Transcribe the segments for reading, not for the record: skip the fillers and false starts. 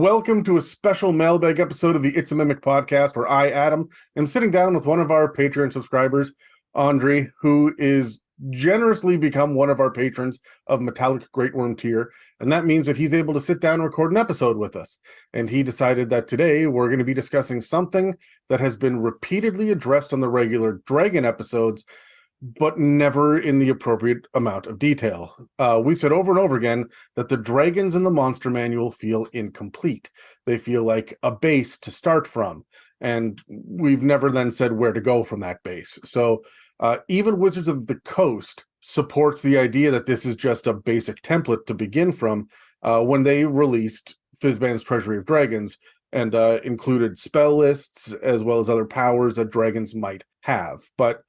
Welcome to a special mailbag episode of the It's a Mimic podcast, where I, Adam, am sitting down with one of our Patreon subscribers, Andri, who is generously become one of our patrons of Metallic Great Worm tier, and that means that he's able to sit down and record an episode with us. And he decided that today we're going to be discussing something that has been repeatedly addressed on the regular Dragon episodes, but never in the appropriate amount of detail. We said over and over again that the dragons in the monster manual feel incomplete. They feel like a base to start from, and we've never then said where to go from that base. So even Wizards of the Coast supports the idea that this is just a basic template to begin from when they released Fizban's Treasury of Dragons and included spell lists as well as other powers that dragons might have. But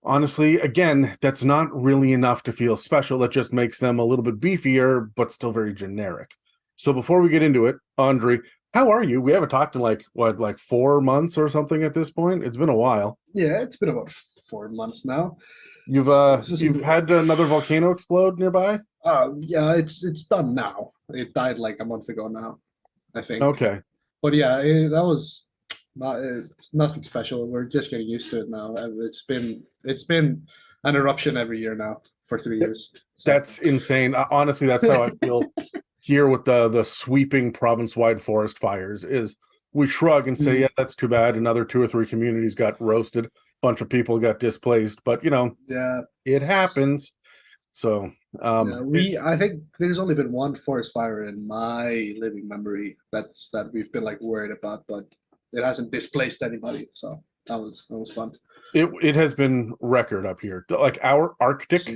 honestly, again, that's not really enough to feel special. That just makes them a little bit beefier, but still very generic. So before we get into it, Andri, how are you? We haven't talked in like 4 months or something at this point. It's been a while. Yeah, it's been about 4 months now. You've had another volcano explode nearby? Yeah, it's done now. It died like a month ago now, I think. Okay. But yeah, that was nothing special. We're just getting used to it now. It's been an eruption every year now for 3 years. So. That's insane. Honestly, that's how I feel here with the sweeping province-wide forest fires. Is we shrug and say, yeah, that's too bad. Another 2 or 3 communities got roasted. A bunch of people got displaced. But yeah, it happens. So I think there's only been one forest fire in my living memory that we've been like worried about, but it hasn't displaced anybody, so that was fun. It has been record up here. Like our Arctic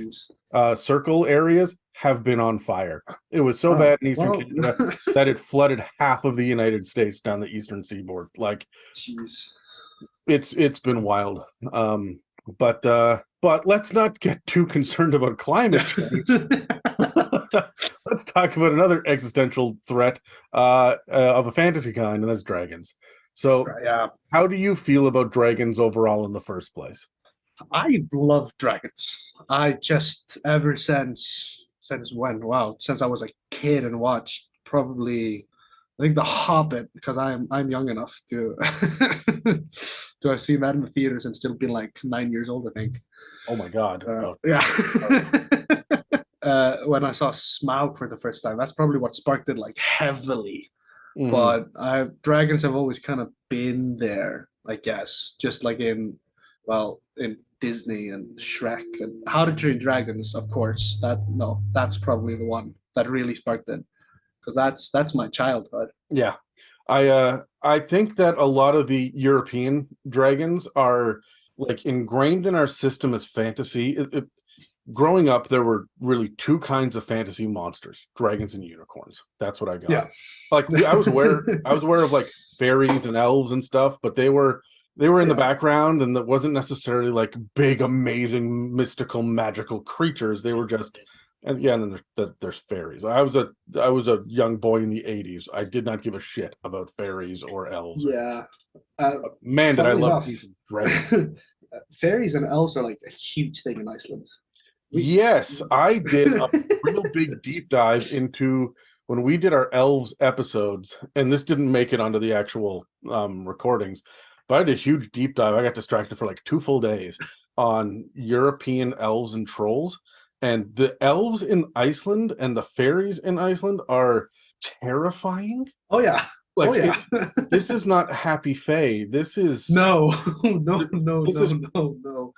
circle areas have been on fire. It was so bad in Eastern Canada that it flooded half of the United States down the eastern seaboard. Like, jeez, it's been wild. But let's not get too concerned about climate change. Let's talk about another existential threat of a fantasy kind, and that's dragons. So, yeah. How do you feel about dragons overall in the first place? I love dragons. I just ever since when? Wow, since I was a kid and watched probably, I think The Hobbit, because I'm young enough to to have seen that in the theaters and still been like 9 years old, I think. Oh my God! Yeah. When I saw Smaug for the first time, that's probably what sparked it like heavily. But dragons have always kind of been there, I guess, just like in Disney and Shrek and How to Train Dragons, of course. That's probably the one that really sparked it, because that's my childhood. Yeah, I think that a lot of the European dragons are like ingrained in our system as fantasy. Growing up, there were really 2 kinds of fantasy monsters: dragons and unicorns. That's what I got. Yeah. Like I was aware of like fairies and elves and stuff, but they were in the background, and that wasn't necessarily like big, amazing, mystical, magical creatures. They were just, and then there's fairies. I was a young boy in the 80s. I did not give a shit about fairies or elves. Yeah. Man, did I love these dragons. Fairies and elves are like a huge thing in Iceland. Yes, I did a real big deep dive into when we did our elves episodes, and this didn't make it onto the actual recordings, but I did a huge deep dive. I got distracted for like 2 full days on European elves and trolls, and the elves in Iceland and the fairies in Iceland are terrifying. Oh yeah. Like, this is not Happy Fae. This is no.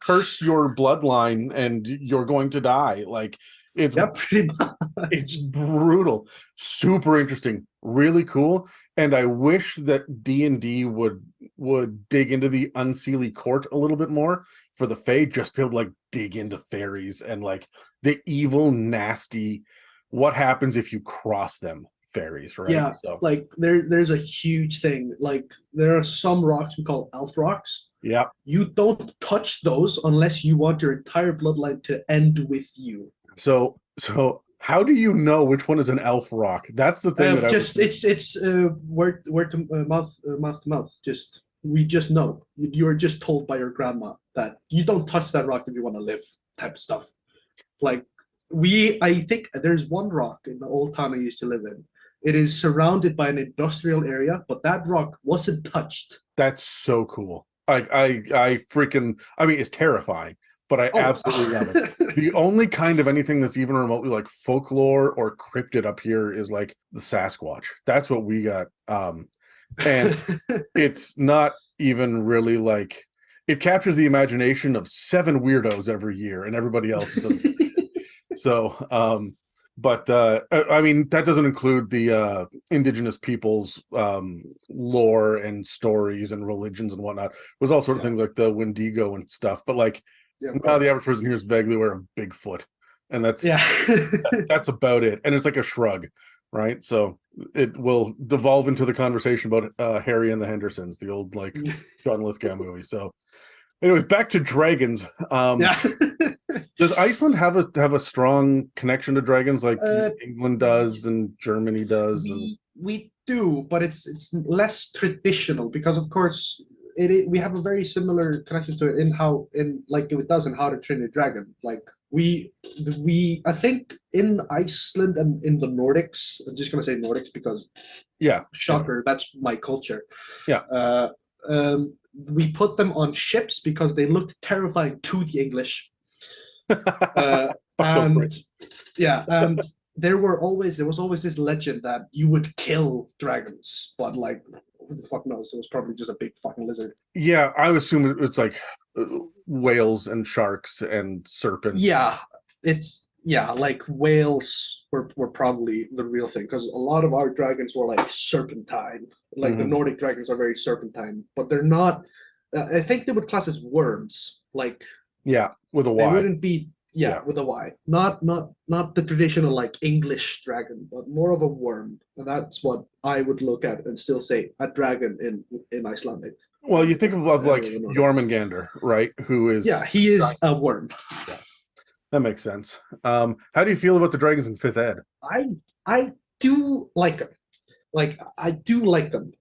Curse your bloodline and you're going to die. Like, it's pretty much. It's brutal. Super interesting. Really cool. And I wish that D&D would dig into the Unseelie Court a little bit more for the Fae, just be able to like dig into fairies and like the evil, nasty, what happens if you cross them fairies, right? Yeah, so like there's a huge thing. Like there are some rocks we call elf rocks. Yeah, you don't touch those unless you want your entire bloodline to end with you. So how do you know which one is an elf rock? That's the thing. It's word to mouth to mouth. We just know. You're just told by your grandma that you don't touch that rock if you want to live. Type stuff. Like I think there's one rock in the old town I used to live in It is surrounded by an industrial area, but that rock wasn't touched. That's so cool. I freaking, I mean, it's terrifying, but I Oh, absolutely love it. The only kind of anything that's even remotely like folklore or cryptid up here is like the Sasquatch. That's what we got. And it's not even really like, it captures the imagination of 7 weirdos every year, and everybody else doesn't. So, but I mean, that doesn't include the indigenous peoples' lore and stories and religions and whatnot. There's all sorts of things like the Wendigo and stuff. But like, now the average person here is vaguely aware of Bigfoot, and that's about it. And it's like a shrug, right? So it will devolve into the conversation about Harry and the Hendersons, the old like John Lithgow movie. So, anyways, back to dragons. Yeah. Does Iceland have a strong connection to dragons like England does and Germany does? We do, but it's less traditional because, of course, we have a very similar connection to it in like it does in How to Train Your Dragon. Like we I think in Iceland and in the Nordics, I'm just gonna say Nordics because shocker, that's my culture. Yeah. We put them on ships because they looked terrifying to the English. And there was always this legend that you would kill dragons, but like who the fuck knows? It was probably just a big fucking lizard. Yeah, I would assume it's like whales and sharks and serpents. Yeah, like whales were probably the real thing because a lot of our dragons were like serpentine. Like the Nordic dragons are very serpentine, but they're not. I think they would class as worms. Like with a Y. They wouldn't be with a Y. Not the traditional like English dragon, but more of a worm. And that's what I would look at and still say a dragon in Icelandic. Well, you think of like Jormungandr, right? Who is he is a worm. Yeah. That makes sense. How do you feel about the dragons in 5th Ed? I do like them. Like I do like them.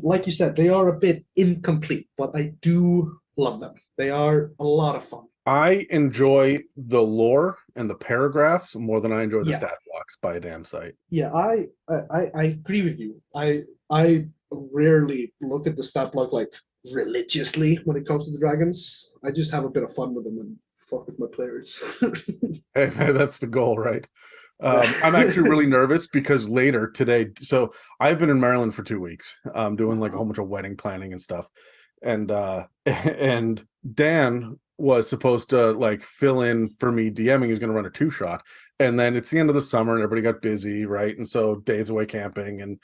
Like you said, they are a bit incomplete, but I do love them. They are a lot of fun. I enjoy the lore and the paragraphs more than I enjoy the stat blocks by a damn sight. Yeah, I agree with you. I rarely look at the stat block like religiously when it comes to the dragons. I just have a bit of fun with them and fuck with my players. Hey, that's the goal, right? I'm actually really nervous because later today, so I've been in Maryland for 2 weeks, doing like a whole bunch of wedding planning and stuff, and Dan was supposed to like fill in for me DMing. He's going to run a 2-shot, and then it's the end of the summer and everybody got busy, right? And so Dave's away camping,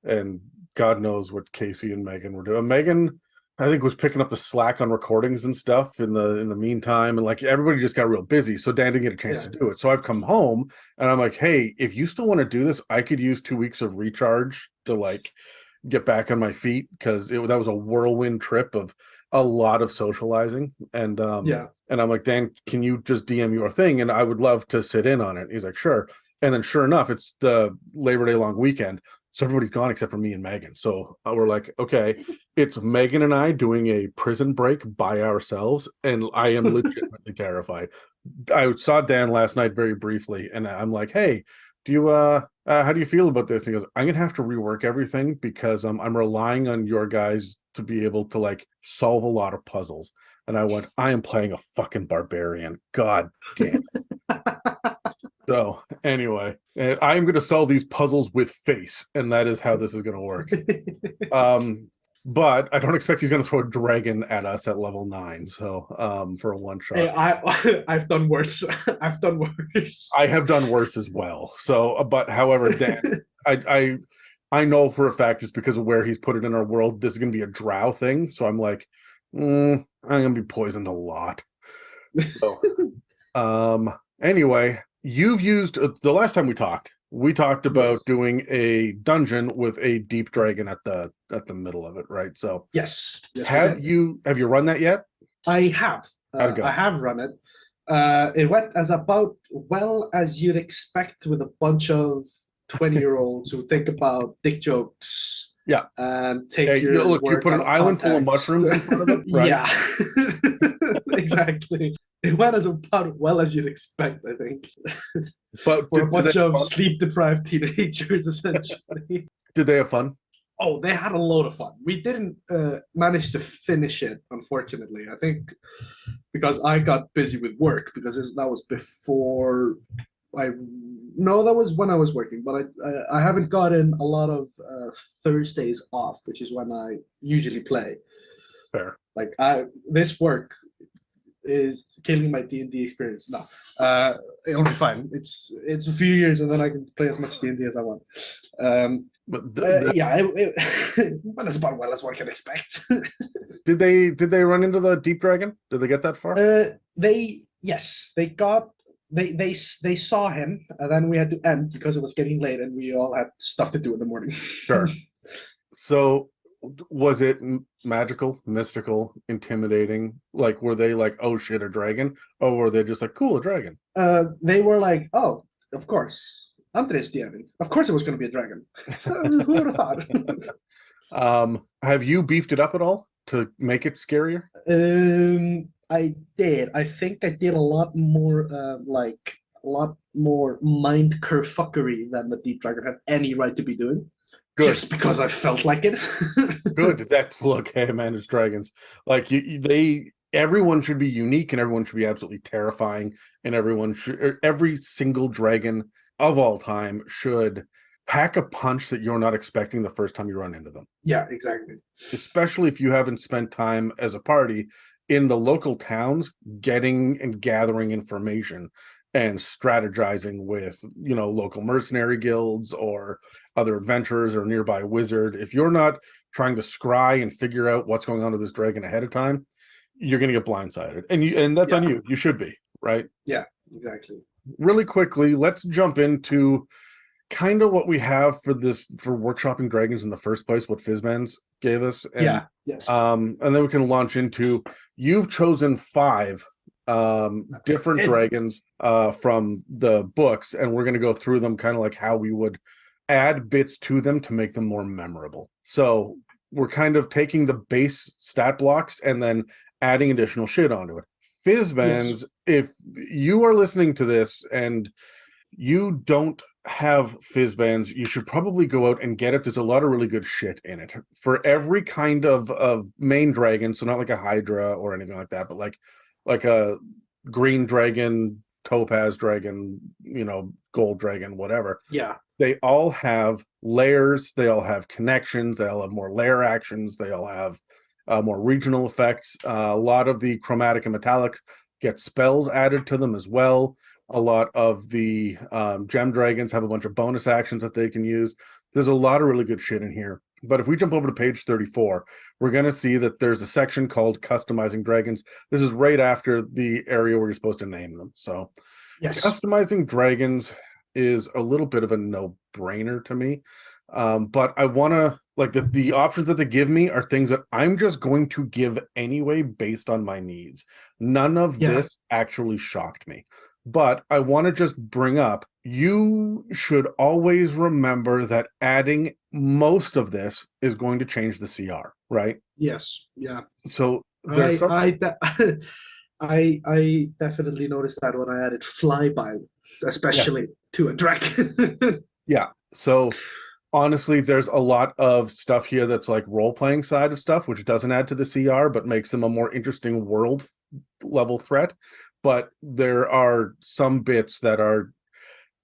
and God knows what Casey and Megan were doing. Megan, I think, was picking up the slack on recordings and stuff in the meantime, and like everybody just got real busy, so Dan didn't get a chance to do it. So I've come home and I'm like, hey, if you still want to do this, I could use 2 weeks of recharge to like get back on my feet, because that was a whirlwind trip of a lot of socializing. And and I'm like, Dan, can you just DM your thing, and I would love to sit in on it. He's like, sure. And then sure enough, it's the Labor Day long weekend, so everybody's gone except for me and Megan. So we're like, okay, it's Megan and I doing a prison break by ourselves, and I am legitimately terrified. I saw Dan last night very briefly, and I'm like, hey, do you how do you feel about this? And he goes, I'm gonna have to rework everything because I'm relying on your guys to be able to like solve a lot of puzzles. And I went, I am playing a fucking barbarian. God damn. So anyway, I am going to solve these puzzles with face, and that is how this is going to work. But I don't expect he's going to throw a dragon at us at level 9. So for a 1-shot, hey, I've done worse. I've done worse. I have done worse as well. So, but however, Dan, I know for a fact, just because of where he's put it in our world, this is going to be a drow thing. So I'm like, I'm going to be poisoned a lot. So, anyway. You've used the last time we talked about doing a dungeon with a deep dragon at the middle of it, right? So yes have you run that yet? I have. How'd it go? I have run it. It went as about well as you'd expect with a bunch of 20-year-olds who think about dick jokes Yeah. and take your Look, you words put out an of island full of context. mushrooms in front of it, right? Yeah, exactly. It went as about well as you'd expect, I think, But for a did they bunch have of fun? sleep-deprived teenagers, essentially. Did they have fun? Oh, they had a load of fun. We didn't manage to finish it, unfortunately. I think because I got busy with work because that was before I. No, that was when I was working, but I haven't gotten a lot of Thursdays off, which is when I usually play. Fair. Like this work is killing my D&D experience. No, it'll be fine. It's a few years and then I can play as much D&D as I want. But Yeah, well, that's about well as one can expect. did they run into the deep dragon? Did they get that far? They saw him, and then we had to end because it was getting late, and we all had stuff to do in the morning. Sure. So was it magical, mystical, intimidating? Like, were they like, oh shit, a dragon? Or were they just like, cool, a dragon? They were like, oh, of course, Andri's DMing. Of course, it was going to be a dragon. Who would have thought? Have you beefed it up at all to make it scarier? I did. I think I did a lot more, like a lot more mind curve fuckery than the deep dragon had any right to be doing. Good. Just because I felt like it. Good. That's look, hey man, it's dragons. Like everyone should be unique and everyone should be absolutely terrifying, and every single dragon of all time should pack a punch that you're not expecting the first time you run into them. Yeah, exactly. Especially if you haven't spent time as a party in the local towns getting and gathering information and strategizing with, local mercenary guilds or other adventurers or nearby wizard. If you're not trying to scry and figure out what's going on with this dragon ahead of time, you're going to get blindsided. And that's on you. You should be, right? Yeah, exactly. Really quickly, let's jump into kind of what we have for workshopping dragons in the first place, what Fizzbands gave us. And, yes. And then we can launch into, you've chosen 5 different dragons from the books, and we're going to go through them kind of like how we would add bits to them to make them more memorable. So we're kind of taking the base stat blocks and then adding additional shit onto it. Fizzbands, if you are listening to this and you don't have Fizzbands, you should probably go out and get it. There's a lot of really good shit in it for every kind of main dragon. So not like a Hydra or anything like that, but like a green dragon, topaz dragon, gold dragon, whatever. Yeah. They all have layers. They all have connections. They all have more layer actions. They all have more regional effects. A lot of the chromatic and metallics get spells added to them as well. A lot of the gem dragons have a bunch of bonus actions that they can use. There's a lot of really good shit in here. But if we jump over to page 34, we're going to see that there's a section called Customizing Dragons. This is right after the area where you're supposed to name them. So Customizing Dragons is a little bit of a no-brainer to me. But I want to, like, the options that they give me are things that I'm just going to give anyway based on my needs. None of this actually shocked me. But I want to just bring up, you should always remember that adding most of this is going to change the CR, right? Yes. Yeah. So there's I definitely noticed that when I added flyby, especially to a dragon. Yeah. So honestly, there's a lot of stuff here that's like role-playing side of stuff, which doesn't add to the CR, but makes them a more interesting world level threat. But there are some bits that are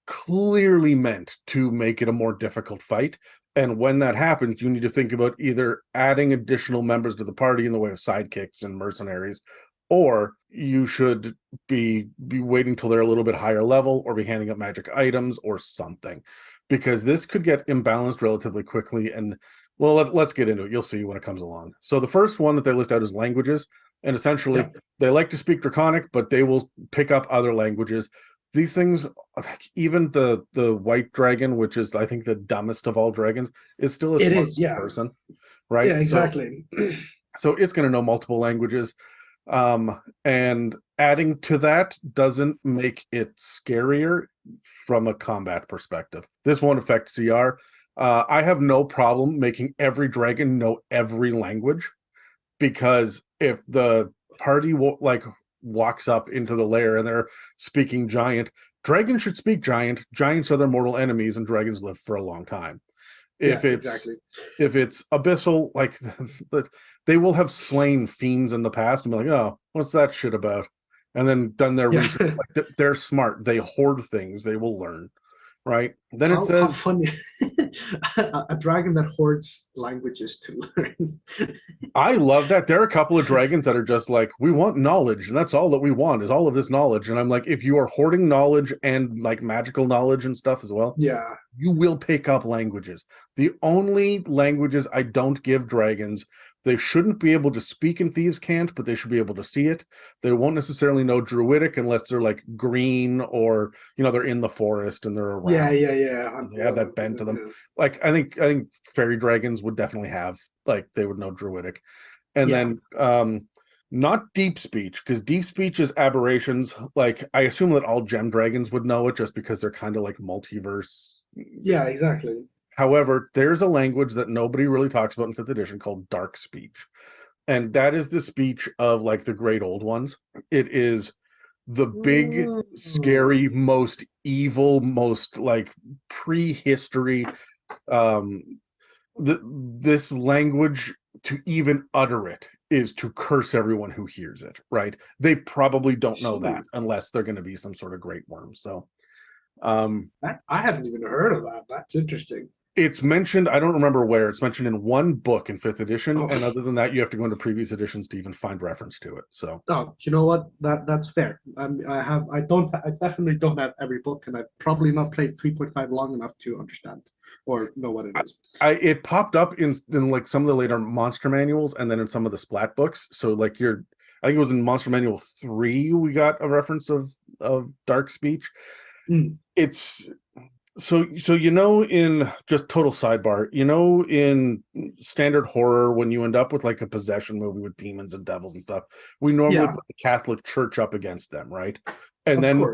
clearly meant to make it a more difficult fight. And when that happens, you need to think about either adding additional members to the party in the way of sidekicks and mercenaries, or you should be waiting till they're a little bit higher level or be handing up magic items or something, because this could get imbalanced relatively quickly. And well, let's get into it. You'll see when it comes along. So the first one that they list out is languages. And essentially, they like to speak Draconic, but they will pick up other languages. These things, even the white dragon, which is, I think, the dumbest of all dragons, is still a smart person, right? Yeah, exactly. So it's going to know multiple languages. And adding to that doesn't make it scarier from a combat perspective. This won't affect CR. I have no problem making every dragon know every language, because if the party walks up into the lair and they're speaking giant, dragons should speak giant. Giants are their mortal enemies, and dragons live for a long time. If exactly. it's abyssal, like they will have slain fiends in the past and be like, oh, what's that shit about? And then done their research. Like, they're smart. They hoard things. They will learn, right? Then it How says, funny. A dragon that hoards languages to learn. I love that. There are a couple of dragons that are just like, we want knowledge, and that's all that we want is all of this knowledge. And I'm like, if you are hoarding knowledge and like magical knowledge and stuff as well, Yeah. you will pick up languages. The only languages I don't give dragons, they shouldn't be able to speak in Thieves' Cant, but they should be able to see it. They won't necessarily know Druidic unless they're like green, or they're in the forest and they're around. Yeah. They have that bend to them. Yeah. Like I think fairy dragons would definitely have, like, they would know Druidic. And then not deep speech, because deep speech is aberrations. Like, I assume that all gem dragons would know it just because they're kind of like multiverse. Yeah, exactly. However, there's a language that nobody really talks about in 5th edition called dark speech. And that is the speech of like the great old ones. It is the big, scary, most evil, most like prehistory. This language, to even utter it, is to curse everyone who hears it, right? They probably don't know that unless they're going to be some sort of great worm. So I haven't even heard of that. That's interesting. it's mentioned, I don't remember where, it's mentioned in one book in 5th edition, Oh. and other than that, you have to go into previous editions to even find reference to it. So you know what? That's fair. I definitely don't have every book, and I've probably not played 3.5 long enough to understand or know what it is. It popped up in like some of the later monster manuals, and then in some of the splat books. So like I think it was in Monster Manual 3 we got a reference of dark speech. It's so in just total sidebar, in standard horror, when you end up with like a possession movie with demons and devils and stuff, we normally put the Catholic Church up against them, right? And then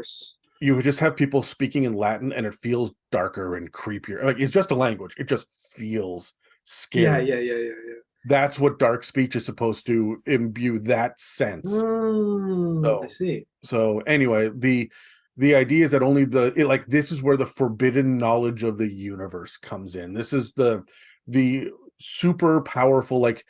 you would just have people speaking in Latin, and it feels darker and creepier. Like, it's just a language. It just feels scary. Yeah. That's what dark speech is supposed to imbue, that sense. I see. So anyway, the idea is that only this is where the forbidden knowledge of the universe comes in. This is the super powerful, like,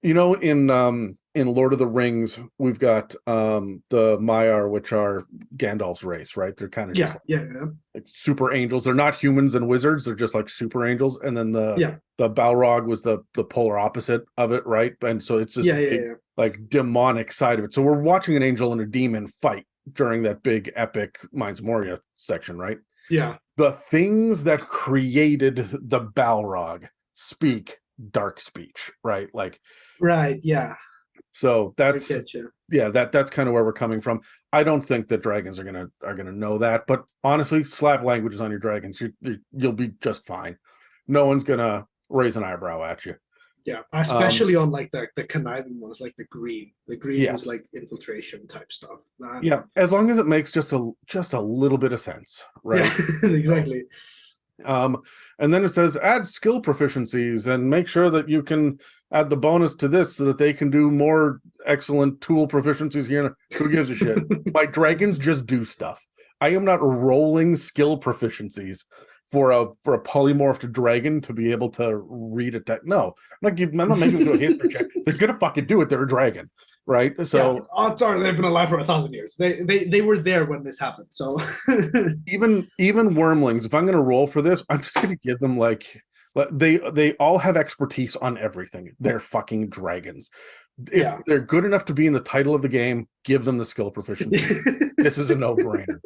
in Lord of the Rings, we've got the Maiar, which are Gandalf's race, right? They're kind of just like super angels. They're not humans and wizards, they're just like super angels. And then the Balrog was the polar opposite of it, right? And so it's this like demonic side of it. So we're watching an angel and a demon fight during that big epic Mines Moria section, right? Yeah. The things that created the Balrog speak dark speech, right? Like, right, yeah. So that's that's kind of where we're coming from. I don't think that dragons are gonna know that, but honestly, slap languages on your dragons, you'll be just fine. No one's gonna raise an eyebrow at you. Yeah, especially on like the conniving ones, like the green. The green yes. is like infiltration type stuff. Yeah, as long as it makes just a little bit of sense, right? Yeah, exactly. And then it says add skill proficiencies and make sure that you can add the bonus to this so that they can do more excellent tool proficiencies here. Who gives a shit? My dragons just do stuff. I am not rolling skill proficiencies for a polymorphed dragon to be able to read a text. No, I'm not making them do a history check. They're gonna fucking do it. They're a dragon, right? So odds are they've been alive for 1,000 years. They were there when this happened. So even wormlings, if I'm gonna roll for this, I'm just gonna give them like they all have expertise on everything. They're fucking dragons. If they're good enough to be in the title of the game, give them the skill proficiency. This is a no-brainer.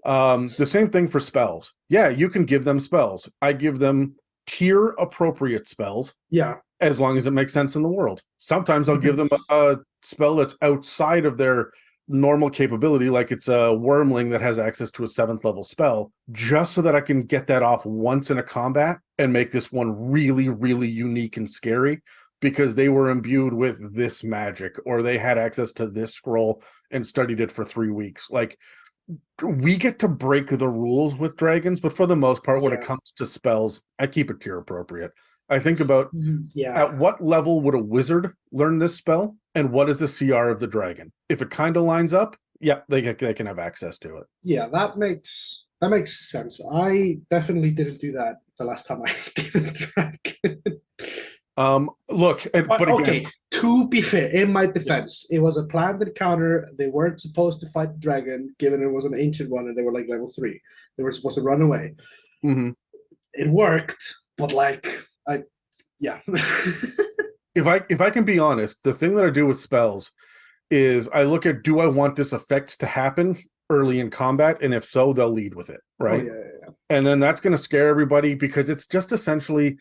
The same thing for spells. Yeah, you can give them spells. I give them tier appropriate spells. Yeah. As long as it makes sense in the world. Sometimes I'll give them a spell that's outside of their normal capability, like it's a wormling that has access to a 7th level spell, just so that I can get that off once in a combat and make this one really, really unique and scary because they were imbued with this magic or they had access to this scroll and studied it for 3 weeks. Like, we get to break the rules with dragons, but for the most part, when it Yeah. comes to spells, I keep it tier appropriate. I think about Yeah. at what level would a wizard learn this spell, and what is the CR of the dragon? If it kind of lines up, yeah, they can have access to it. Yeah, that makes sense. I definitely didn't do that the last time I did a dragon. Look, but again, okay, to be fair, in my defense, it was a planned encounter. They weren't supposed to fight the dragon, given it was an ancient one and they were like level 3. They were supposed to run away. mhm. It worked, but yeah. If I can be honest, the thing that I do with spells is I look at, do I want this effect to happen early in combat, and if so, they'll lead with it, right? Oh, yeah. And then that's going to scare everybody because it's just essentially,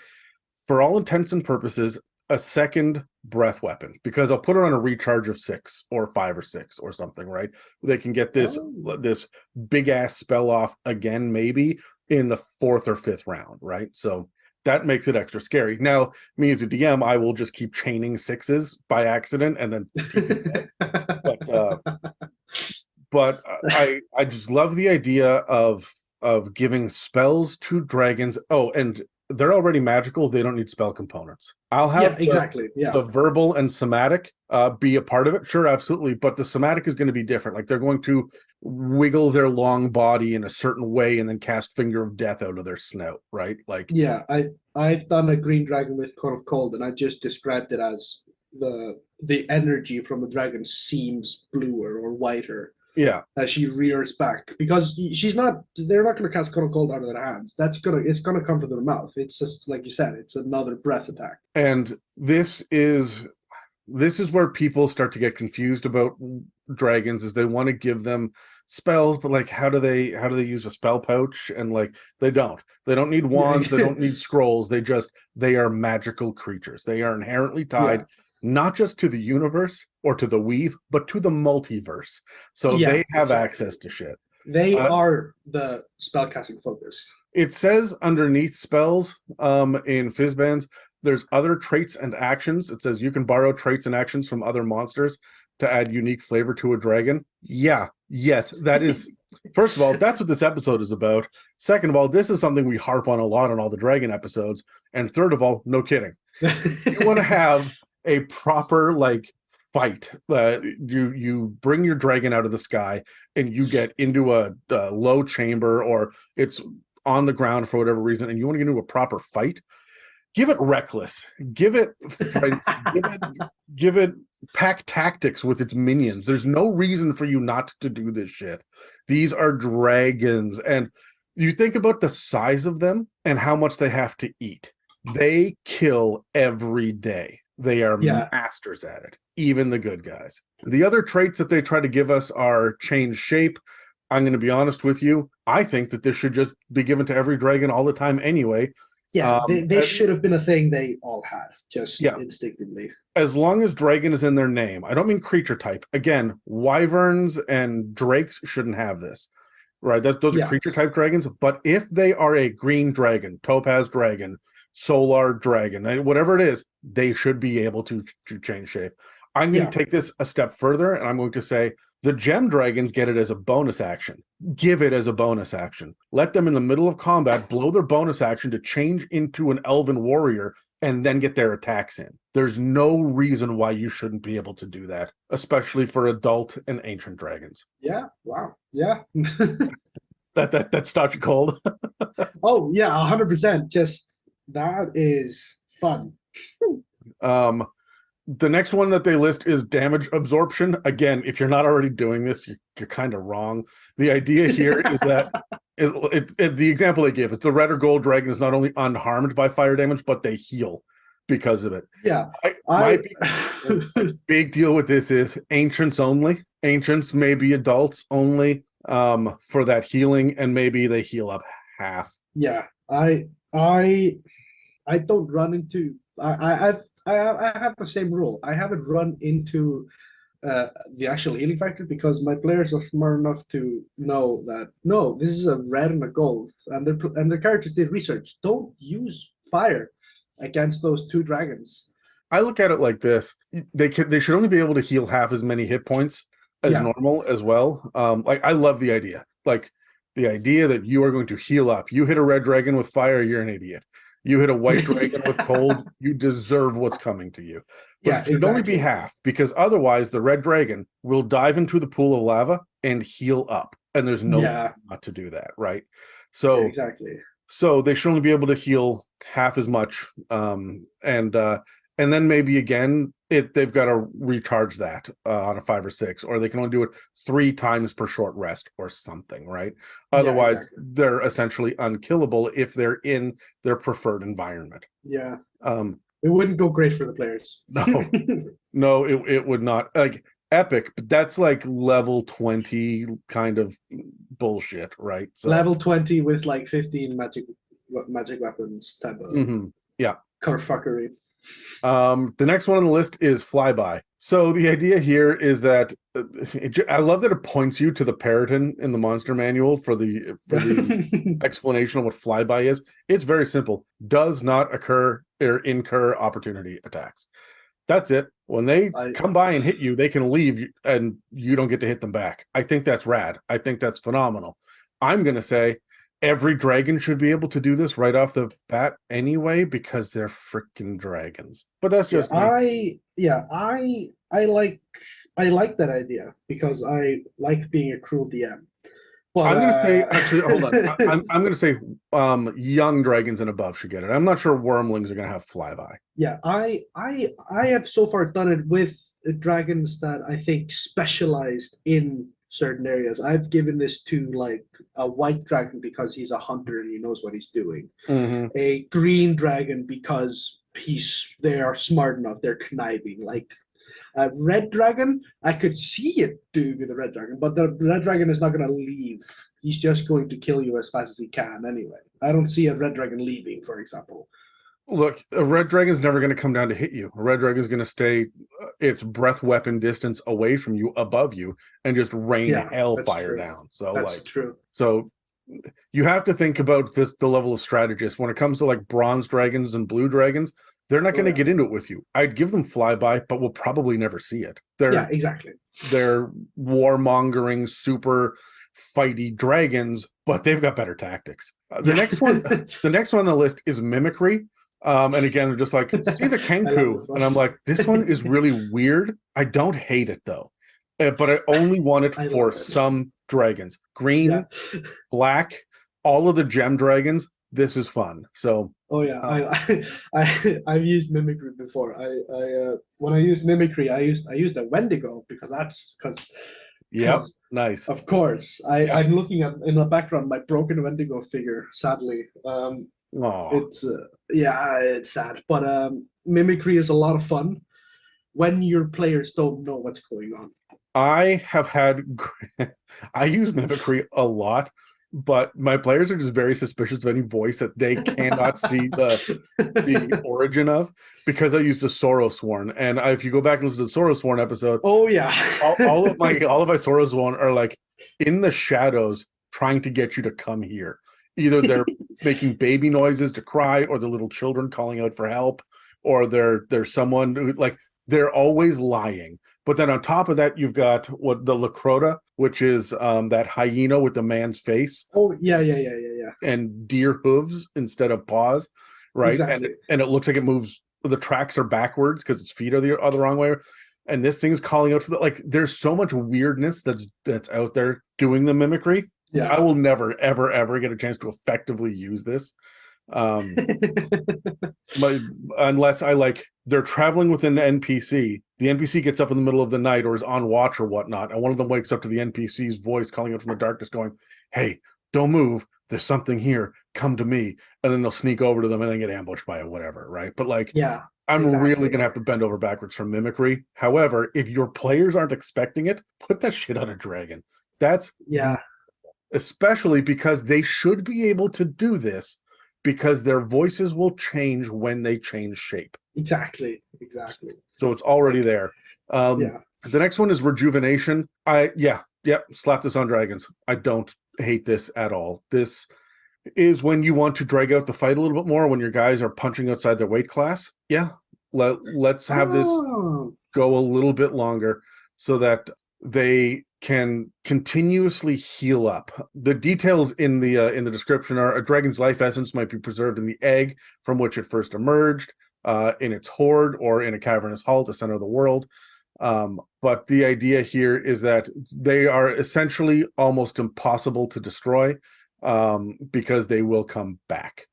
for all intents and purposes, a second breath weapon, because I'll put it on a recharge of 6 or 5 or 6 or something, right? They can get this this big ass spell off again, maybe in the 4th or 5th round, right? So that makes it extra scary. Now, me as a DM, I will just keep chaining 6s by accident and then but I just love the idea of giving spells to dragons. Oh, and they're already magical. They don't need spell components. I'll have exactly. the verbal and somatic be a part of it. Sure, absolutely. But the somatic is going to be different. Like they're going to wiggle their long body in a certain way and then cast Finger of Death out of their snout, right? Like, yeah, I've done a green dragon with Cone of Cold, and I just described it as the energy from the dragon seems bluer or whiter. Yeah, as she rears back, because they're not going to cast Cone of Cold out of their hands. It's gonna come from their mouth. It's just like you said, it's another breath attack. And this is where people start to get confused about dragons, is they want to give them spells, but like how do they use a spell pouch? And like they don't need wands, they don't need scrolls, they are magical creatures. They are inherently tied not just to the universe or to the weave, but to the multiverse. So they have access to shit. They are the spellcasting focus. It says underneath spells in Fizzbands, there's other traits and actions. It says you can borrow traits and actions from other monsters to add unique flavor to a dragon. Yes, that is. First of all, that's what this episode is about. Second of all, this is something we harp on a lot on all the dragon episodes. And third of all, no kidding. You want to have a proper fight. You bring your dragon out of the sky and you get into a low chamber, or it's on the ground for whatever reason, and you want to get into a proper fight. Give it reckless. Give it give it pack tactics with its minions. There's no reason for you not to do this shit. These are dragons, and you think about the size of them and how much they have to eat. They kill every day. They are masters at it, even the good guys. The other traits that they try to give us are change shape. I'm going to be honest with you. I think that this should just be given to every dragon all the time anyway. Yeah, they should have been a thing they all had, just instinctively. As long as dragon is in their name. I don't mean creature type. Again, wyverns and drakes shouldn't have this, right? Those are creature type dragons. But if they are a green dragon, topaz dragon, solar dragon, whatever it is, they should be able to change shape. I'm going to take this a step further, and I'm going to say the gem dragons get it as a bonus action. Give it as a bonus action. Let them in the middle of combat blow their bonus action to change into an elven warrior and then get their attacks in. There's no reason why you shouldn't be able to do that, especially for adult and ancient dragons. Yeah, wow. Yeah. that stopped you cold. Oh, yeah, 100%. Just that is fun. The next one that they list is damage absorption. Again, if you're not already doing this, you're kind of wrong. The idea here is that the example they give, it's a red or gold dragon is not only unharmed by fire damage, but they heal because of it. Yeah. My big deal with this is ancients only. Ancients may be adults only for that healing, and maybe they heal up half. Yeah. I don't run into I have the same rule. I haven't run into the actual healing factor because my players are smart enough to know that no, this is a red and a gold, and the characters did research. Don't use fire against those two dragons. I look at it like this: they should only be able to heal half as many hit points as normal as well. Like I love the idea. Like the idea that you are going to heal up. You hit a red dragon with fire, you're an idiot. You hit a white dragon with cold, you deserve what's coming to you. But it should only be half, because otherwise the red dragon will dive into the pool of lava and heal up. And there's no reason not to do that, right? So exactly. So they should only be able to heal half as much. And then maybe again, they've got to recharge that on a 5 or 6, or they can only do it 3 times per short rest or something, right? Otherwise, they're essentially unkillable if they're in their preferred environment. Yeah. It wouldn't go great for the players. No, it would not. Like epic, but that's like level 20 kind of bullshit, right? So level 20 with like 15 magic weapons type of kerfuckery. The next one on the list is flyby. So the idea here is that I love that it points you to the Periton in the monster manual for the explanation of what flyby is. It's very simple. Does not occur or incur opportunity attacks. That's it. When they come by and hit you, they can leave and you don't get to hit them back. I think that's rad. I think that's phenomenal. I'm going to say every dragon should be able to do this right off the bat anyway, because they're freaking dragons. But that's just me. I like that idea because I like being a cruel DM. But, I'm going to say, actually, hold on. I'm going to say young dragons and above should get it. I'm not sure wormlings are going to have flyby. Yeah, I have so far done it with dragons that I think specialized in certain areas. I've given this to like a white dragon because he's a hunter and he knows what he's doing. A green dragon because they are smart enough, they're conniving. Like a red dragon, I could see it doing with the red dragon, but the red dragon is not going to leave. He's just going to kill you as fast as he can anyway. I don't see a red dragon leaving, for example. Look, a red dragon is never going to come down to hit you. A red dragon is going to stay its breath weapon distance away from you, above you, and just rain hellfire down. So that's true. So you have to think about the level of strategist when it comes to like bronze dragons and blue dragons. They're not going to get into it with you. I'd give them flyby, but we'll probably never see it. Exactly. They're warmongering, super fighty dragons, but they've got better tactics. The next one on the list is mimicry. And again, they're just like, see the Kenku. And I'm like, this one is really weird. I don't hate it though. But I only want it for some dragons. Green, black, all of the gem dragons. This is fun. So I've used mimicry before. When I used mimicry, I used a Wendigo because nice. Of course. I'm looking at in the background my broken Wendigo figure, sadly. It's sad, but mimicry is a lot of fun when your players don't know what's going on. I use mimicry a lot, but my players are just very suspicious of any voice that they cannot see the origin of, because I use the Sorrowsworn. And if you go back and listen to the Sorrowsworn episode, all of my Sorrowsworn are like in the shadows trying to get you to come here. Either they're making baby noises to cry, or the little children calling out for help, or there's someone who, like, they're always lying. But then on top of that, you've got what the Lacrota, which is that hyena with the man's face. Oh, yeah. And deer hooves instead of paws, right? Exactly. And it looks like it moves. The tracks are backwards because its feet are the wrong way. And this thing's calling out for like. There's so much weirdness that's out there doing the mimicry. Yeah, I will never, ever, ever get a chance to effectively use this. Unless they're traveling with an NPC. The NPC gets up in the middle of the night or is on watch or whatnot, and one of them wakes up to the NPC's voice calling out from the darkness going, "Hey, don't move. There's something here. Come to me." And then they'll sneak over to them and then get ambushed by it, whatever, right? But I'm really going to have to bend over backwards for mimicry. However, if your players aren't expecting it, put that shit on a dragon. That's especially because they should be able to do this, because their voices will change when they change shape. Exactly. So it's already there. The next one is rejuvenation. Slap this on dragons. I don't hate this at all. This is when you want to drag out the fight a little bit more, when your guys are punching outside their weight class. Let's have this go a little bit longer, so that they can continuously heal up. The details in the description are: a dragon's life essence might be preserved in the egg from which it first emerged, in its hoard, or in a cavernous hall at the center of the world. But the idea here is that they are essentially almost impossible to destroy, because they will come back.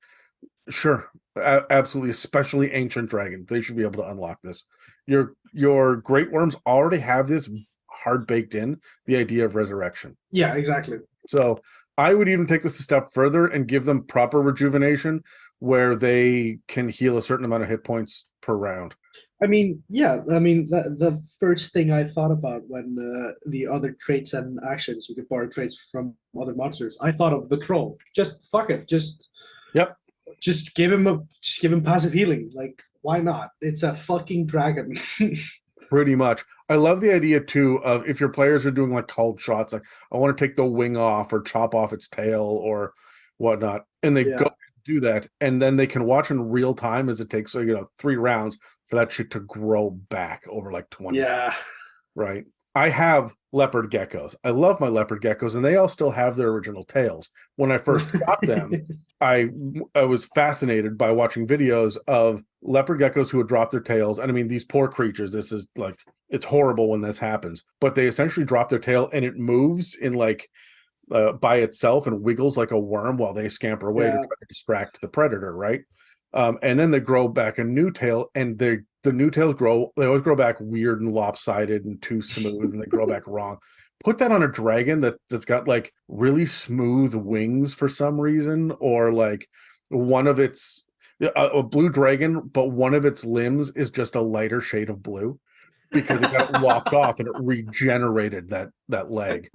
Sure, absolutely, especially ancient dragons. They should be able to unlock this. Your great worms already have this hard baked in, the idea of resurrection. Yeah, exactly. So I would even take this a step further and give them proper rejuvenation, where they can heal a certain amount of hit points per round. I mean, yeah. I mean, the first thing I thought about when the other traits and actions you could borrow traits from other monsters, I thought of the troll. Just fuck it. Yep. Just give him passive healing. Like, why not? It's a fucking dragon. Pretty much. I love the idea too of, if your players are doing like called shots, like I want to take the wing off or chop off its tail or whatnot, and they go do that, and then they can watch in real time as it takes 3 rounds for that shit to grow back over like 20 seconds. Right. I have leopard geckos. I love my leopard geckos, and they all still have their original tails. When I first got them, I was fascinated by watching videos of leopard geckos who would drop their tails. And I mean, these poor creatures, this is like, it's horrible when this happens, but they essentially drop their tail and it moves in like by itself and wiggles like a worm while they scamper away to try to distract the predator, right? And then they grow back a new tail, and the new tails they always grow back weird and lopsided and too smooth, and they grow back wrong. Put that on a dragon that's got like really smooth wings for some reason, or like one of its a blue dragon, but one of its limbs is just a lighter shade of blue because it got lopped off and it regenerated that leg.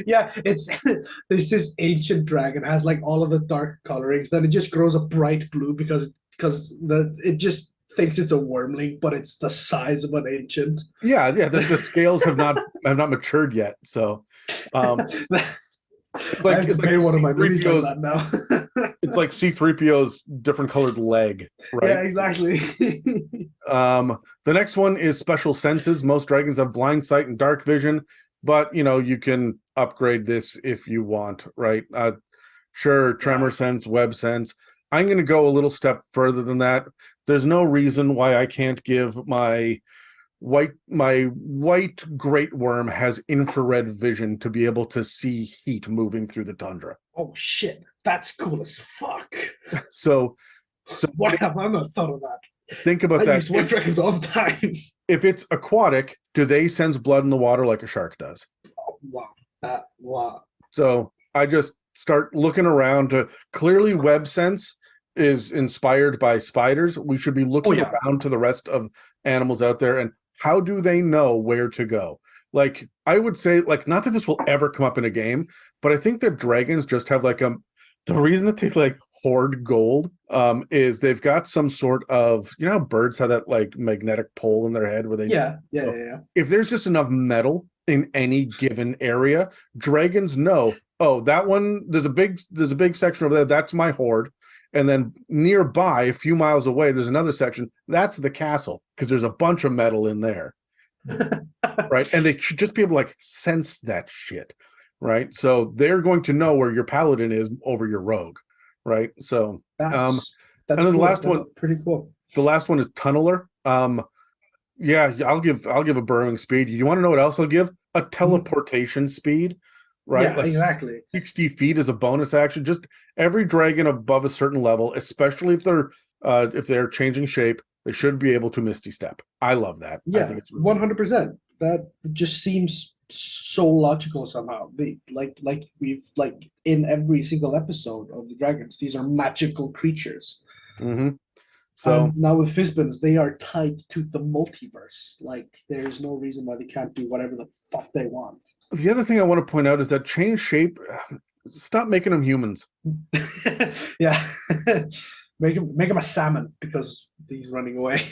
Yeah, it's this ancient dragon has like all of the dark colorings, then it just grows a bright blue because it just thinks it's a wormling, but it's the size of an ancient. The scales have not matured yet, so it's like one of my movies like that now. It's like C-3PO's different colored leg, right? Yeah, exactly. The next one is special senses. Most dragons have blind sight and dark vision, but you can upgrade this if you want, right? Sure, tremor sense, web sense. I'm going to go a little step further than that. There's no reason why I can't give my white great worm has infrared vision to be able to see heat moving through the tundra. Oh shit, that's cool as fuck. So why have I not thought of that? Think about that. I use white dragons all the time. If it's aquatic, do they sense blood in the water like a shark does? Oh, wow. Wow. So I just start looking around. Clearly, web sense is inspired by spiders. We should be looking around to the rest of animals out there, and how do they know where to go? Like, I would say, like, not that this will ever come up in a game, but I think that dragons just have like the reason that they like hoard gold is they've got some sort of, how birds have that like magnetic pole in their head where they if there's just enough metal in any given area, dragons know, oh, that one, there's a big section over there, that's my hoard, and then nearby a few miles away there's another section, that's the castle, because there's a bunch of metal in there. Right? And they should just be able to like sense that shit, right? So they're going to know where your paladin is over your rogue. Right. So that's and then cool. the last one, pretty cool. The last one is tunneler. I'll give a burrowing speed. You want to know what else I'll give? A teleportation speed. Right. Yeah, exactly. 60 feet is a bonus action. Just every dragon above a certain level, especially if they're changing shape, they should be able to misty step. I love that. Yeah, I think it's really 100%. That just seems so logical somehow. They like we've like in every single episode of the dragons, these are magical creatures. Mm-hmm. So and now with Fizbins, they are tied to the multiverse. Like, there's no reason why they can't do whatever the fuck they want. The other thing I want to point out is that change shape. Stop making them humans. Yeah. Make him a salmon because he's running away.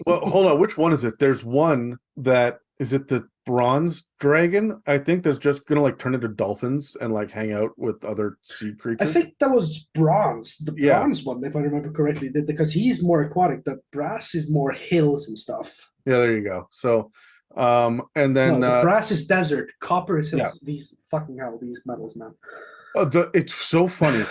Well, hold on. Which one is it? There's one that is it the bronze dragon? I think that's just gonna like turn into dolphins and like hang out with other sea creatures. I think that was bronze. The bronze one, if I remember correctly, because he's more aquatic. The brass is more hills and stuff. Yeah, there you go. So And then No, the brass is desert. Copper is yeah, these fucking hell, these metals, man. it's so funny.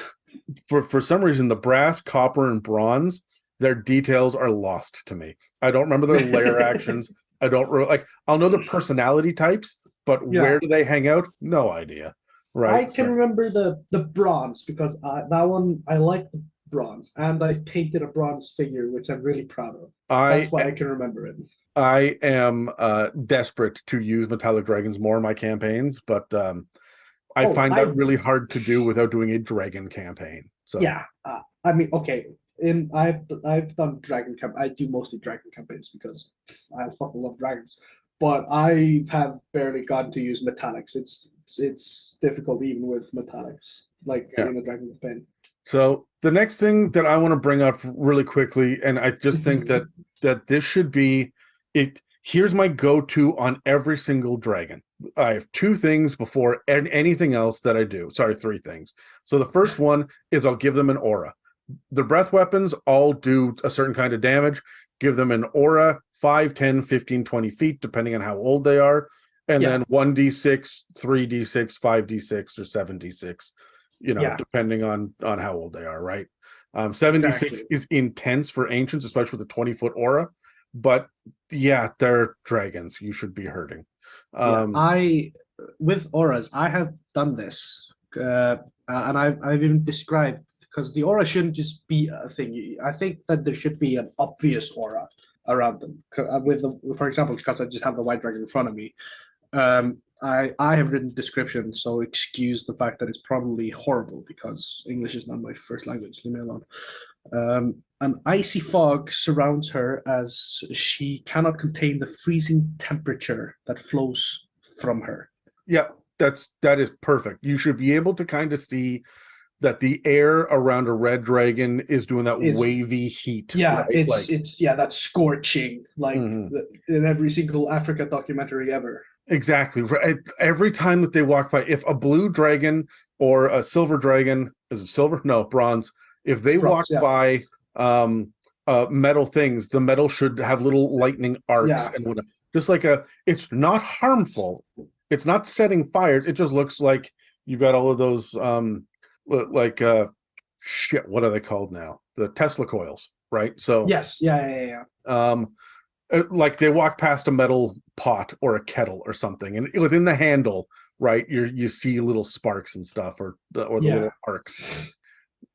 For some reason, the brass, copper, and bronze, their details are lost to me. I don't remember their layer actions. I don't like. I'll know the personality types, but Yeah. where do they hang out? No idea. Right. I can remember the bronze because that one I like the bronze, and I painted a bronze figure, which I'm really proud of. That's why I can remember it. I am desperate to use metallic dragons more in my campaigns, but I find that really hard to do without doing a dragon campaign. So yeah, I mean, okay, I've done dragon camp. I do mostly dragon campaigns because I fucking love dragons. But I have barely gotten to use metallics. It's difficult even with metallics, like in a dragon campaign. So the next thing that I want to bring up really quickly, and I just think that this should be it. Here's my go-to on every single dragon. I have two things before anything else that I do. Sorry, three things. So the first one is I'll give them an aura. The breath weapons all do a certain kind of damage. Give them an aura, 5, 10, 15, 20 feet, depending on how old they are. And then 1d6, 3d6, 5d6, or 7d6, depending on how old they are, right? 7d6 is intense for ancients, especially with a 20-foot aura. But yeah, they're dragons. You should be hurting. With auras, I have done this, and I've even described, because the aura shouldn't just be a thing. I think that there should be an obvious aura around them. For example, because I just have the white dragon in front of me, I have written descriptions, so excuse the fact that it's probably horrible because English is not my first language. Leave me alone. An icy fog surrounds her as she cannot contain the freezing temperature that flows from her. Yeah, that is perfect. You should be able to kind of see that the air around a red dragon is doing that wavy heat. Yeah, right? it's that's scorching, like in every single Africa documentary ever. Exactly. Every time that they walk by, if a blue dragon or a silver dragon, is it silver? No, bronze. If they walk by metal things, the metal should have little lightning arcs and whatnot. Just like it's not harmful. It's not setting fires. It just looks like you've got all of those shit, what are they called now? The Tesla coils, right? So yes, yeah. Like they walk past a metal pot or a kettle or something, and within the handle, right, you see little sparks and stuff, or the little arcs.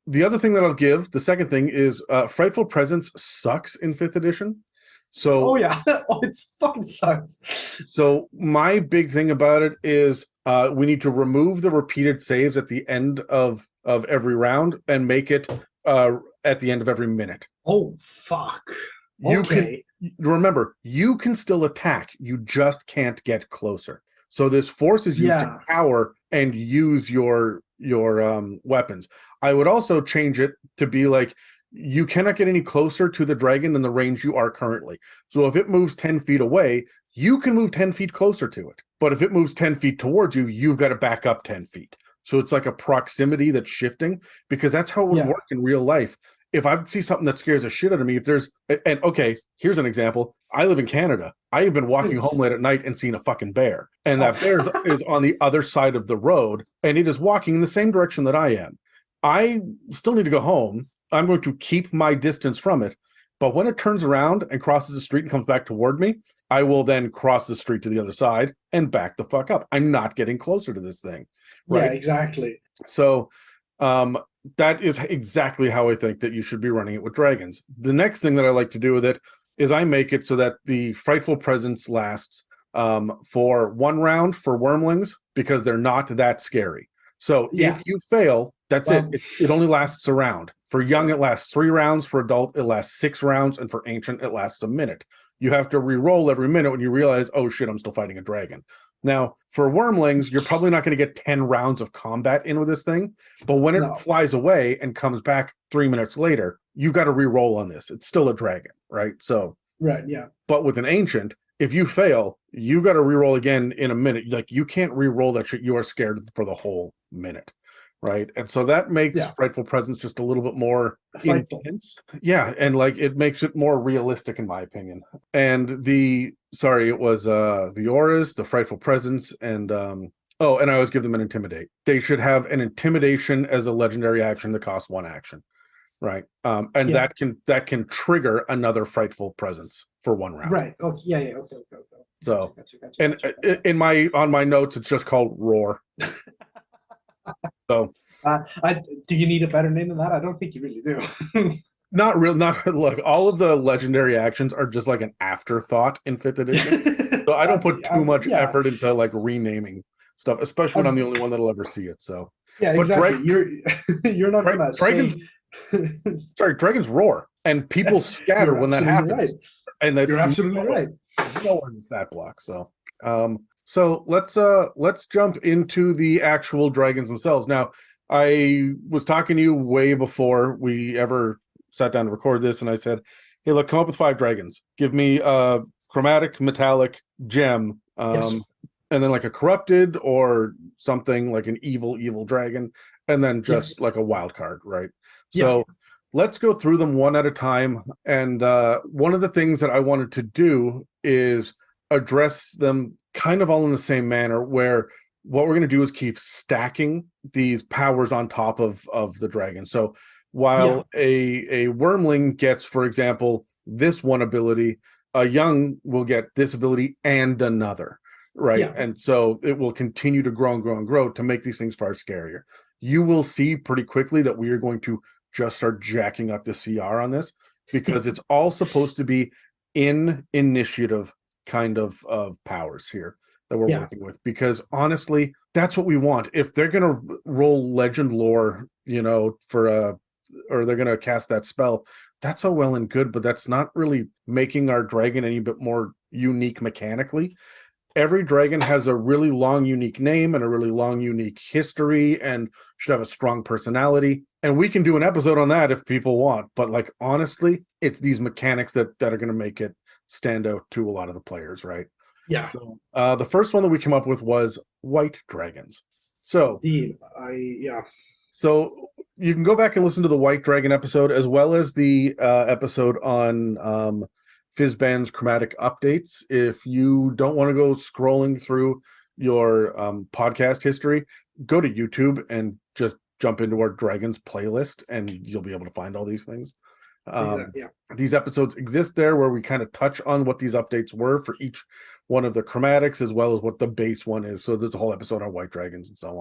The other thing that I'll give, the second thing is Frightful Presence sucks in 5th edition. So it fucking sucks. So my big thing about it is we need to remove the repeated saves at the end of every round and make it at the end of every minute. Oh fuck. You can remember, you can still attack, you just can't get closer. So this forces you to cower and use your weapons. I would also change it to be like, you cannot get any closer to the dragon than the range you are currently. So if it moves 10 feet away, you can move 10 feet closer to it. But if it moves 10 feet towards you, you've got to back up 10 feet. So it's like a proximity that's shifting, because that's how it would work in real life. If I see something that scares the shit out of me, here's an example. I live in Canada. I have been walking home late at night and seen a fucking bear. And that bear is on the other side of the road, and it is walking in the same direction that I am. I still need to go home. I'm going to keep my distance from it. But when it turns around and crosses the street and comes back toward me, I will then cross the street to the other side and back the fuck up. I'm not getting closer to this thing. Right? Yeah, exactly. So that is exactly how I think that you should be running it with dragons. The next thing that I like to do with it is I make it so that the Frightful Presence lasts for 1 round for wormlings, because they're not that scary. So if you fail, that's it. It only lasts a round. For young, it lasts 3 rounds. For adult, it lasts 6 rounds. And for ancient, it lasts a minute. You have to re-roll every minute when you realize, oh shit, I'm still fighting a dragon. Now, for wormlings, you're probably not going to get 10 rounds of combat in with this thing. But when it flies away and comes back 3 minutes later, you've got to re-roll on this. It's still a dragon, right? So, But with an ancient, if you fail, you got to re-roll again in a minute. Like, you can't re-roll that shit. You are scared for the whole minute, right? And so that makes Frightful Presence just a little bit more intense. Yeah, and like it makes it more realistic, in my opinion. And the sorry, it was the auras, the frightful presence, and oh, and I always give them an intimidate. They should have an intimidation as a legendary action that costs 1 action. Right. And Yeah. that can trigger another frightful presence for 1 round. Right. Okay. Yeah. Yeah. Okay. So, Gotcha. in my notes, it's just called Roar. So, do you need a better name than that? I don't think you really do. not real. Not look. All of the legendary actions are just like an afterthought in 5th edition. So I don't put too much effort into like renaming stuff, especially when I'm the only one that'll ever see it. So yeah, but exactly. You're not gonna dragons. Sorry, dragons roar, and people scatter when that happens. Right. And that's you're absolutely right. Nowhere in the stat block. So let's jump into the actual dragons themselves. Now, I was talking to you way before we ever sat down to record this, and I said, "Hey, look, come up with 5 dragons. Give me a chromatic, metallic, gem, Yes. and then like a corrupted or something like an evil dragon, and then just like a wild card, right?" So let's go through them one at a time. And one of the things that I wanted to do is address them kind of all in the same manner, where what we're going to do is keep stacking these powers on top of the dragon. So while a wormling gets, for example, this one ability, a young will get this ability and another, right? Yeah. And so it will continue to grow and grow and grow to make these things far scarier. You will see pretty quickly that we are going to just start jacking up the CR on this, because it's all supposed to be in initiative kind of powers here that we're working with, because honestly, that's what we want. If they're going to roll legend lore, or they're going to cast that spell, that's all well and good, but that's not really making our dragon any bit more unique mechanically. Every dragon has a really long, unique name and a really long, unique history, and should have a strong personality. And we can do an episode on that if people want. But like, honestly, it's these mechanics that are going to make it stand out to a lot of the players, right? Yeah. So the first one that we came up with was white dragons. So indeed, So you can go back and listen to the white dragon episode, as well as the episode on Fizzban's chromatic updates. If you don't want to go scrolling through your podcast history, go to YouTube and just jump into our dragons playlist, and you'll be able to find all these things. These episodes exist there, where we kind of touch on what these updates were for each one of the chromatics, as well as what the base one is. So there's a whole episode on white dragons and so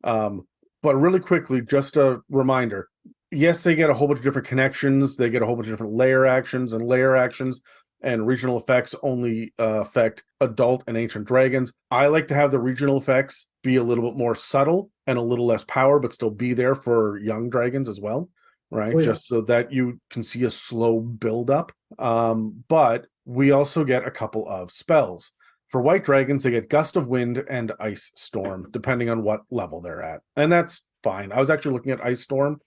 on. But really quickly, just a reminder, yes, they get a whole bunch of different connections. They get a whole bunch of different layer actions, and regional effects only affect adult and ancient dragons. I like to have the regional effects be a little bit more subtle and a little less power, but still be there for young dragons as well, right? Just so that you can see a slow build-up. But we also get a couple of spells. For white dragons, they get Gust of Wind and Ice Storm, depending on what level they're at. And that's fine. I was actually looking at Ice Storm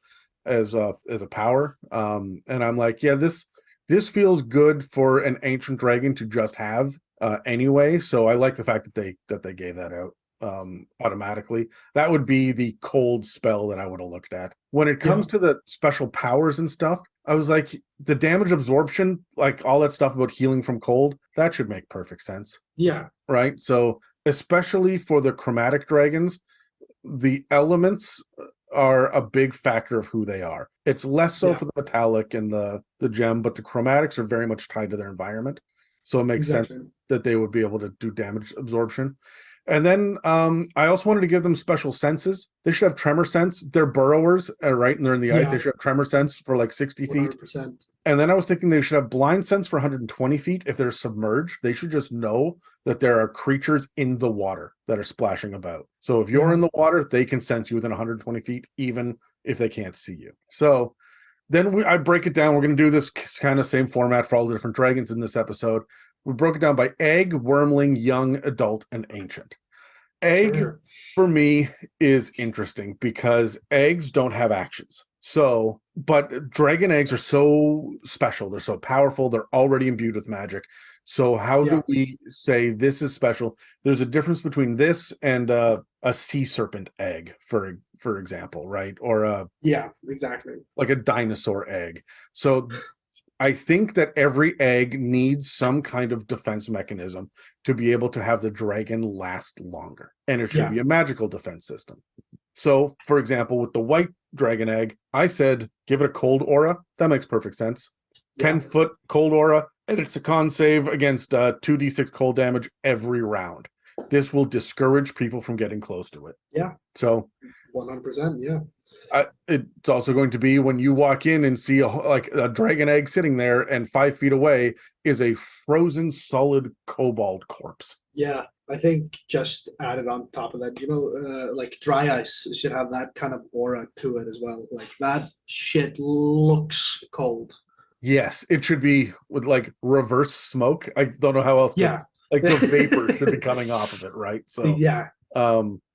as a power. And I'm like, yeah, this feels good for an ancient dragon to just have anyway. So I like the fact that they gave that out automatically. That would be the cold spell that I would have looked at. When it comes to the special powers and stuff, I was like, the damage absorption, like all that stuff about healing from cold, that should make perfect sense. Yeah. Right? So especially for the chromatic dragons, the elements are a big factor of who they are. It's less so for the metallic and the gem, but the chromatics are very much tied to their environment. So it makes sense that they would be able to do damage absorption. And then I also wanted to give them special senses. They should have tremor sense. They're burrowers, right? And they're in the ice. They should have tremor sense for like 60 feet. 100%. And then I was thinking they should have blind sense for 120 feet. If they're submerged, they should just know that there are creatures in the water that are splashing about. So if you're in the water, they can sense you within 120 feet, even if they can't see you. So then I break it down. We're going to do this kind of same format for all the different dragons in this episode. We broke it down by egg, wormling, young, adult, and ancient. Egg, for me, is interesting because eggs don't have actions. So, but dragon eggs are so special. They're so powerful. They're already imbued with magic. So how do we say this is special? There's a difference between this and a sea serpent egg, for example, right? Or exactly. like a dinosaur egg. So I think that every egg needs some kind of defense mechanism to be able to have the dragon last longer. And it should be a magical defense system. So, for example, with the white dragon egg, I said, give it a cold aura. That makes perfect sense. 10-foot cold aura, and it's a con save against 2d6 cold damage every round. This will discourage people from getting close to it. Yeah. So 100%, yeah. It's also going to be when you walk in and see a dragon egg sitting there, and 5 feet away is a frozen solid kobold corpse. Yeah, I think just added on top of that, like dry ice should have that kind of aura to it as well. Like that shit looks cold. Yes, it should be with like reverse smoke. I don't know how else to, like the vapor should be coming off of it, right? So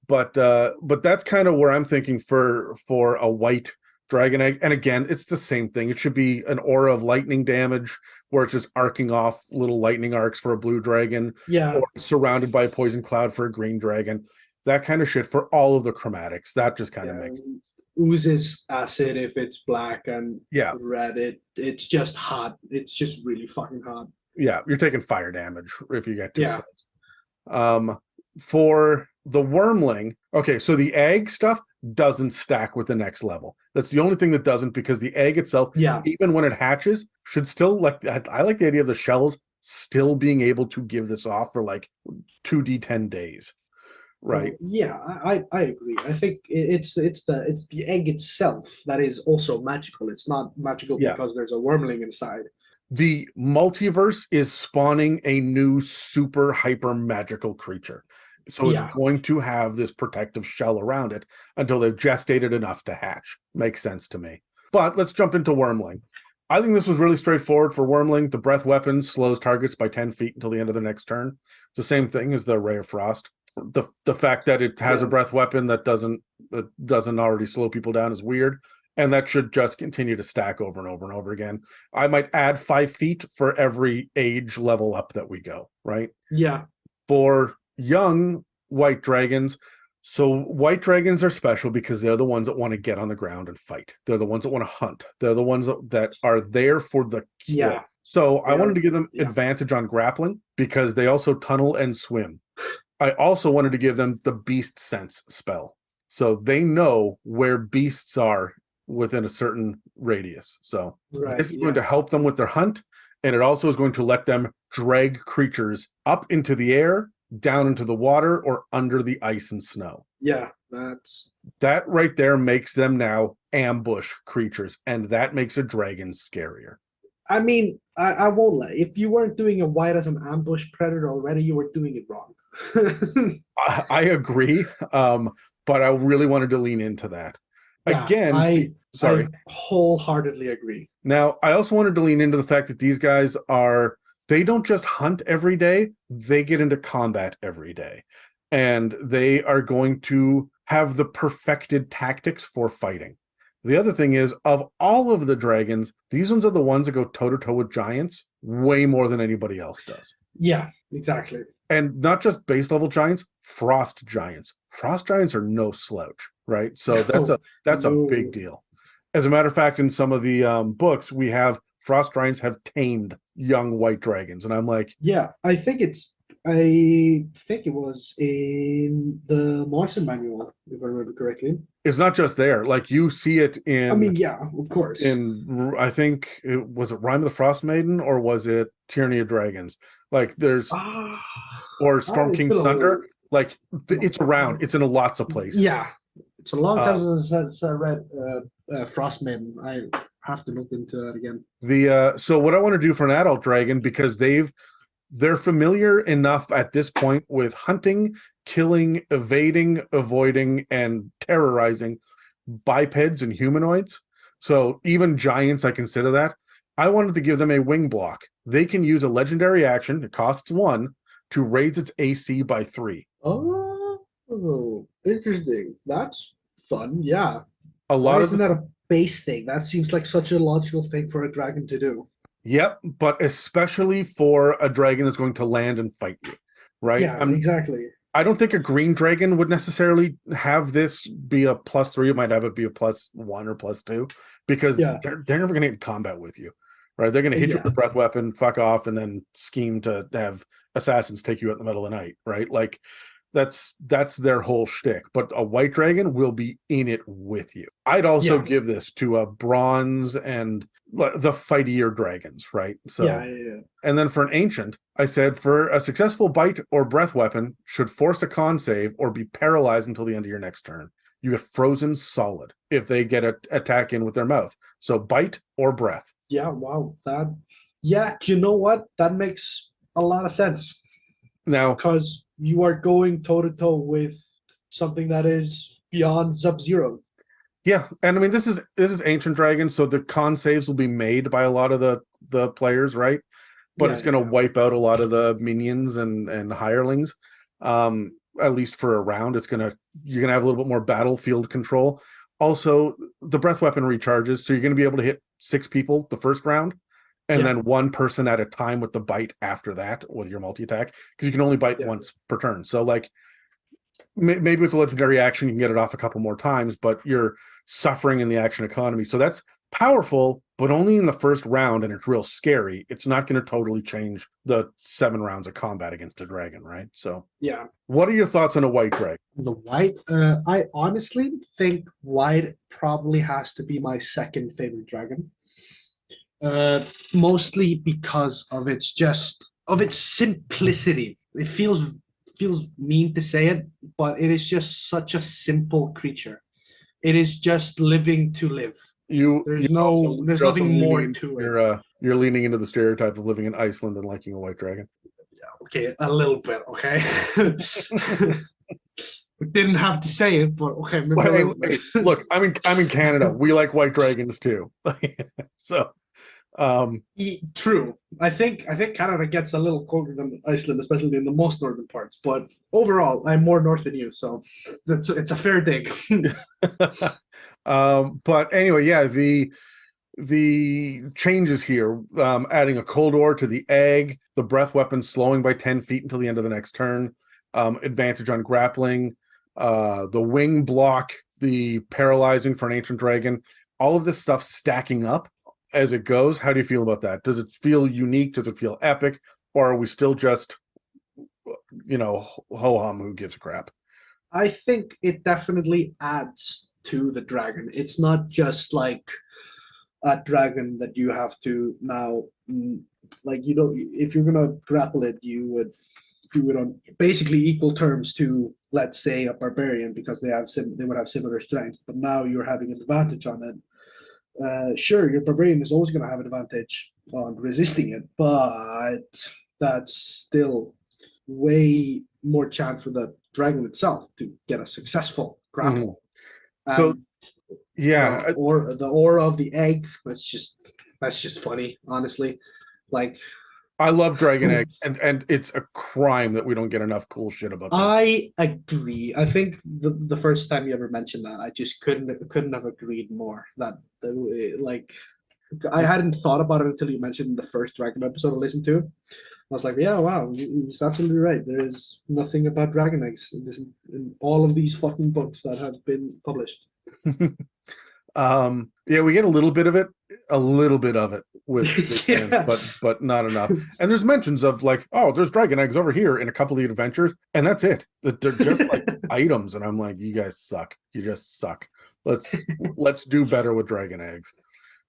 but that's kind of where I'm thinking for a white dragon egg. And again, it's the same thing. It should be an aura of lightning damage where it's just arcing off little lightning arcs for a blue dragon, or surrounded by a poison cloud for a green dragon. That kind of shit for all of the chromatics. That just kind of makes sense. Oozes acid if it's black, and red it's just hot. It's just really fucking hot. Yeah, you're taking fire damage if you get too close. For the wormling, okay, so the egg stuff doesn't stack with the next level. That's the only thing that doesn't, because the egg itself, even when it hatches, should still, like, I like the idea of the shells still being able to give this off for like 2d10 days. Right. Yeah, I agree. I think it's the egg itself that is also magical. It's not magical because there's a wormling inside. The multiverse is spawning a new super hyper magical creature. So it's going to have this protective shell around it until they've gestated enough to hatch. Makes sense to me. But let's jump into wormling. I think this was really straightforward for wormling. The breath weapon slows targets by 10 feet until the end of the next turn. It's the same thing as the Ray of Frost. The fact that it has a breath weapon that doesn't already slow people down is weird, and that should just continue to stack over and over and over again. I might add 5 feet for every age level up that we go, right? Yeah. For young white dragons, so white dragons are special because they're the ones that want to get on the ground and fight. They're the ones that want to hunt. They're the ones that are there for the kill. Yeah. So I wanted to give them advantage on grappling because they also tunnel and swim. I also wanted to give them the beast sense spell, so they know where beasts are within a certain radius. So this is going to help them with their hunt, and it also is going to let them drag creatures up into the air, down into the water, or under the ice and snow. Yeah, that right there makes them now ambush creatures, and that makes a dragon scarier. I mean, I won't lie. If you weren't doing a white as an ambush predator already, you were doing it wrong. I agree, but I really wanted to lean into that. Again, I wholeheartedly agree. Now, I also wanted to lean into the fact that these guys they don't just hunt every day, they get into combat every day. And they are going to have the perfected tactics for fighting. The other thing is, of all of the dragons, these ones are the ones that go toe-to-toe with giants way more than anybody else does. Yeah, exactly. And not just base level giants, frost giants. Frost giants are no slouch, right? So that's a big deal. As a matter of fact, in some of the books, we have frost giants have tamed young white dragons. And I'm like... Yeah, I think it was in the Monster Manual, if I remember correctly. It's not just there. Like, you see it in... I mean, yeah, of course. In, I think, was it Rime of the Frost Maiden, or was it Tyranny of Dragons? Like, there's... or Storm King's Thunder. Like, it's around. It's in lots of places. Yeah. It's a long time since I read Frost Maiden. I have to look into that again. So what I want to do for an adult dragon, because they're familiar enough at this point with hunting, killing, evading, avoiding, and terrorizing bipeds and humanoids. So even giants, I consider that. I wanted to give them a wing block. They can use a legendary action, it costs 1, to raise its AC by 3. Oh, interesting. That's fun, yeah. Isn't that a base thing? That seems like such a logical thing for a dragon to do. Yep, but especially for a dragon that's going to land and fight you, right? Yeah, exactly. I don't think a green dragon would necessarily have this be a +3. It might have it be a +1 or +2, because they're never going to get in combat with you. right? They're going to hit you with Yeah. the breath weapon, fuck off, and then scheme to have assassins take you out in the middle of the night, right? Like that's their whole shtick. But a white dragon will be in it with you. I'd also Yeah. give this to a bronze and the fightier dragons, right? So Yeah. and then for an ancient, I said for a successful bite or breath weapon should force a con save or be paralyzed until the end of your next turn. You get frozen solid if they get an attack in with their mouth. So bite or breath. Yeah, wow. Yeah, you know what? That makes a lot of sense. Now, because you are going toe to toe with something that is beyond Sub-Zero. yeah, and I mean this is ancient dragon, so the con saves will be made by a lot of the players, right? But it's going to wipe out a lot of the minions and hirelings. At least for a round, you're gonna have a little bit more battlefield control. Also, the breath weapon recharges, so you're going to be able to hit 6 people the first round, and then 1 person at a time with the bite after that with your multi-attack, because you can only bite once per turn. So like maybe with the legendary action you can get it off a couple more times, but you're suffering in the action economy. So that's powerful, but only in the first round, and it's real scary. It's not going to totally change the 7 rounds of combat against a dragon, right? So yeah. What are your thoughts on a white dragon? The white, I honestly think white probably has to be my second favorite dragon. Mostly because of its simplicity. It feels mean to say it, but it is just such a simple creature. It is just living to live. There's nothing more to it. You're leaning into the stereotype of living in Iceland and liking a white dragon. Okay, a little bit, okay. We didn't have to say it, but okay. Hey, look, I'm in Canada. We like white dragons too. So true. I think Canada gets a little colder than Iceland, especially in the most northern parts. But overall, I'm more north than you, so it's a fair dig. But anyway, yeah, the changes here, adding a cold ore to the egg, the breath weapon slowing by 10 feet until the end of the next turn, advantage on grappling, the wing block, the paralyzing for an ancient dragon, all of this stuff stacking up as it goes. How do you feel about that? Does it feel unique? Does it feel epic? Or are we still just, ho-hum, who gives a crap? I think it definitely adds to the dragon. It's not just like a dragon that you have to now, if you're gonna grapple it, you would on basically equal terms to, let's say, a barbarian, because they would have similar strength. But now you're having an advantage on it. Sure, your barbarian is always going to have an advantage on resisting it, but that's still way more chance for the dragon itself to get a successful grapple. So yeah, or the aura of the egg, that's just funny, honestly. Like, I love dragon eggs, and it's a crime that we don't get enough cool shit about them. I agree. I think the first time you ever mentioned that, I just couldn't have agreed more. That like, I hadn't thought about it until you mentioned the first dragon episode I listened to. I was like, yeah, wow, he's absolutely right. There is nothing about dragon eggs in all of these fucking books that have been published. Yeah, we get a little bit of it with fans, but not enough. And there's mentions of like, oh, there's dragon eggs over here in a couple of the adventures, and that's it. They're just like items, and I'm like, you guys suck. You just suck. Let's do better with dragon eggs.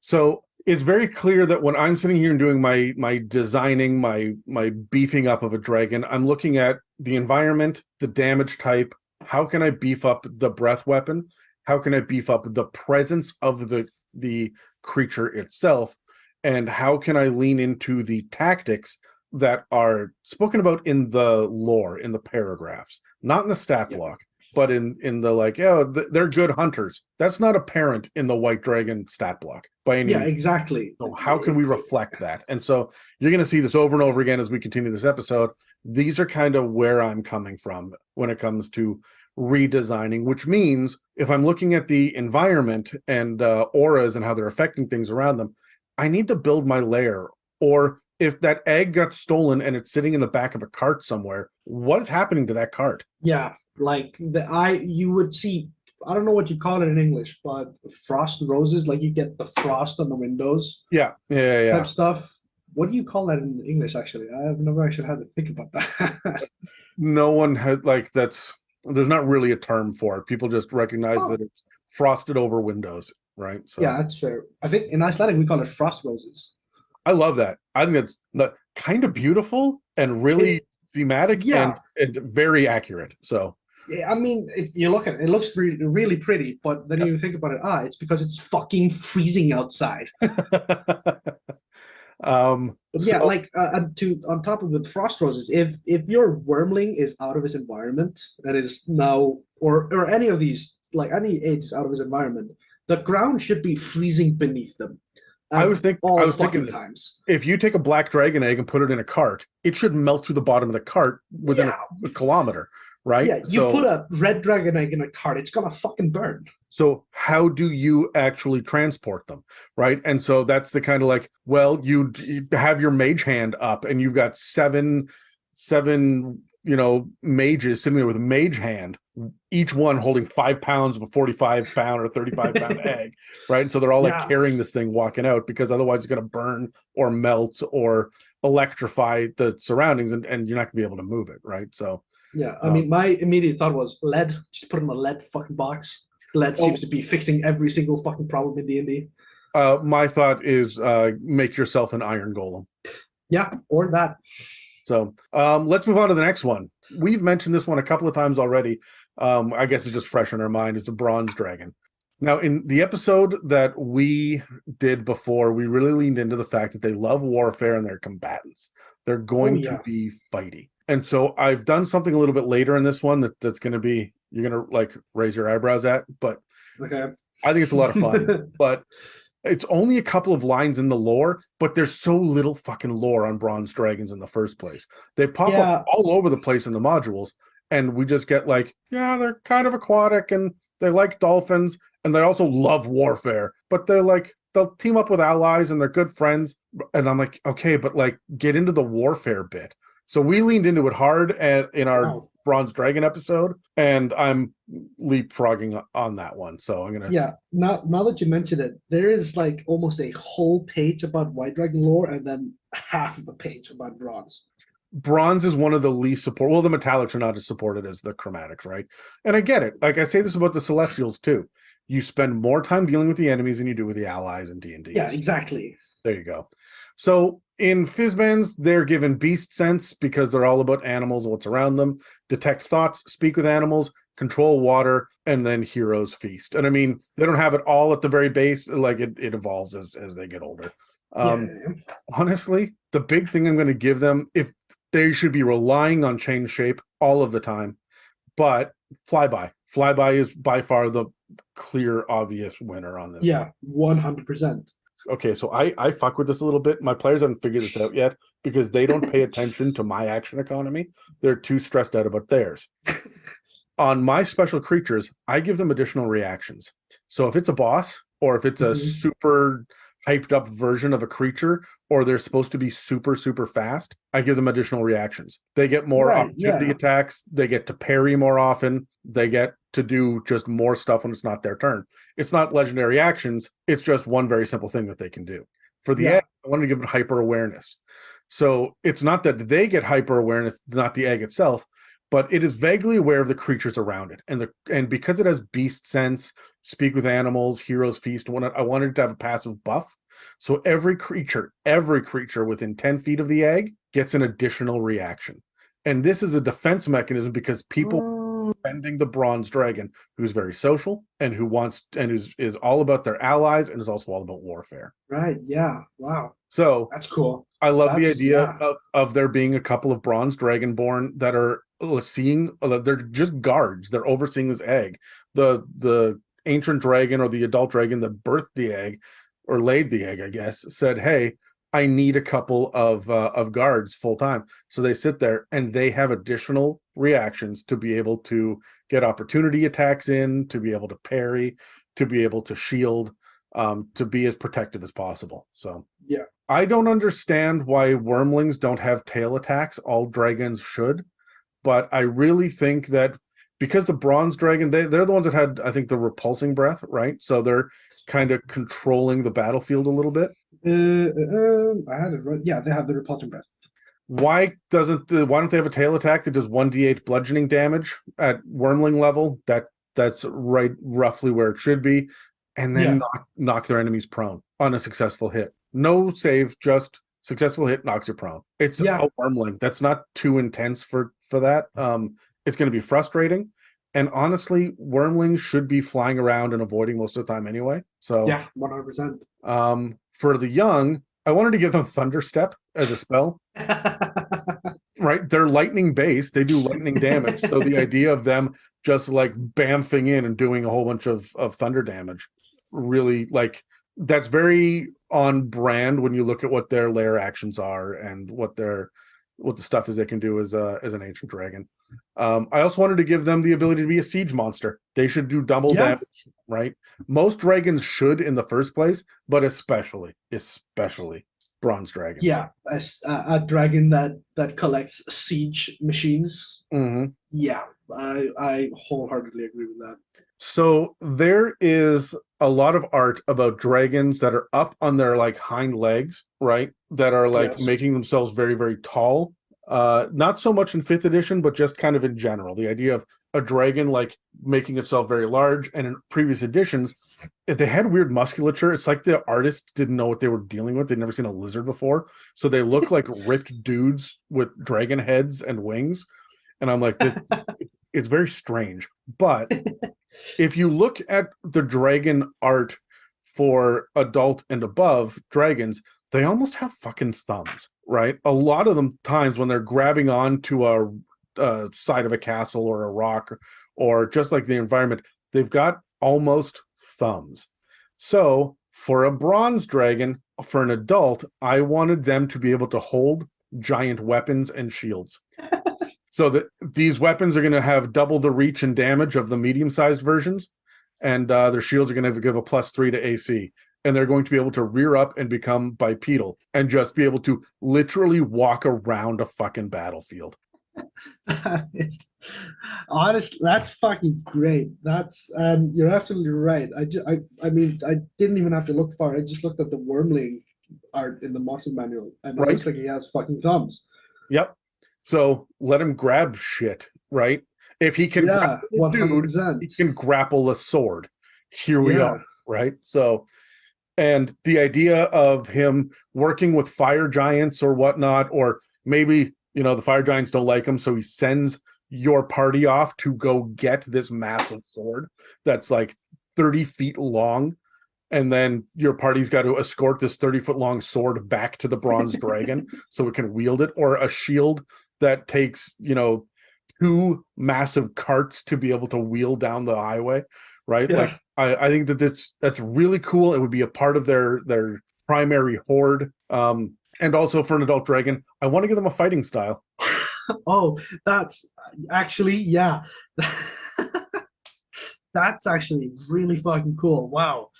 So it's very clear that when I'm sitting here and doing my designing, my beefing up of a dragon, I'm looking at the environment, the damage type. How can I beef up the breath weapon? How can I beef up the presence of the creature itself? And how can I lean into the tactics that are spoken about in the lore, in the paragraphs, not in the stat block, but in the like, they're good hunters. That's not apparent in the White Dragon stat block by any. Yeah, exactly. So how can we reflect that? And so you're going to see this over and over again as we continue this episode. These are kind of where I'm coming from when it comes to redesigning, which means if I'm looking at the environment and auras and how they're affecting things around them, I need to build my lair. Or if that egg got stolen and it's sitting in the back of a cart somewhere, what is happening to that cart? Yeah, like you would see I don't know what you call it in English, but frost roses, like you get the frost on the windows type stuff. What do you call that in English? Actually, I have never actually had to think about that. No one had like that's. There's not really a term for it. People just recognize that it's frosted over windows, right? So yeah, that's fair. I think in Icelandic we call it frost roses. I love that. I think that's kind of beautiful and really thematic and very accurate. So yeah, I mean, if you look at it, it looks really pretty, but then you think about it, it's because it's fucking freezing outside. But yeah, like on top of with frost roses, if your wormling is out of his environment and is now or any of these like any age is out of his environment, the ground should be freezing beneath them. I was thinking times. If you take a black dragon egg and put it in a cart, it should melt through the bottom of the cart within a kilometer, right? Yeah, you put a red dragon egg in a cart, it's gonna fucking burn. So how do you actually transport them, right? And so that's the kind of like, well, you have your mage hand up, and you've got seven, mages sitting there with a mage hand, each one holding 5 pounds of a 45-pound or 35-pound egg, right? And so they're all like carrying this thing walking out, because otherwise it's going to burn or melt or electrify the surroundings, and you're not going to be able to move it, right? So yeah, I mean, my immediate thought was lead. Just put in a lead fucking box. Lead seems to be fixing every single fucking problem in D&D. My thought is make yourself an iron golem. Yeah, or that. So let's move on to the next one. We've mentioned this one a couple of times already. I guess it's just fresh in our mind, is the bronze dragon. Now, in the episode that we did before, we really leaned into the fact that they love warfare and they're combatants. They're going to be fighty. And so I've done something a little bit later in this one that's going to be, you're going to like raise your eyebrows at, but okay. I think it's a lot of fun. But it's only a couple of lines in the lore, but there's so little fucking lore on bronze dragons in the first place. They pop up all over the place in the modules, and we just get like, they're kind of aquatic and they like dolphins and they also love warfare, but they're like, they'll team up with allies and they're good friends. And I'm like, okay, but like get into the warfare bit. So we leaned into it hard in our bronze dragon episode, and I'm leapfrogging on that one. So I'm gonna now that you mentioned it, there is like almost a whole page about white dragon lore and then half of a page about bronze. Bronze is one of the least support. Well, the metallics are not as supported as the chromatics, right? And I get it. Like I say this about the celestials too. You spend more time dealing with the enemies than you do with the allies in D&D. Yeah, exactly. There you go. So in Fizzbands, they're given beast sense because they're all about animals and what's around them. Detect thoughts, speak with animals, control water, and then heroes feast. And I mean, they don't have it all at the very base. Like it evolves as they get older. Honestly, the big thing I'm going to give them, if they should be relying on change shape all of the time, but flyby. Flyby is by far the clear, obvious winner on this. Yeah, 100%. Okay, so I fuck with this a little bit. My players haven't figured this out yet because they don't pay attention to my action economy. They're too stressed out about theirs. On my special creatures, I give them additional reactions. So if it's a boss, or if it's a super hyped up version of a creature, or they're supposed to be super, super fast, I give them additional reactions. They get more opportunity attacks. They get to parry more often. They get to do just more stuff when it's not their turn. It's not legendary actions. It's just one very simple thing that they can do. For the egg, I wanted to give it hyper awareness. So it's not that they get hyper awareness, not the egg itself, but it is vaguely aware of the creatures around it. And because it has beast sense, speak with animals, heroes feast, I wanted it to have a passive buff. So every creature within 10 feet of the egg gets an additional reaction. And this is a defense mechanism because people defending the bronze dragon, who's very social and who wants and is all about their allies and is also all about warfare. Right. Yeah. Wow. So that's cool. I love the idea of there being a couple of bronze dragonborn that are they're just guards. They're overseeing this egg. The ancient dragon or the adult dragon that birthed the egg or laid the egg, I guess, said, hey, I need a couple of guards full time. So they sit there and they have additional reactions to be able to get opportunity attacks in, to be able to parry, to be able to shield, to be as protective as possible. So yeah, I don't understand why wormlings don't have tail attacks. All dragons should, but I really think that because the bronze dragon, they're the ones that had, I think, the repulsing breath, right? So they're kind of controlling the battlefield a little bit. I had it right. Yeah, they have the repulsion breath. Why don't they have a tail attack that does 1d8 bludgeoning damage at wormling level? That's right, roughly where it should be, and then knock their enemies prone on a successful hit. No save, just successful hit knocks you prone. It's a wormling. That's not too intense for that. It's going to be frustrating, and honestly, wormlings should be flying around and avoiding most of the time anyway. So 100%. For the young, I wanted to give them Thunderstep as a spell. Right, they're lightning based, they do lightning damage, so the idea of them just like bamfing in and doing a whole bunch of thunder damage, really, like, that's very on brand when you look at what their lair actions are and what the stuff is they can do as an ancient dragon. I also wanted to give them the ability to be a siege monster. They should do double damage, right? Most dragons should in the first place, but especially bronze dragons. Yeah, a dragon that collects siege machines. Mm-hmm. Yeah, I wholeheartedly agree with that. So there is a lot of art about dragons that are up on their like hind legs, right? That are like making themselves very, very tall. Not so much in 5th edition, but just kind of in general. The idea of a dragon like making itself very large, and in previous editions, if they had weird musculature, it's like the artists didn't know what they were dealing with. They'd never seen a lizard before, so they look like ripped dudes with dragon heads and wings. And I'm like, it's very strange. But if you look at the dragon art for adult and above dragons, they almost have fucking thumbs, right? A lot of them times when they're grabbing onto a side of a castle or a rock or just like the environment, they've got almost thumbs. So for a bronze dragon, for an adult, I wanted them to be able to hold giant weapons and shields. So that these weapons are going to have double the reach and damage of the medium-sized versions, and their shields are going to give a +3 to AC. And they're going to be able to rear up and become bipedal and just be able to literally walk around a fucking battlefield. Honestly, that's fucking great. That's you're absolutely right. I mean, I didn't even have to look far. I just looked at the wormling art in the monster manual, and it looks like he has fucking thumbs. Yep. So let him grab shit, right? If he can grapple a dude, he can grapple a sword. Here we are, right? So, and the idea of him working with fire giants or whatnot, or maybe, the fire giants don't like him, so he sends your party off to go get this massive sword that's like 30 feet long, and then your party's got to escort this 30-foot long sword back to the bronze dragon so it can wield it, or a shield that takes 2 massive carts to be able to wheel down the highway, right? Like I think that's really cool. It would be a part of their primary horde. And also for an adult dragon, I want to give them a fighting style. Oh, that's actually that's actually really fucking cool. Wow.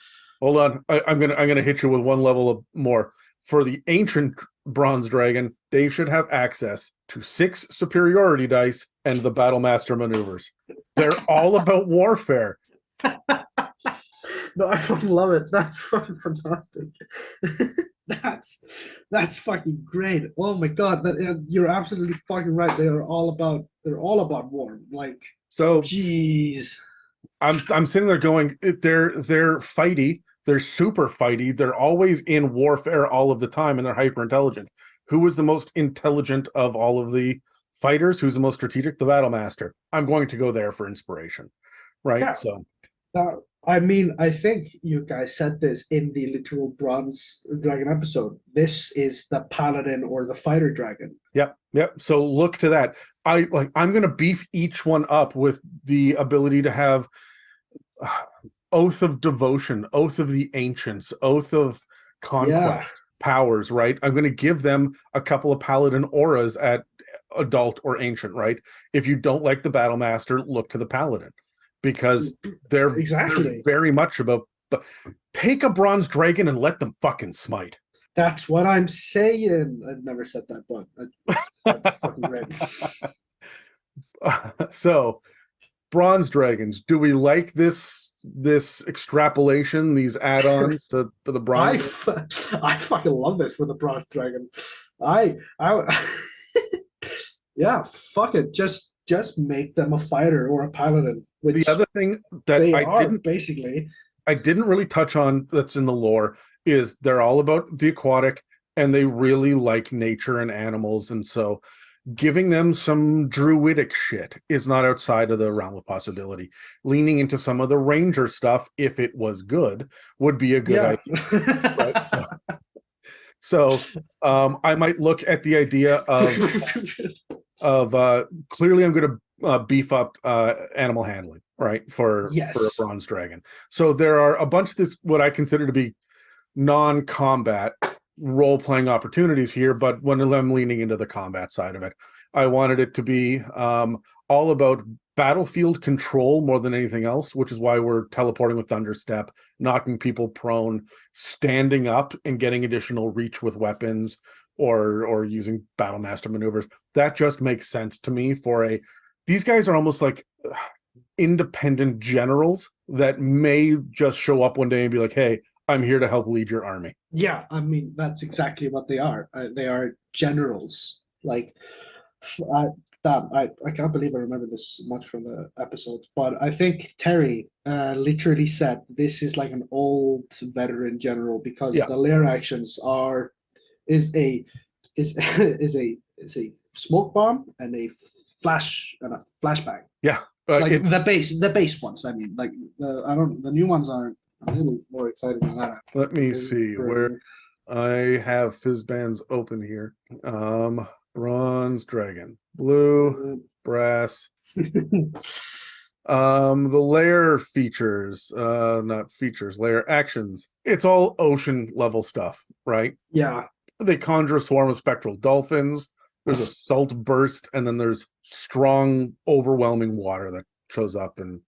Hold on, I'm gonna hit you with one level more. For the ancient bronze dragon, they should have access to 6 superiority dice and the battle master maneuvers. They're all about warfare. No, I fucking love it. That's fucking fantastic. That's fucking great. Oh my god, you're absolutely fucking right. They're all about war. Like, so, jeez. I'm sitting there going, they're fighty. They're super fighty. They're always in warfare all of the time, and they're hyper intelligent. Who is the most intelligent of all of the fighters? Who's the most strategic? The battle master. I'm going to go there for inspiration, right? Yeah. So, I mean, I think you guys said this in the literal bronze dragon episode. This is the paladin or the fighter dragon. Yep. So look to that. I'm going to beef each one up with the ability to have Oath of Devotion, Oath of the Ancients, Oath of Conquest powers, right? I'm going to give them a couple of paladin auras at adult or ancient, right? If you don't like the battle master, look to the paladin, because they're very much about, take a bronze dragon and let them fucking smite. That's what I'm saying. I've never said that, but that's fucking great. So bronze dragons. Do we like this extrapolation, these add-ons to the bronze? I fucking love this for the bronze dragon. I yeah, fuck it. Just make them a fighter or a paladin, which The other thing that they I are basically. didn't really touch on that's in the lore is they're all about the aquatic, and they really like nature and animals, and so giving them some druidic shit is not outside of the realm of possibility. Leaning into some of the ranger stuff, if it was good, would be a good idea. Right? So I might look at the idea of clearly I'm going to beef up animal handling, right, for a bronze dragon. So there are a bunch of this what I consider to be non-combat role-playing opportunities here, but when I'm leaning into the combat side of it, I wanted it to be all about battlefield control more than anything else, which is why we're teleporting with Thunderstep, knocking people prone, standing up and getting additional reach with weapons, or using battle master maneuvers. That just makes sense to me for these guys are almost like independent generals that may just show up one day and be like, hey, I'm here to help lead your army. Yeah, I mean, that's exactly what they are. They are generals. Like, I can't believe I remember this much from the episode, but I think Terry literally said this is like an old veteran general because the lair actions is a is a smoke bomb and a flashbang. Yeah, like the base ones. I mean, like the new ones aren't a little more exciting than that. Let me see where I have Fizzbands open here. Bronze dragon, blue, brass. The layer features, not features, layer actions. It's all ocean level stuff, right? Yeah. They conjure a swarm of spectral dolphins. There's a salt burst, and then there's strong, overwhelming water that shows up, and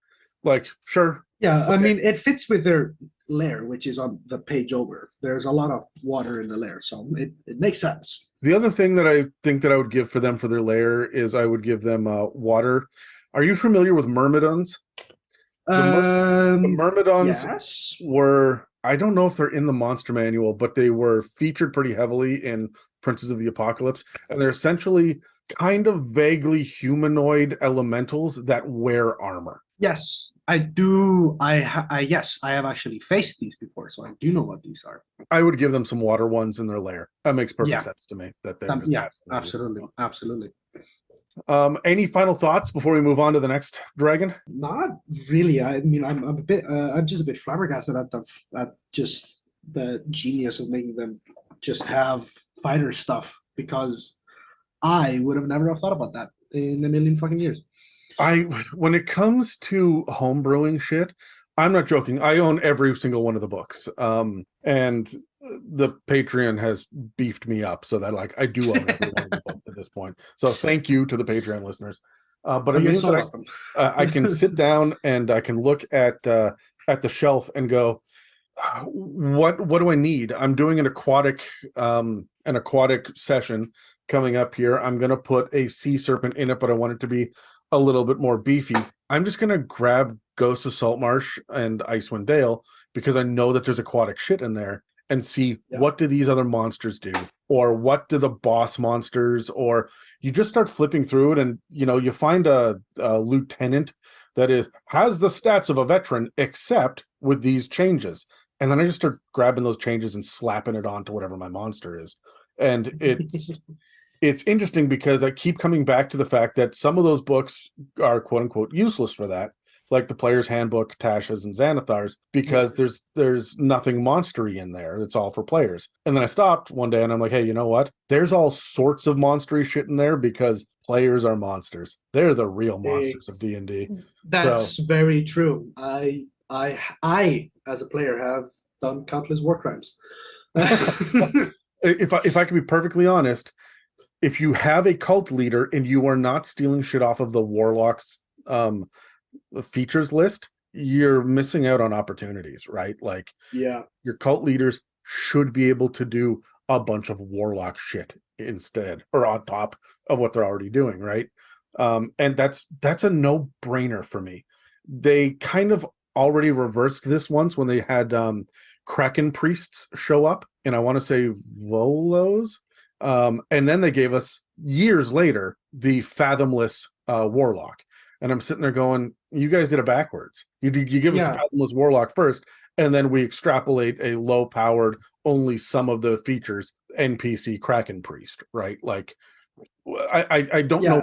like, sure. Yeah, okay. I mean, it fits with their lair, which is on the page over. There's a lot of water in the lair, so it makes sense. The other thing that I think that I would give for them for their lair is I would give them water. Are you familiar with myrmidons? The myrmidons were, I don't know if they're in the monster manual, but they were featured pretty heavily in Princes of the Apocalypse, and they're essentially kind of vaguely humanoid elementals that wear armor. Yes, I do. Yes, I have actually faced these before, so I do know what these are. I would give them some water ones in their lair. That makes perfect sense to me. That they're absolutely. Any final thoughts before we move on to the next dragon? Not really. I mean, I'm just a bit flabbergasted at just the genius of making them just have fighter stuff, because I would have never have thought about that in a million fucking years. When it comes to homebrewing shit, I'm not joking. I own every single one of the books. And the Patreon has beefed me up so that like I do own every one of the books at this point. So thank you to the Patreon listeners. But it means that I can sit down and I can look at the shelf and go, what do I need? I'm doing an aquatic session coming up here. I'm gonna put a sea serpent in it, but I want it to be a little bit more beefy. I'm just gonna grab Ghosts of Saltmarsh and Icewind Dale because I know that there's aquatic shit in there, and see what do these other monsters do, or what do the boss monsters, or you just start flipping through it, and you find a lieutenant that has the stats of a veteran except with these changes, and then I just start grabbing those changes and slapping it onto whatever my monster is, and it's interesting because I keep coming back to the fact that some of those books are quote unquote useless for that, like the Player's Handbook, Tasha's, and Xanathar's, because there's nothing monstery in there. It's all for players. And then I stopped one day and I'm like, hey, you know what? There's all sorts of monstery shit in there because players are monsters. They're the real monsters of D&D. That's very true. I as a player have done countless war crimes. If I can be perfectly honest, if you have a cult leader and you are not stealing shit off of the warlocks features list, you're missing out on opportunities, right? Like, your cult leaders should be able to do a bunch of warlock shit instead, or on top of what they're already doing, right? And that's a no-brainer for me. They kind of already reversed this once when they had Kraken priests show up, and I want to say Volos. And then they gave us years later the Fathomless Warlock. And I'm sitting there going, you guys did it backwards. You give us Fathomless Warlock first, and then we extrapolate a low-powered, only some of the features NPC Kraken priest, right? Like, I don't know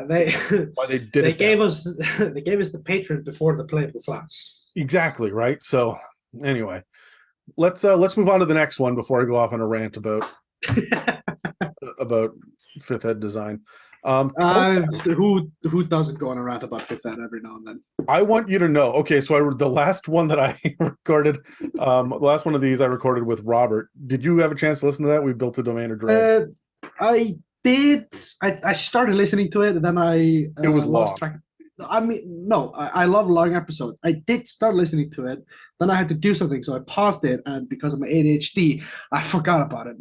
why they did it. Gave us they gave us the patron before the playable class. Exactly, right. So anyway, let's move on to the next one before I go off on a rant about fifth ed design. Who doesn't go on a rant about fifth ed every now and then? I want you to know. Okay, so the last one that I recorded, the last one of these I recorded with Robert. Did you have a chance to listen to that? We built a domain of dread. I did. I started listening to it, and then it was lost long. track. I mean, no, I love long episodes. I did start listening to it, then I had to do something, so I paused it, and because of my ADHD, I forgot about it.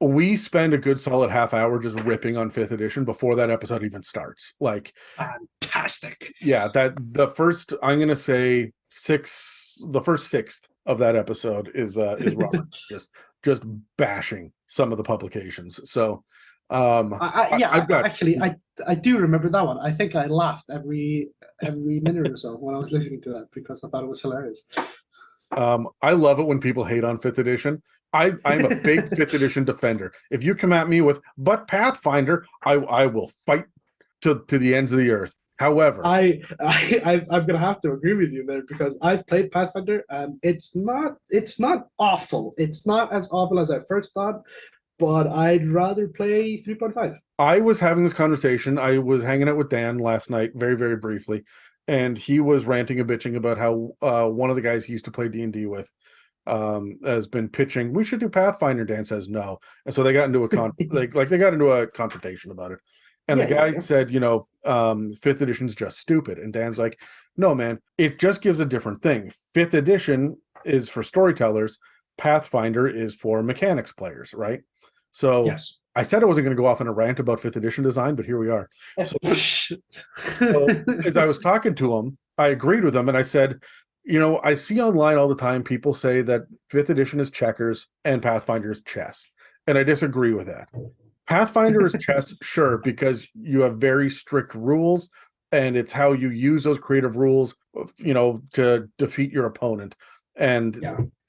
We spend a good solid half hour just ripping on fifth edition before that episode even starts. Like, fantastic. Yeah, the first, I'm gonna say the first sixth of that episode is Robert just bashing some of the publications. So I do remember that one. I think I laughed every minute or so when I was listening to that because I thought it was hilarious. I love it when people hate on fifth edition. I'm a big fifth edition defender. If you come at me with but Pathfinder, I will fight to the ends of the earth. However, I'm gonna have to agree with you there because I've played Pathfinder and it's not awful. It's not as awful as I first thought, but I'd rather play 3.5. I was having this conversation. I was hanging out with Dan last night, very, very briefly, and he was ranting and bitching about how one of the guys he used to play D&D with has been pitching, we should do Pathfinder. Dan says no. And so they got into a they got into a confrontation about it. And the guy said, fifth edition's just stupid. And Dan's like, no, man, it just gives a different thing. Fifth edition is for storytellers. Pathfinder is for mechanics players, right? So yes. I said I wasn't going to go off on a rant about fifth edition design, but here we are. So as I was talking to him, I agreed with him, and I said, I see online all the time people say that fifth edition is checkers and Pathfinder is chess. And I disagree with that. Pathfinder is chess, sure, because you have very strict rules, and it's how you use those creative rules, to defeat your opponent. And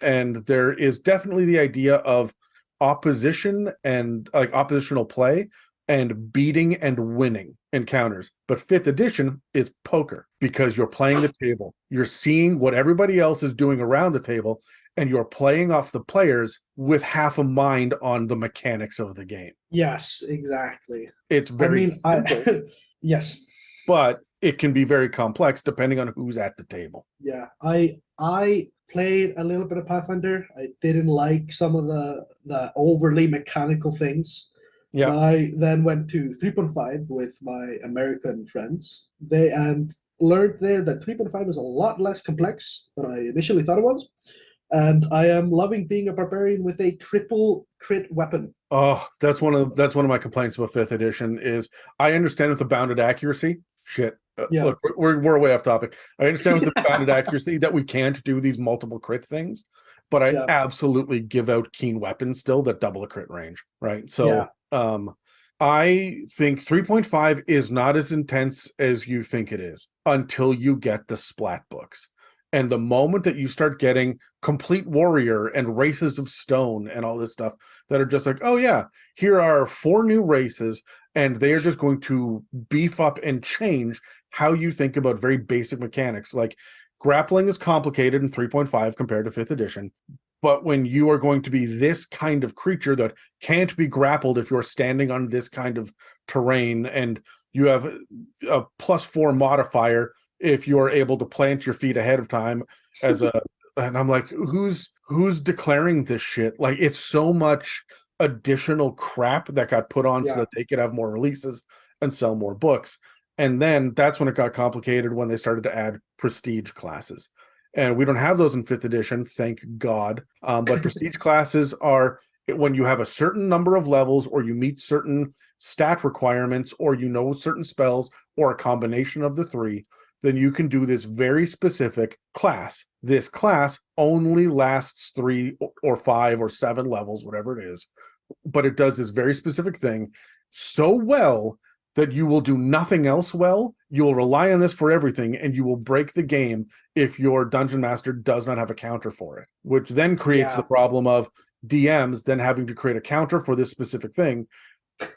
there is definitely the idea of opposition and like oppositional play and beating and winning encounters. But fifth edition is poker because you're playing the table. You're seeing what everybody else is doing around the table, and you're playing off the players with half a mind on the mechanics of the game. Yes, exactly. It's very simple. Yes. But it can be very complex depending on who's at the table. Yeah. I played a little bit of Pathfinder. I didn't like some of the overly mechanical things. Yeah. I then went to 3.5 with my American friends. And learned there that 3.5 is a lot less complex than I initially thought it was. And I am loving being a barbarian with a triple crit weapon. Oh, that's one of my complaints about fifth edition is I understand with the bounded accuracy. Shit. Look, we're way off topic. I understand with the bounded accuracy that we can't do these multiple crit things, but I absolutely give out keen weapons still that double a crit range, right? So I think 3.5 is not as intense as you think it is until you get the splat books. And the moment that you start getting complete warrior and races of stone and all this stuff that are just like, oh yeah, here are 4 new races, and they are just going to beef up and change how you think about very basic mechanics. Like grappling is complicated in 3.5 compared to 5th edition. But when you are going to be this kind of creature that can't be grappled if you're standing on this kind of terrain, and you have a +4 modifier if you're able to plant your feet ahead of time and I'm like, who's declaring this shit? Like, it's so much additional crap that got put on so that they could have more releases and sell more books. And then that's when it got complicated, when they started to add prestige classes. And we don't have those in 5th edition, thank God. But prestige classes are when you have a certain number of levels, or you meet certain stat requirements, or you know certain spells, or a combination of the three, then you can do this very specific class. This class only lasts 3 or 5 or 7 levels, whatever it is, but it does this very specific thing so well that you will do nothing else well. You will rely on this for everything, and you will break the game if your dungeon master does not have a counter for it, which then creates the problem of DMs then having to create a counter for this specific thing,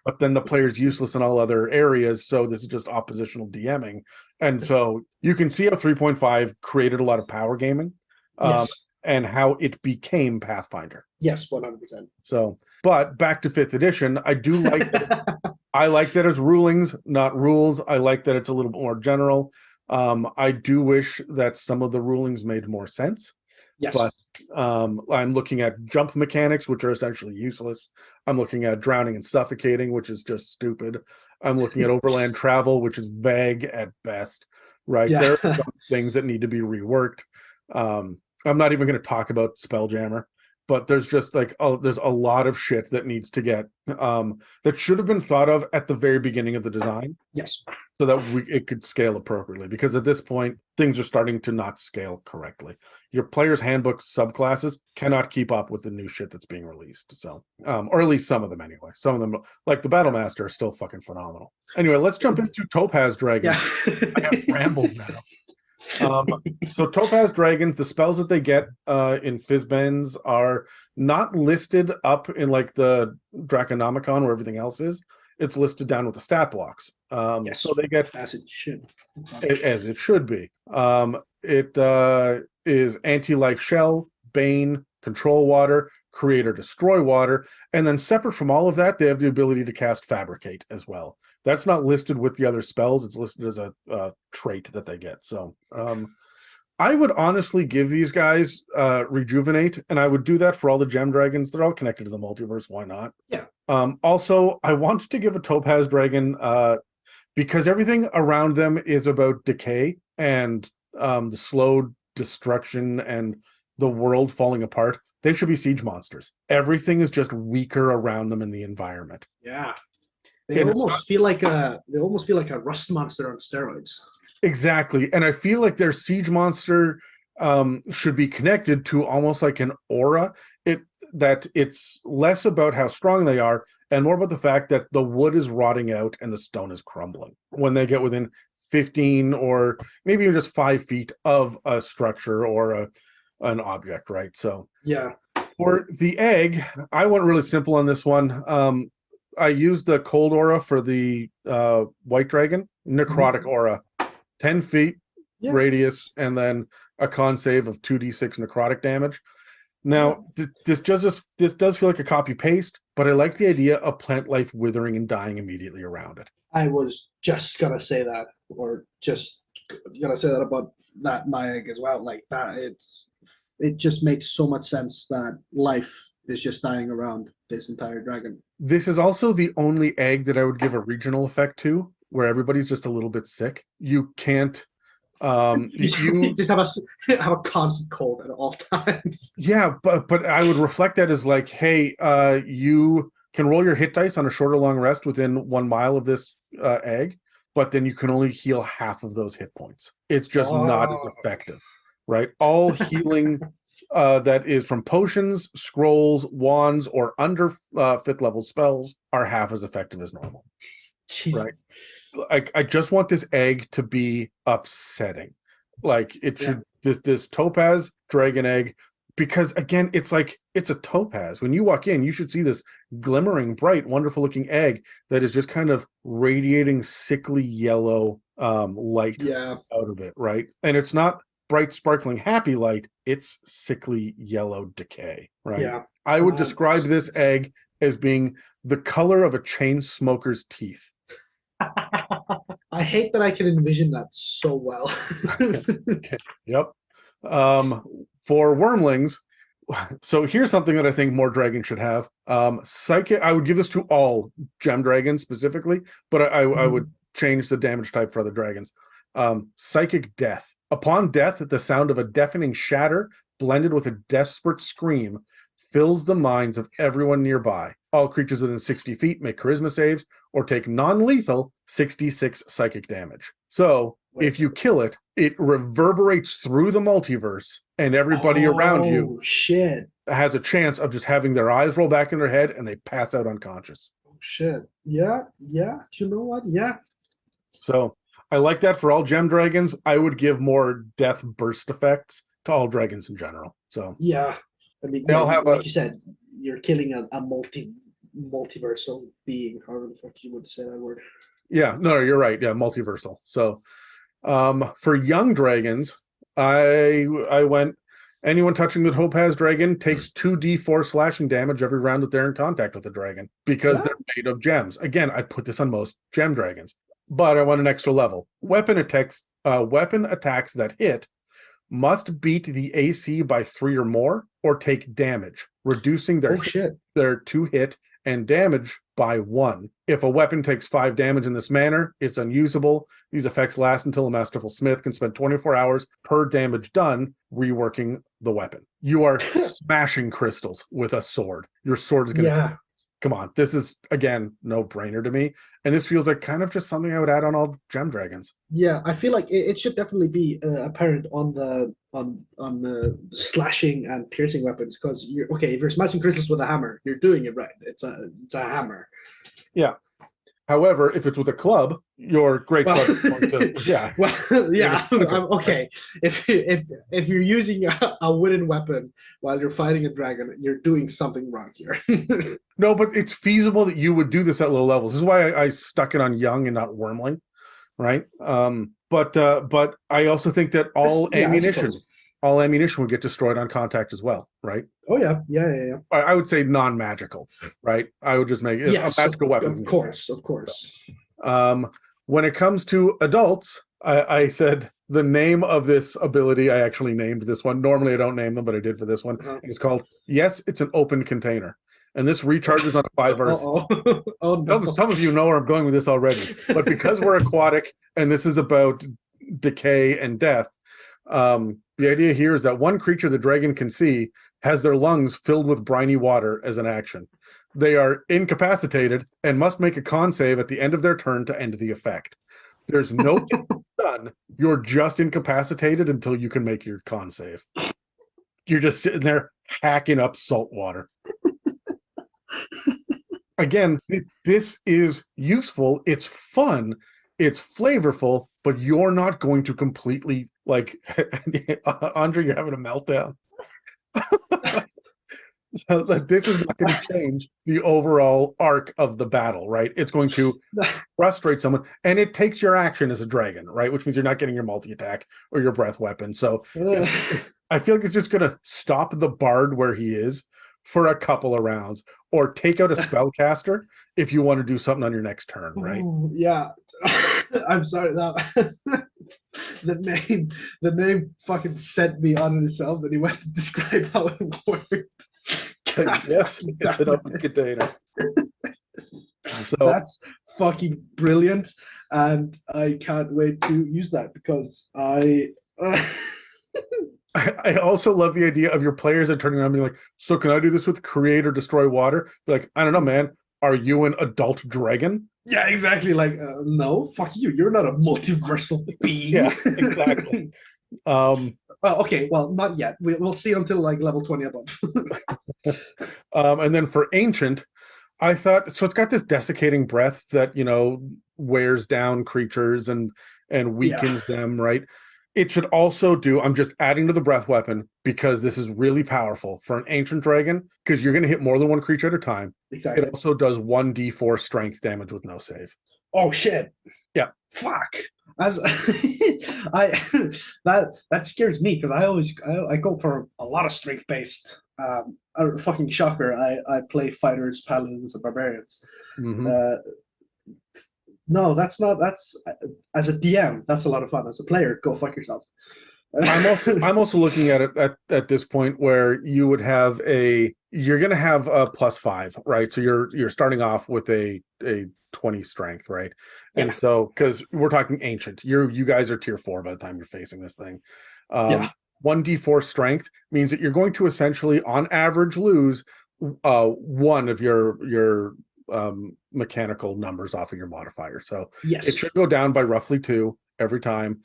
but then the player's useless in all other areas, so this is just oppositional DMing. And so you can see how 3.5 created a lot of power gaming, and how it became Pathfinder. Yes, 100%. So, but back to 5th edition, I do like that. I like that it's rulings, not rules. I like that it's a little bit more general. I do wish that some of the rulings made more sense. Yes. But I'm looking at jump mechanics, which are essentially useless. I'm looking at drowning and suffocating, which is just stupid. I'm looking at overland travel, which is vague at best, right? Yeah. There are some things that need to be reworked. I'm not even going to talk about Spelljammer, but there's just like, there's a lot of shit that needs to get, that should have been thought of at the very beginning of the design. Yes. So that it could scale appropriately, because at this point, things are starting to not scale correctly. Your player's handbook subclasses cannot keep up with the new shit that's being released. So, or at least some of them anyway. Some of them, like the Battle Master, are still fucking phenomenal. Anyway, let's jump into Topaz Dragon. Yeah. I have rambled now. So Topaz Dragons, the spells that they get in Fizbens are not listed up in like the Draconomicon where everything else is. It's listed down with the stat blocks. Yes. So they get, as it should. as it should be. It is anti-life shell, bane, control water, create or destroy water, and then separate from all of that, they have the ability to cast fabricate as well. That's not listed with the other spells. It's listed as a trait that they get. So I would honestly give these guys rejuvenate, and I would do that for all the gem dragons. They're all connected to the multiverse. Why not? Yeah. Also, I wanted to give a Topaz Dragon because everything around them is about decay and the slow destruction and the world falling apart. They should be siege monsters. Everything is just weaker around them in the environment. Yeah. They almost feel like a rust monster on steroids. Exactly. And I feel like their siege monster should be connected to almost like an aura. That it's less about how strong they are and more about the fact that the wood is rotting out and the stone is crumbling when they get within 15 or maybe even just 5 feet of a structure or an object, right? So yeah. For the egg, I went really simple on this one. I used the cold aura for the white dragon, necrotic aura, 10 feet radius, and then a con save of 2d6 necrotic damage. Now, this does feel like a copy paste, but I like the idea of plant life withering and dying immediately around it. I was just gonna say that, or just gonna say that about that my egg as well. Like that, it just makes so much sense that life is just dying around this entire dragon. This is also the only egg that I would give a regional effect to, where everybody's just a little bit sick. You can't. You just have a constant cold at all times. Yeah, but I would reflect that as like, hey, you can roll your hit dice on a short or long rest within 1 mile of this egg, but then you can only heal half of those hit points. It's just not as effective, right? All healing that is from potions, scrolls, wands, or under 5th level spells are half as effective as normal. Jesus. Right? I just want this egg to be upsetting. Like it should this Topaz Dragon egg, because again, it's like it's a topaz. When you walk in, you should see this glimmering, bright, wonderful looking egg that is just kind of radiating sickly yellow light out of it, right? And it's not bright, sparkling, happy light, it's sickly yellow decay, right? Yeah. I would describe this egg as being the color of a chain smoker's teeth. I hate that I can envision that so well. Okay. Yep. For wormlings, so here's something that I think more dragons should have. Psychic. I would give this to all gem dragons specifically, but I would change the damage type for other dragons. Psychic death. Upon death, the sound of a deafening shatter blended with a desperate scream fills the minds of everyone nearby. All creatures within 60 feet make charisma saves or take non-lethal 66 psychic damage. So if you kill it, it reverberates through the multiverse, and everybody around you shit. has a chance of just having their eyes roll back in their head and they pass out unconscious. Oh, shit. Yeah. You know what? Yeah. So I like that for all gem dragons. I would give more death burst effects to all dragons in general. So yeah, I mean, they all have, like you said, you're killing a multiversal being, however the fuck you would say that word. Yeah, no, you're right. Yeah, multiversal. So for young dragons, I went, anyone touching the Topaz Dragon takes 2d4 slashing damage every round that they're in contact with the dragon because they're made of gems. Again, I put this on most gem dragons, but I want an extra level. Weapon attacks that hit must beat the AC by 3 or more or take damage, reducing their their 2 hit and damage by 1. If a weapon takes 5 damage in this manner, it's unusable. These effects last until a masterful smith can spend 24 hours per damage done reworking the weapon. You are smashing crystals with a sword. Your sword is going to come on. This is, again, no brainer to me. And this feels like kind of just something I would add on all gem dragons. Yeah, I feel like it should definitely be apparent on the slashing and piercing weapons, because if you're smashing crystals with a hammer, you're doing it right. It's a hammer. Yeah. However, if it's with a club, your great club is going to, okay. If you're using a wooden weapon while you're fighting a dragon, you're doing something wrong here. No, but it's feasible that you would do this at low levels. This is why I stuck it on young and not wormling, right? But I also think that all ammunition would get destroyed on contact as well, right? Oh yeah. I would say non-magical, right? I would just make it a magical weapon. Of course. When it comes to adults, I said the name of this ability, I actually named this one. Normally I don't name them, but I did for this one. It's called Yes, It's an Open Container. And this recharges on a 5 verse. Oh no. Some of you know where I'm going with this already. But because we're aquatic and this is about decay and death, the idea here is that one creature the dragon can see has their lungs filled with briny water as an action. They are incapacitated and must make a con save at the end of their turn to end the effect. There's no done. You're just incapacitated until you can make your con save. You're just sitting there hacking up salt water. Again, this is useful. It's fun. It's flavorful, but you're not going to completely, like, Andri, you're having a meltdown. So, this is not going to change the overall arc of the battle, right? It's going to frustrate someone, and it takes your action as a dragon, right? Which means you're not getting your multi-attack or your breath weapon. So I feel like it's just going to stop the bard where he is for a couple of rounds, or take out a spellcaster if you want to do something on your next turn, right? Ooh, yeah. I'm sorry, that the name fucking sent me on itself, and he went to describe how it worked. Yes, it's an open container. So that's fucking brilliant, and I can't wait to use that, because I also love the idea of your players that turning around and being like, so can I do this with create or destroy water? Be like, I don't know, man. Are you an adult dragon? Yeah, exactly. Like, no, fuck you. You're not a multiversal being. Yeah, exactly. Okay, well, not yet. We'll see until like level 20 above. And then for ancient, I thought, so it's got this desiccating breath that, wears down creatures and weakens them, right? It should also do, I'm just adding to the breath weapon because this is really powerful for an ancient dragon, because you're going to hit more than one creature at a time. Exactly. It also does 1d4 strength damage with no save. Oh shit. Yeah. Fuck. That scares me, because I go for a lot of strength based. Fucking shocker. I play fighters, paladins, and barbarians. Mm-hmm. No, that's as a DM, that's a lot of fun. As a player, go fuck yourself. I'm also looking at it at this point where you would have you're going to have a +5, right? So you're starting off with a 20 strength, right? Yeah. And so, because we're talking ancient, you guys are tier 4 by the time you're facing this thing. 1d4 strength means that you're going to essentially, on average, lose one of your mechanical numbers off of your modifier. So Yes. it should go down by roughly 2 every time.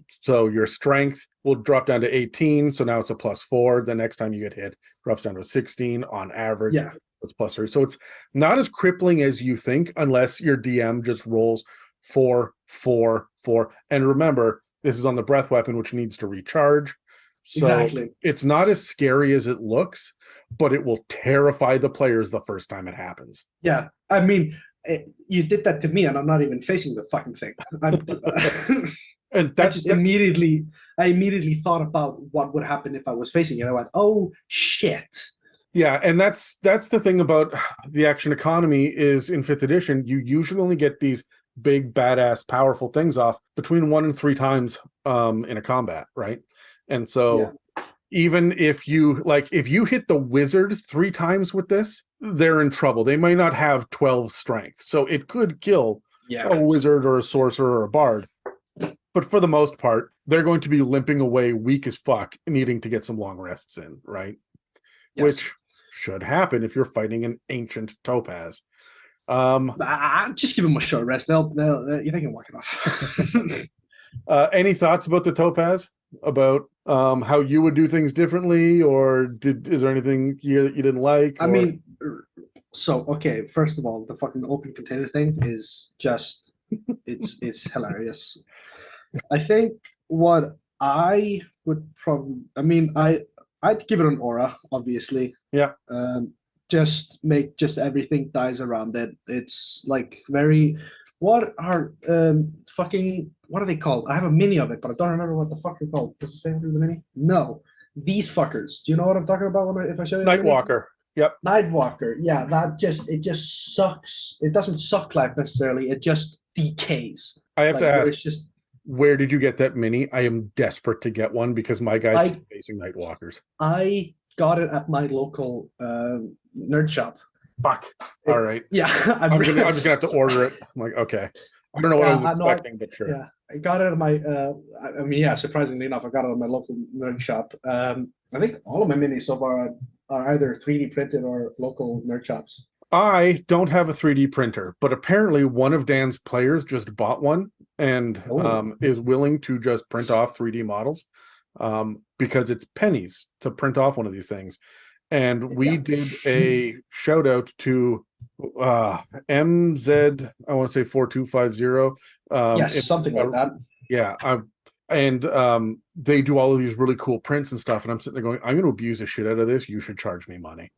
So your strength will drop down to 18. So now it's a +4. The next time you get hit, drops down to a 16 on average. Yeah. It's +3. So it's not as crippling as you think, unless your DM just rolls 4, 4, 4. And remember, this is on the breath weapon, which needs to recharge. So Exactly. it's not as scary as it looks, but it will terrify the players the first time it happens. Yeah. I mean, you did that to me, and I'm not even facing the fucking thing. And I immediately thought about what would happen if I was facing it. I went, oh shit. Yeah, and that's the thing about the action economy is in 5th edition, you usually only get these big, badass, powerful things off between 1 and 3 times in a combat, right? And so even if you hit the wizard 3 times with this, they're in trouble. They may not have 12 strength. So it could kill a wizard or a sorcerer or a bard. But for the most part, they're going to be limping away weak as fuck, needing to get some long rests in, right? Yes. Which should happen if you're fighting an ancient topaz. Just give them a short rest. They can walk it off. Any thoughts about the topaz? About how you would do things differently, or is there anything here that you didn't like? I mean, okay, first of all, the fucking open container thing is just it's hilarious. I think what I would probably, I mean, I'd give it an aura, obviously. Yeah. Just make everything dies around it. It's like very. What are what are they called? I have a mini of it, but I don't remember what the fuck they're called. Does it say under the mini? No. These fuckers. Do you know what I'm talking about if I show you? Nightwalker. Yep. Nightwalker. Yeah, it just sucks. It doesn't suck life necessarily. It just decays. I have to ask, where did you get that mini? I am desperate to get one because my guys keep facing Nightwalkers. I got it at my local nerd shop. Fuck. All right. Yeah. I'm just gonna have to order it. I'm like, okay. I don't know what I was expecting, but sure. Yeah. I got it at my surprisingly enough, I got it at my local nerd shop. I think all of my minis so far are either 3D printed or local nerd shops. I don't have a 3D printer, but apparently one of Dan's players just bought one and is willing to just print off 3D models because it's pennies to print off one of these things. And we did a shout out to MZ, I want to say 4250. Yes, something like that. Yeah. And they do all of these really cool prints and stuff. And I'm sitting there going, I'm going to abuse the shit out of this. You should charge me money.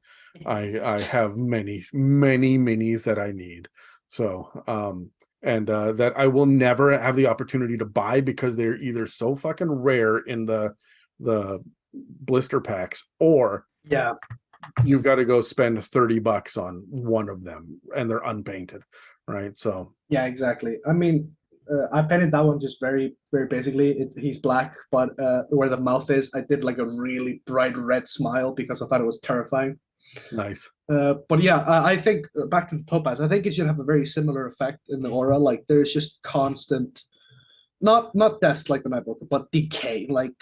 I have many minis that I need. So, that I will never have the opportunity to buy because they're either so fucking rare in the blister packs, or you've got to go spend $30 on one of them and they're unpainted, right? So yeah, exactly. I mean, I painted that one just very, very basically. He's black, but where the mouth is, I did like a really bright red smile because I thought it was terrifying. Nice. But yeah, I think back to the topaz, I think it should have a very similar effect in the aura. Like there's just constant, not death like the Nightwalker, but decay. Like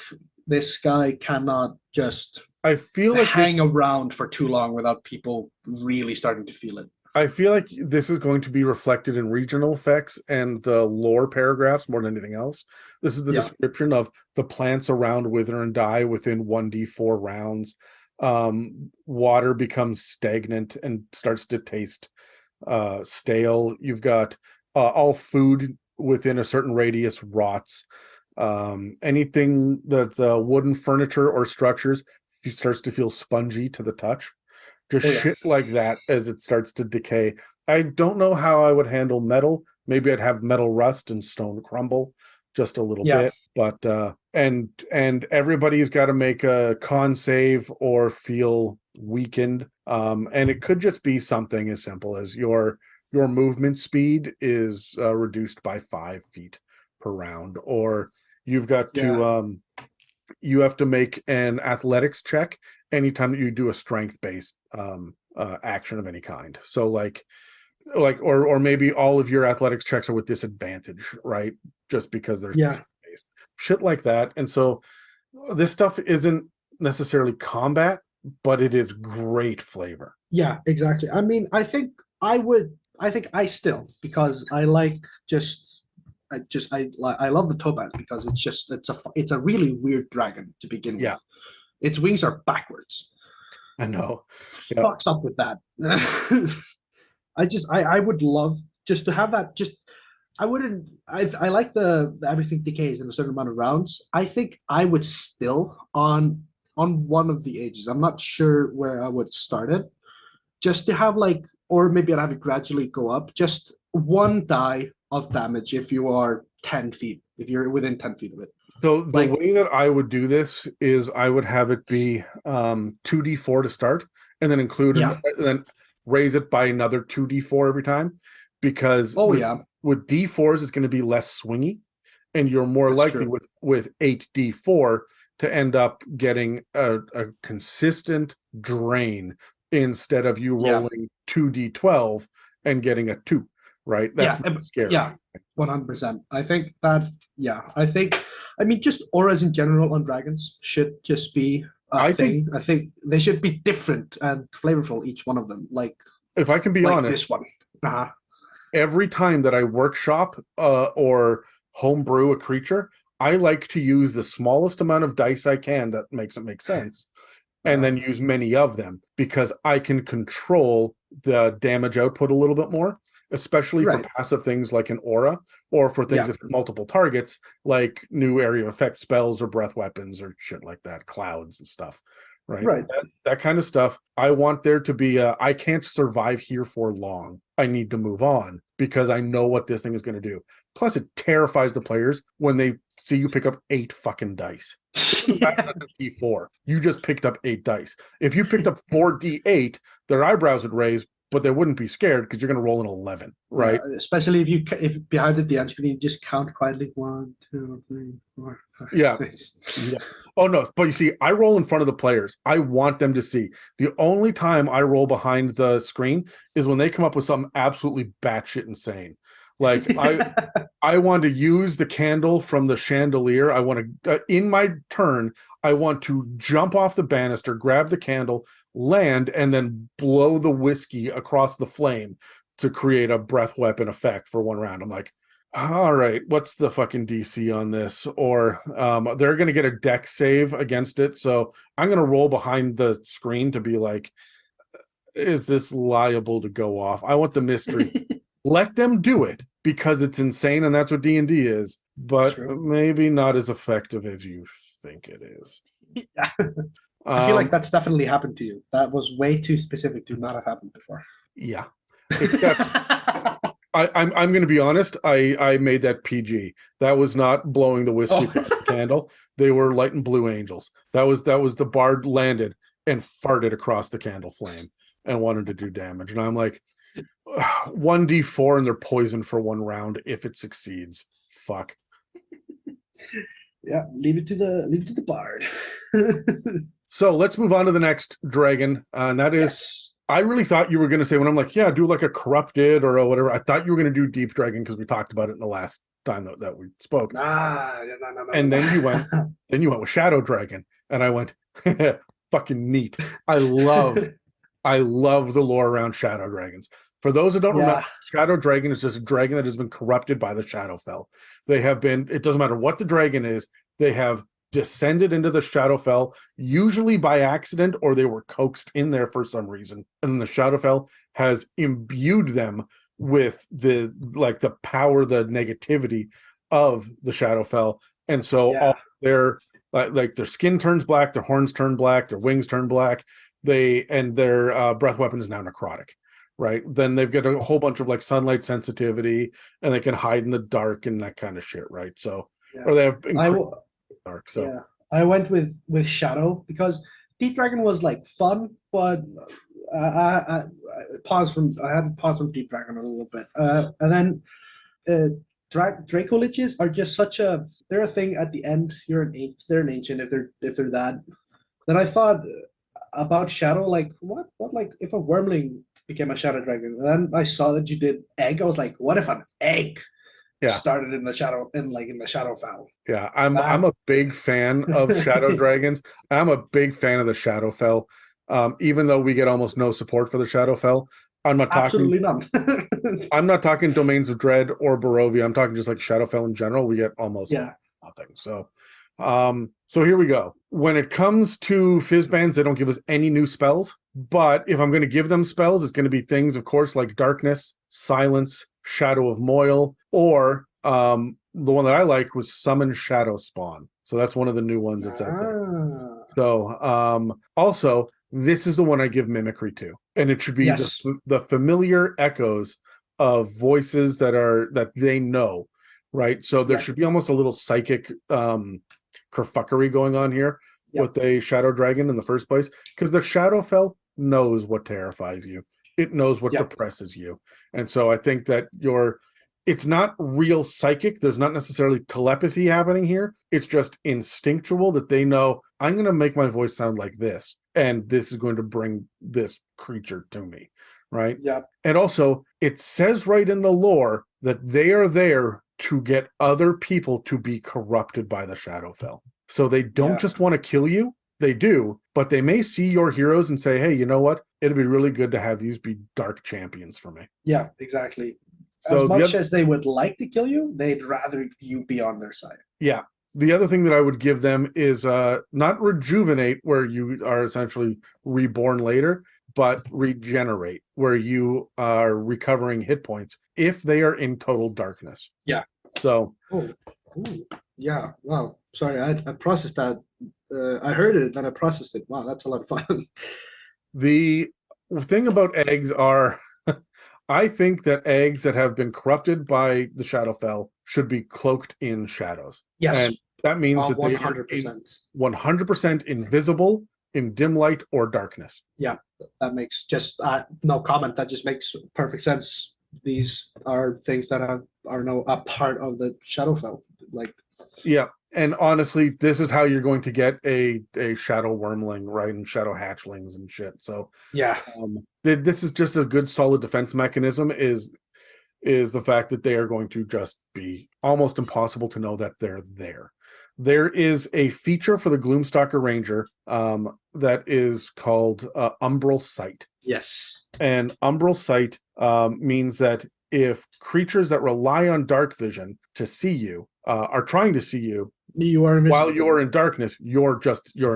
this guy cannot just I feel like hang around for too long without people really starting to feel it. I feel like this is going to be reflected in regional effects and the lore paragraphs more than anything else. This is the description of the plants around wither and die within 1d4 rounds. Water becomes stagnant and starts to taste stale. You've got all food within a certain radius rots. Anything that's wooden furniture or structures starts to feel spongy to the touch. Just shit like that as it starts to decay. I don't know how I would handle metal. Maybe I'd have metal rust and stone crumble just a little bit. But and everybody's got to make a con save or feel weakened. And it could just be something as simple as your movement speed is reduced by 5 feet per round, or you've got to you have to make an athletics check anytime that you do a strength-based action of any kind. So like or maybe all of your athletics checks are with disadvantage, right? Just because they're based. Shit like that. And so this stuff isn't necessarily combat, but it is great flavor. Yeah, exactly. I mean, I still, because I like I love the Topaz because it's a really weird dragon to begin Yeah. with. Its wings are backwards. I know. Yeah. Fucks up with that. I would love just to have that. Just I wouldn't. I like the everything decays in a certain amount of rounds. I think I would still on one of the ages. I'm not sure where I would start it. Just to have like, or maybe I'd have it gradually go up. Just one die of damage if you are 10 feet. If you're within 10 feet of it. So the Like- way that I would do this is I would have it be 2d4 to start, and then include Yeah. and then raise it by another 2d4 every time, because Oh with, yeah, with d4s it's going to be less swingy, and you're more That's likely true. with 8d4 to end up getting a consistent drain instead of you Yeah. rolling 2d12 and getting a 2, right? That's Yeah, not scary. yeah. 100%. I think that. Yeah, I mean, just auras in general on dragons should just be a I thing. I think they should be different and flavorful, each one of them. Like If I can be honest, this one. Uh-huh. every time that I workshop or homebrew a creature, I like to use the smallest amount of dice I can that makes it make sense, and then use many of them, because I can control the damage output a little bit more, especially Right. for passive things like an aura, or for things Yeah. that have multiple targets, like new area of effect spells or breath weapons or shit like that, clouds and stuff. Right. That kind of stuff. I want there to be I can't survive here for long. I need to move on because I know what this thing is going to do. Plus, it terrifies the players when they see you pick up 8 fucking dice. That's a D4. You just picked up 8 dice. If you picked up 4d8, their eyebrows would raise, but they wouldn't be scared because you're going to roll an 11, right? Yeah, especially if behind the end screen you just count quietly 1, 2, 3, 4, 5, Yeah. 6. Yeah. Oh no, but you see, I roll in front of the players. I want them to see. The only time I roll behind the screen is when they come up with something absolutely batshit insane. Like I want to use the candle from the chandelier. I want to in my turn, I want to jump off the banister, grab the candle, land, and then blow the whiskey across the flame to create a breath weapon effect for one round. I'm like, all right, what's the fucking DC on this? Or they're going to get a deck save against it. So I'm going to roll behind the screen to be like, is this liable to go off? I want the mystery. Let them do it because it's insane and that's what D&D is, but maybe not as effective as you think it is. Yeah. I feel like that's definitely happened to you. That was way too specific to not have happened before. Yeah. Except I'm going to be honest. I made that PG. That was not blowing the whiskey across the candle. They were lighting blue angels. That was the bard landed and farted across the candle flame and wanted to do damage. And I'm like, 1d4 and they're poisoned for 1 round if it succeeds. Fuck. Yeah, leave it to the bard. So let's move on to the next dragon, and that is. I really thought you were going to say, when I'm like, yeah, do like a corrupted or a whatever. I thought you were going to do deep dragon because we talked about it in the last time that we spoke. No. And then you went with shadow dragon, and I went, fucking neat. I love the lore around shadow dragons. For those who don't remember, shadow dragon is just a dragon that has been corrupted by the Shadowfell. They have been. It doesn't matter what the dragon is. They have descended into the Shadowfell, usually by accident, or they were coaxed in there for some reason. And then the Shadowfell has imbued them with the power, the negativity of the Shadowfell. And so all their their skin turns black, their horns turn black, their wings turn black. Their breath weapon is now necrotic. Right. Then they've got a whole bunch of sunlight sensitivity, and they can hide in the dark and that kind of shit. Right. So, or they have dark. So yeah, I went with shadow because deep dragon was fun, but I had to pause from deep dragon a little bit, and then Draco liches are just they're a thing at the end. They're an ancient if they're that. Then I thought about shadow, what if a wormling became a shadow dragon? And then I saw that you did egg. I was like, what if an egg Yeah. started in the Shadowfell. Yeah, I'm a big fan of Shadow Dragons. I'm a big fan of the Shadowfell. Even though we get almost no support for the Shadowfell, I'm not talking. Absolutely none. I'm not talking Domains of Dread or Barovia. I'm talking just like Shadowfell in general. We get almost nothing. So, so here we go. When it comes to Fizzbands, they don't give us any new spells. But if I'm going to give them spells, it's going to be things, of course, like Darkness, Silence, Shadow of Moil, or the one that I like was Summon Shadow Spawn. So that's one of the new ones that's out there. So also, this is the one I give Mimicry to. And it should be the familiar echoes of voices that they know, right? So there should be almost a little psychic kerfuckery going on here with a Shadow Dragon in the first place. Because the Shadowfell knows what terrifies you. It knows what depresses you. And so I think that it's not real psychic. There's not necessarily telepathy happening here. It's just instinctual that they know, I'm going to make my voice sound like this, and this is going to bring this creature to me, right? Yeah. And also, it says right in the lore that they are there to get other people to be corrupted by the Shadowfell. So they don't just want to kill you. They do, but they may see your heroes and say, hey, you know what? It'd be really good to have these be dark champions for me. Yeah, exactly. So as much as they would like to kill you, they'd rather you be on their side. Yeah. The other thing that I would give them is not rejuvenate, where you are essentially reborn later, but regenerate, where you are recovering hit points if they are in total darkness. Yeah. So. Yeah. Wow. Sorry, I processed that. I heard it, then I processed it. Wow, that's a lot of fun. The thing about eggs are, I think that eggs that have been corrupted by the Shadowfell should be cloaked in shadows. Yes. And that means that 100%. they are 100% invisible in dim light or darkness. Yeah, that makes just no comment. That just makes perfect sense. These are things that are no a part of the Shadowfell. Yeah, and honestly, this is how you're going to get a shadow wormling, right, and shadow hatchlings and shit. So yeah, this is just a good solid defense mechanism. Is the fact that they are going to just be almost impossible to know that they're there. There is a feature for the Gloomstalker Ranger that is called Umbral Sight. Yes, and Umbral Sight means that if creatures that rely on dark vision to see you are trying to see you, you are invisible. While you're in darkness, you're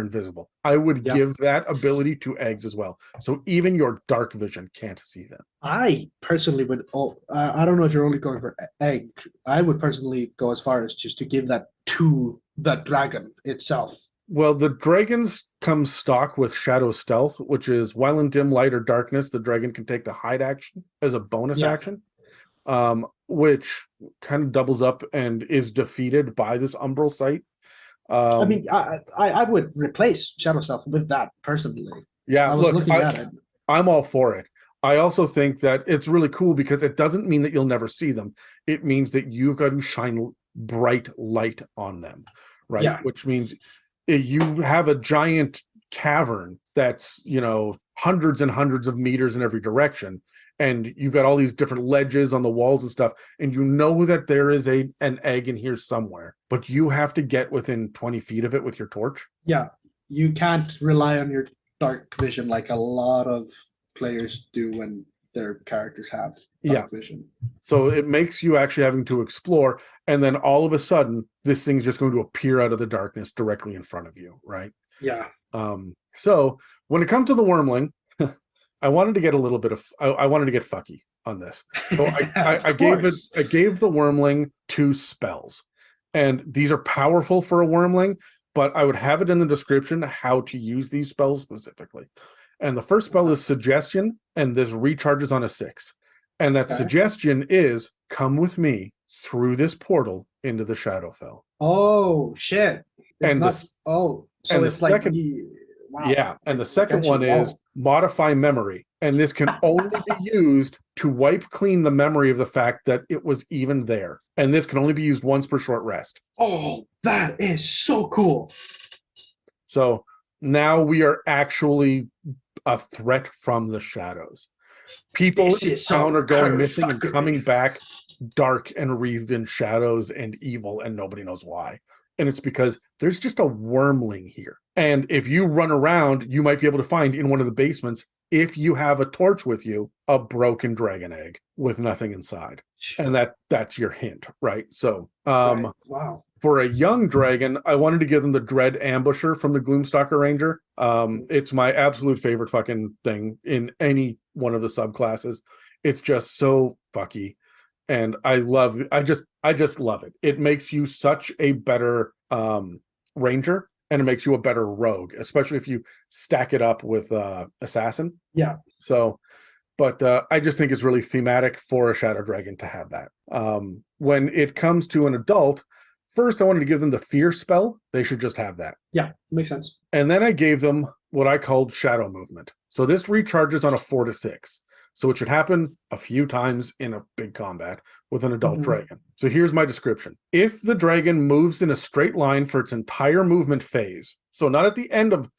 invisible. I would give that ability to eggs as well. So even your dark vision can't see them. I personally would. I don't know if you're only going for egg. I would personally go as far as just to give that to the dragon itself. Well, the dragons come stock with Shadow Stealth, which is while in dim light or darkness, the dragon can take the hide action as a bonus action, which kind of doubles up and is defeated by this Umbral Sight. I mean, I would replace Shadow Stealth with that personally. Yeah, I was looking at it. I'm all for it. I also think that it's really cool because it doesn't mean that you'll never see them. It means that you've got to shine bright light on them, right? Yeah. Which means you have a giant cavern that's, hundreds and hundreds of meters in every direction. And you've got all these different ledges on the walls and stuff. And you know that there is an egg in here somewhere, but you have to get within 20 feet of it with your torch. Yeah. You can't rely on your dark vision like a lot of players do when their characters have dark vision. So it makes you actually having to explore, and then all of a sudden this thing's just going to appear out of the darkness directly in front of you, right? Yeah. So when it comes to the wormling, I wanted to get a little bit of I wanted to get fucky on this. So I gave the wormling 2 spells, and these are powerful for a wormling, but I would have it in the description how to use these spells specifically. And the first spell is Suggestion, and this recharges on a 6. And that suggestion is, come with me through this portal into the Shadowfell. Oh, shit. And the second one is Modify Memory. And this can only be used to wipe clean the memory of the fact that it was even there. And this can only be used once per short rest. Oh, that is so cool. So now we are actually a threat from the shadows. People in town are going missing and coming back dark and wreathed in shadows and evil, and nobody knows why. And it's because there's just a wormling here. And if you run around, you might be able to find in one of the basements, if you have a torch with you, a broken dragon egg with nothing inside. And that's your hint, right? So Right. Wow. for a young dragon, I wanted to give them the Dread Ambusher from the Gloomstalker Ranger. It's my absolute favorite fucking thing in any one of the subclasses. It's just so fucky. And I just love it. It makes you such a better ranger, and it makes you a better rogue, especially if you stack it up with assassin. Yeah. So, but I just think it's really thematic for a shadow dragon to have that. When it comes to an adult, first I wanted to give them the fear spell. They should just have that. Yeah, makes sense. And then I gave them what I called shadow movement. So this recharges on a 4 to 6. So it should happen a few times in a big combat with an adult dragon. So here's my description. If the dragon moves in a straight line for its entire movement phase, so not at the end of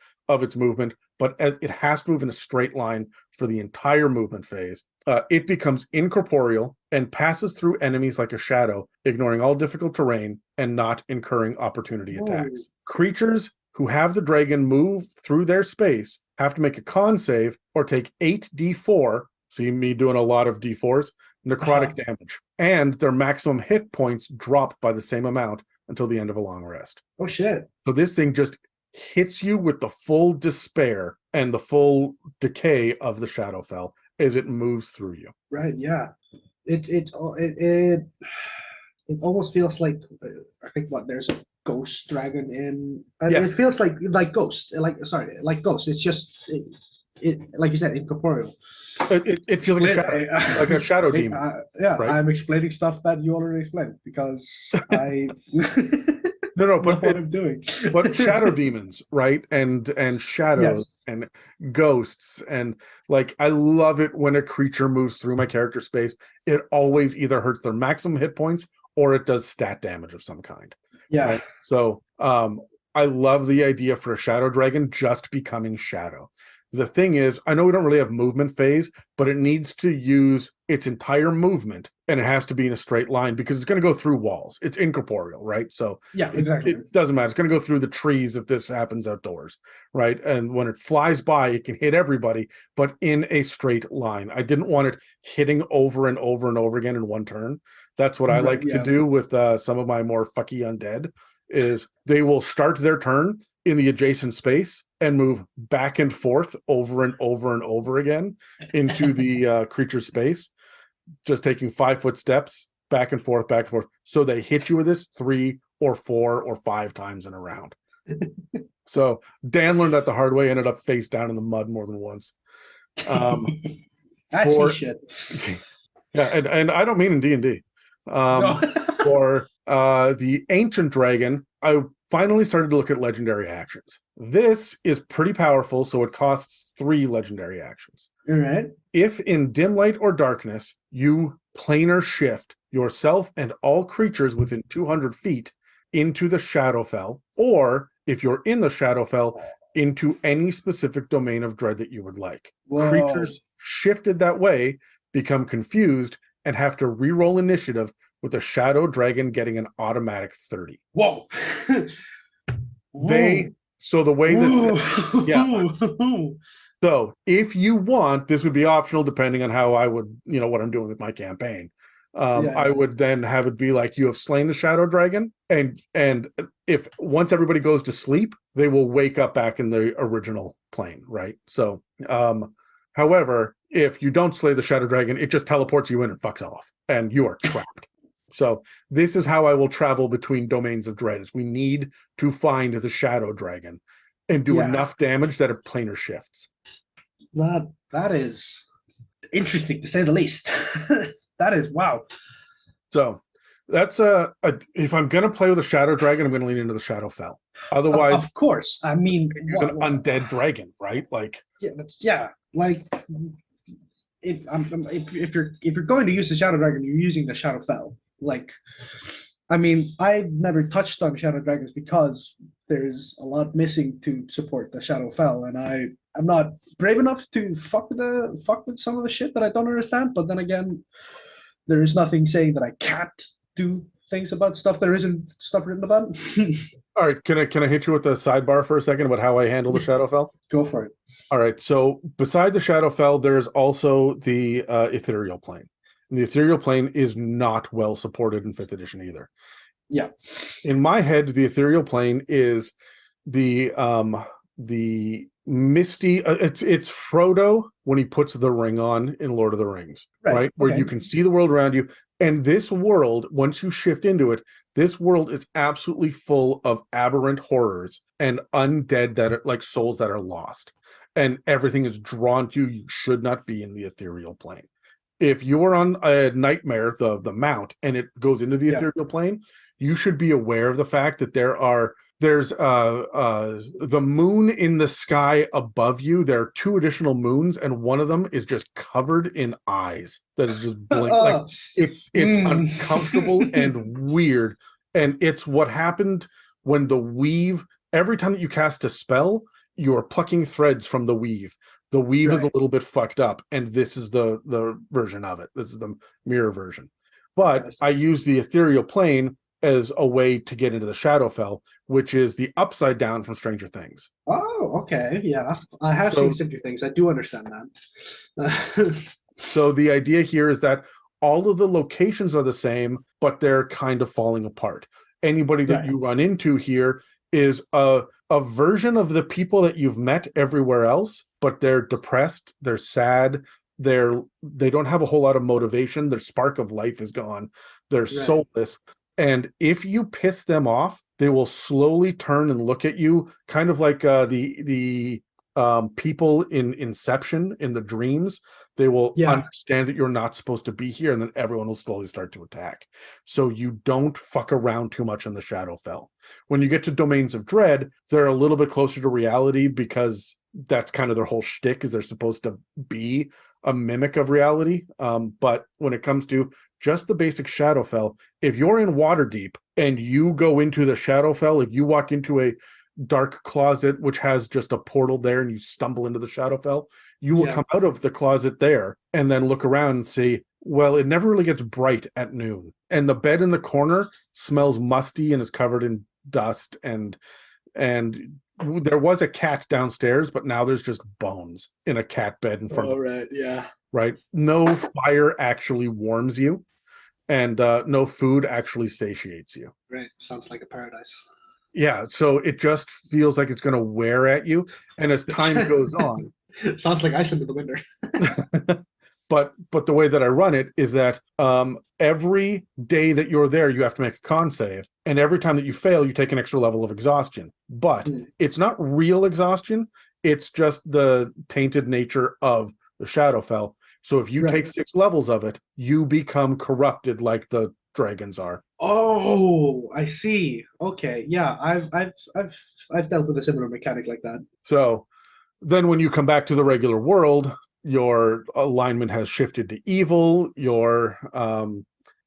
its movement, but it has to move in a straight line for the entire movement phase, it becomes incorporeal and passes through enemies like a shadow, ignoring all difficult terrain and not incurring opportunity attacks. Creatures who have the dragon move through their space have to make a con save or take 8d4. See me doing a lot of d4s, necrotic damage, and their maximum hit points drop by the same amount until the end of a long rest. Oh shit. So this thing just hits you with the full despair and the full decay of the Shadowfell as it moves through you. Right, yeah. It almost feels like I think there's a ghost dragon in Yes. It feels like ghost, like ghost. It's just it like you said, incorporeal. It feels like a shadow, like a shadow demon. Yeah, right? I'm explaining stuff that you already explained because I No, know but what I'm doing. but shadow demons, right? And shadows and ghosts, and like I love it when a creature moves through my character space. It always either hurts their maximum hit points or it does stat damage of some kind. Yeah. Right? So I love the idea for a shadow dragon just becoming shadow. The thing is, I know we don't really have movement phase, but it needs to use its entire movement, and it has to be in a straight line because it's going to go through walls. It's incorporeal, right? So Yeah, exactly. it doesn't matter. It's going to go through the trees if this happens outdoors, right? And when it flies by, it can hit everybody, but in a straight line. I didn't want it hitting over and over and over again in one turn. That's what I like to do with some of my more fucky undead, is they will start their turn in the adjacent space and move back and forth over and over and over again into the creature space, just taking 5-foot steps back and forth, back and forth. So they hit you with this 3 or 4 or 5 times in a round. So Dan learned that the hard way, ended up face down in the mud more than once. Actually, shit. Yeah, and I don't mean in D&D. For the ancient dragon, I finally started to look at legendary actions. This is pretty powerful, so it costs 3 legendary actions. All right. If in dim light or darkness, you planar shift yourself and all creatures within 200 feet into the Shadowfell, or if you're in the Shadowfell, into any specific domain of dread that you would like. Whoa. Creatures shifted that way become confused and have to re-roll initiative, with a shadow dragon getting an automatic 30. Whoa. So the way that so if you want, this would be optional depending on how I would, what I'm doing with my campaign. I would then have it be like, you have slain the shadow dragon, and if once everybody goes to sleep, they will wake up back in the original plane, right? So however, if you don't slay the shadow dragon, it just teleports you in and fucks off, and you are trapped. So this is how I will travel between domains of dread. Is we need to find the shadow dragon and do enough damage that it planar shifts. That is interesting to say the least. That is wow. So that's if I'm gonna play with a shadow dragon, I'm gonna lean into the Shadowfell. Otherwise, of course. I mean, use an undead dragon, right? Like like if you're going to use the shadow dragon, you're using the Shadowfell. Like, I mean, I've never touched on shadow dragons because there's a lot missing to support the Shadowfell, and I'm not brave enough to fuck with some of the shit that I don't understand. But then again, there is nothing saying that I can't do things about stuff there isn't stuff written about. All right, can I hit you with the sidebar for a second about how I handle the Shadowfell? Go for it. All right, so beside the Shadowfell, there's also the ethereal plane. And the ethereal plane is not well supported in 5th edition either. Yeah. In my head, the ethereal plane is the misty. It's Frodo when he puts the ring on in Lord of the Rings, right? Where you can see the world around you. And this world, once you shift into it, this world is absolutely full of aberrant horrors and undead that are like souls that are lost. And everything is drawn to you. You should not be in the ethereal plane. If you are on a nightmare, the mount, and it goes into the ethereal plane, you should be aware of the fact that there's the moon in the sky above you. There are 2 additional moons, and one of them is just covered in eyes that is just blinking. Like it's uncomfortable and weird. And it's what happened when the weave. Every time that you cast a spell, you are plucking threads from the weave. The weave is a little bit fucked up, and this is the version of it. This is the mirror version. But I use the ethereal plane as a way to get into the Shadowfell, which is the upside down from Stranger Things. Oh, okay. Yeah. I have seen Stranger Things. I do understand that. So the idea here is that all of the locations are the same, but they're kind of falling apart. Anybody that you run into here is a version of the people that you've met everywhere else, but they're depressed, they're sad, they don't have a whole lot of motivation, their spark of life is gone, they're soulless. And if you piss them off, they will slowly turn and look at you, kind of like the people in Inception, in the dreams. They will understand that you're not supposed to be here, and then everyone will slowly start to attack. So you don't fuck around too much in the Shadowfell. When you get to Domains of Dread, they're a little bit closer to reality because that's kind of their whole shtick, is they're supposed to be a mimic of reality. But when it comes to just the basic Shadowfell, if you're in Waterdeep and you go into the Shadowfell, if you walk into a dark closet which has just a portal there and you stumble into the Shadowfell, you will come out of the closet there and then look around and say, well, it never really gets bright at noon. And the bed in the corner smells musty and is covered in dust, and there was a cat downstairs, but now there's just bones in a cat bed in front of right? No fire actually warms you, and no food actually satiates you. Right. Sounds like a paradise. Yeah, so it just feels like it's going to wear at you, and as time goes on, sounds like ice into the winter. but the way that I run it is that every day that you're there, you have to make a con save, and every time that you fail, you take an extra level of exhaustion. But it's not real exhaustion; it's just the tainted nature of the Shadowfell. So if you take 6 levels of it, you become corrupted like the dragons are. Oh, I see. Okay, yeah, I've dealt with a similar mechanic like that. So then when you come back to the regular world, your alignment has shifted to evil.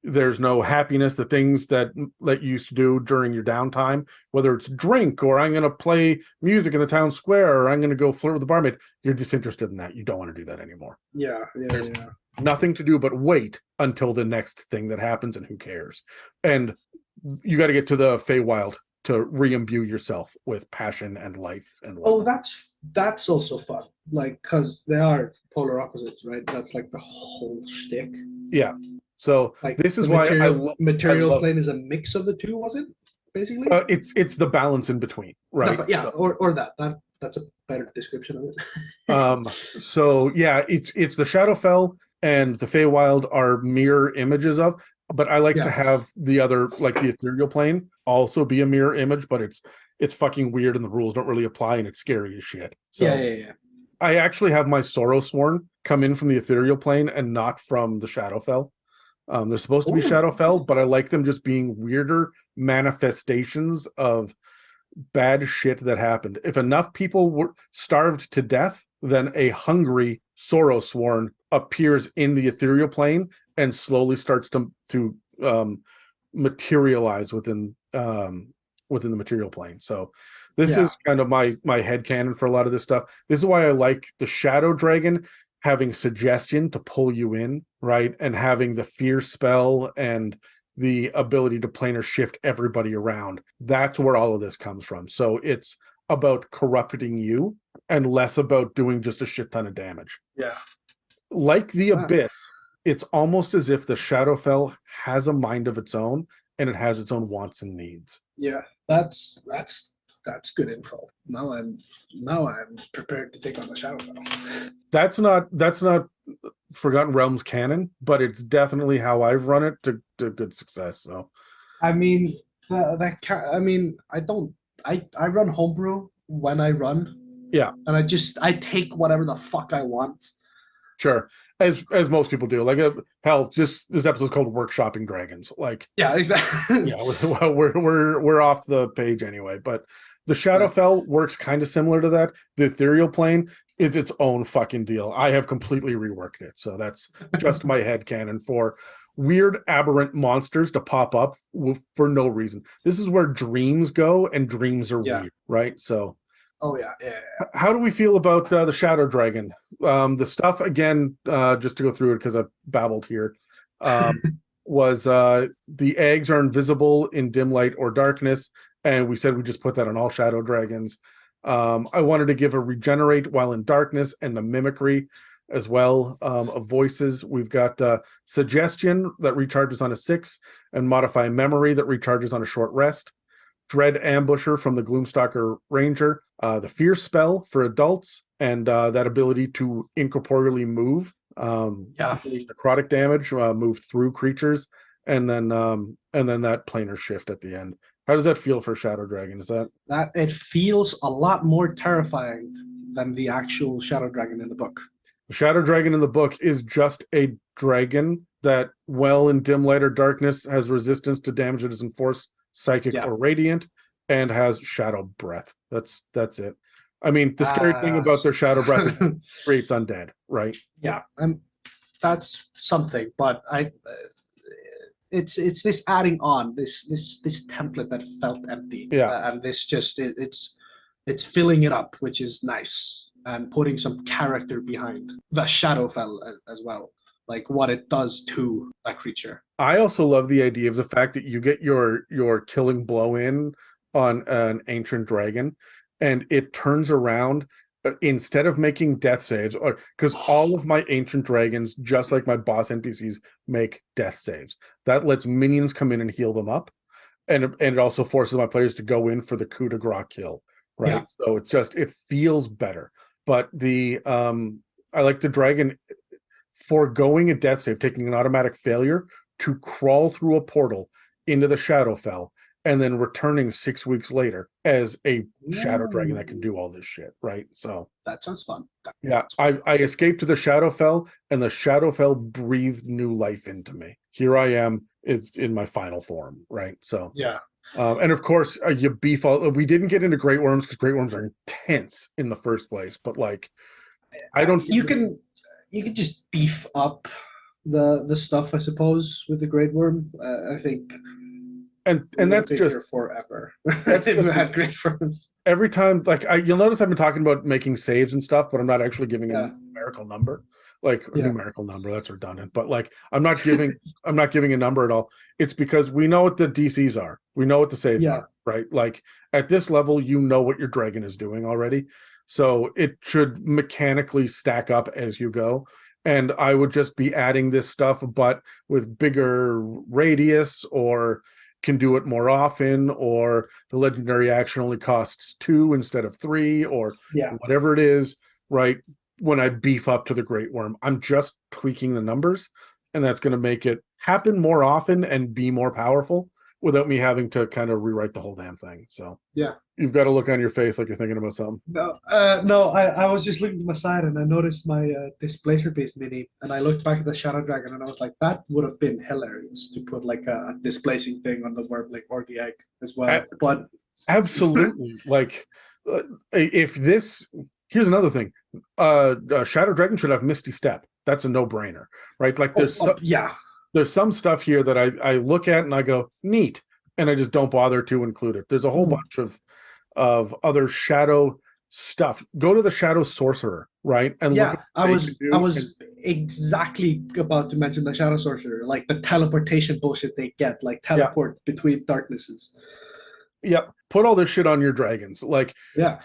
There's no happiness. The things that you used to do during your downtime, whether it's drink or I'm going to play music in the town square or I'm going to go flirt with the barmaid, you're disinterested in that. You don't want to do that anymore. There's nothing to do but wait until the next thing that happens, and who cares? And you got to get to the Feywild to re-imbue yourself with passion and life and whatnot. Oh, that's also fun, like, because they are polar opposites, right? That's like the whole shtick. Yeah. So like, this is why material plane is a mix of the two, was it? Basically, it's the balance in between, right? Or that's a better description of it. So yeah, it's the Shadowfell and the Feywild are mirror images of, but I like to have the other, like the ethereal plane, also be a mirror image, but it's fucking weird and the rules don't really apply and it's scary as shit. So I actually have my Sorrowsworn come in from the ethereal plane and not from the Shadowfell. They're supposed to be Shadowfell, but I like them just being weirder manifestations of bad shit that happened. If enough people were starved to death, then a hungry Sorrowsworn appears in the ethereal plane and slowly starts to materialize within the material plane. So this is kind of my headcanon for a lot of this stuff. This is why I like the Shadow Dragon having suggestion to pull you in, right? And having the fear spell and the ability to planar shift everybody around. That's where all of this comes from. So it's about corrupting you and less about doing just a shit ton of damage. Yeah. Like the Abyss, it's almost as if the Shadowfell has a mind of its own and it has its own wants and needs. Yeah, that's good info. Now I'm prepared to take on the Shadowfell. That's not Forgotten Realms canon, but it's definitely how I've run it to good success. So, I mean, I run homebrew when I run. Yeah, and I take whatever the fuck I want. Sure, as most people do. Like, hell, this episode's called Workshopping Dragons. Like, yeah, exactly. Yeah, we're off the page anyway. But the Shadowfell works kind of similar to that. The Ethereal Plane is its own fucking deal. I have completely reworked it, so that's just my headcanon for weird aberrant monsters to pop up for no reason. This is where dreams go, and dreams are weird, right? So. Oh yeah. How do we feel about the Shadow Dragon? The stuff, again, just to go through it because I babbled here, was the eggs are invisible in dim light or darkness, and we said we just put that on all Shadow Dragons. I wanted to give a regenerate while in darkness and the mimicry as well of voices. We've got suggestion that recharges on a 6 and modify memory that recharges on a short rest. Dread Ambusher from the Gloomstalker Ranger, the Fear Spell for adults, and that ability to incorporeally move, necrotic damage, move through creatures, and then that planar shift at the end. How does that feel for Shadow Dragon? Is that it feels a lot more terrifying than the actual Shadow Dragon in the book? The Shadow Dragon in the book is just a dragon that, well in dim light or darkness, has resistance to damage that isn't force, psychic, or radiant, and has shadow breath. That's it. I mean, the scary thing about their shadow breath is it creates undead, right? Yeah, that's something. But it's this adding on this template that felt empty. Yeah, and this just it's filling it up, which is nice, and putting some character behind the Shadowfell as well. Like what it does to a creature. I also love the idea of the fact that you get your killing blow in on an ancient dragon, and it turns around instead of making death saves, or because all of my ancient dragons, just like my boss NPCs, make death saves. That lets minions come in and heal them up, and it also forces my players to go in for the coup de grace kill, right? Yeah. So it feels better. But I like the dragon foregoing a death save, taking an automatic failure to crawl through a portal into the Shadowfell, and then returning 6 weeks later as a Shadow Dragon that can do all this shit, right? So that sounds fun. Yeah, I escaped to the Shadowfell, and the Shadowfell breathed new life into me. Here I am, it's in my final form, right? So yeah. And of course, you beef all. We didn't get into Great Worms because Great Worms are intense in the first place, but like, I don't. You can just beef up the stuff, I suppose, with the Great Worm. I think, and that's just forever. That's just had Great Worms every time. Like you'll notice I've been talking about making saves and stuff, but I'm not actually giving a numerical number. Like a numerical number, that's redundant. But like, I'm not giving a number at all. It's because we know what the DCs are. We know what the saves are, right? Like at this level, you know what your dragon is doing already. So it should mechanically stack up as you go. And I would just be adding this stuff, but with bigger radius, or can do it more often, or the legendary action only costs 2 instead of 3, or whatever it is, right? When I beef up to the Great Worm, I'm just tweaking the numbers, and that's going to make it happen more often and be more powerful without me having to kind of rewrite the whole damn thing. So you've got a look on your face like you're thinking about something. No, I was just looking to my side, and I noticed my displacer base mini, and I looked back at the Shadow Dragon, and I was like, that would have been hilarious to put like a displacing thing on the wormling or the egg as well. But absolutely, like if this, here's another thing. Shadow Dragon should have Misty Step. That's a no-brainer, right? Like there's some stuff here that I look at and I go, neat, and I just don't bother to include it. There's a whole bunch of other shadow stuff. Go to the Shadow Sorcerer, right? And look Yeah, at what I they was can do, I and- was exactly about to mention the Shadow Sorcerer, like the teleportation bullshit they get, like teleport between darknesses. Yep. Put all this shit on your dragons. Like, Yeah,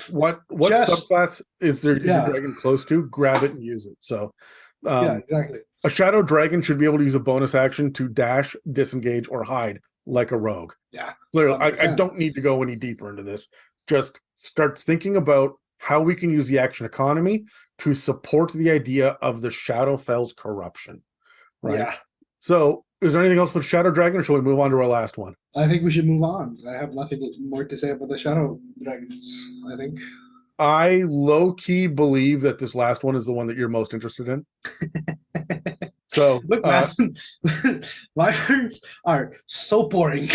what Just- subclass is your Yeah. dragon close to? Grab it and use it. So, yeah, exactly. a shadow dragon should be able to use a bonus action to dash, disengage, or hide like a rogue. Yeah, Literally, I 100%. don't need to go any deeper into this. Just start thinking about how we can use the action economy to support the idea of the Shadowfell's corruption. Right. Yeah, So, is there anything else with Shadow Dragon, or shall we move on to our last one? I think we should move on. I have nothing more to say about the Shadow Dragons. I think. I low key believe that this last one is the one that you're most interested in. So, Look, man, Wyverns are so boring.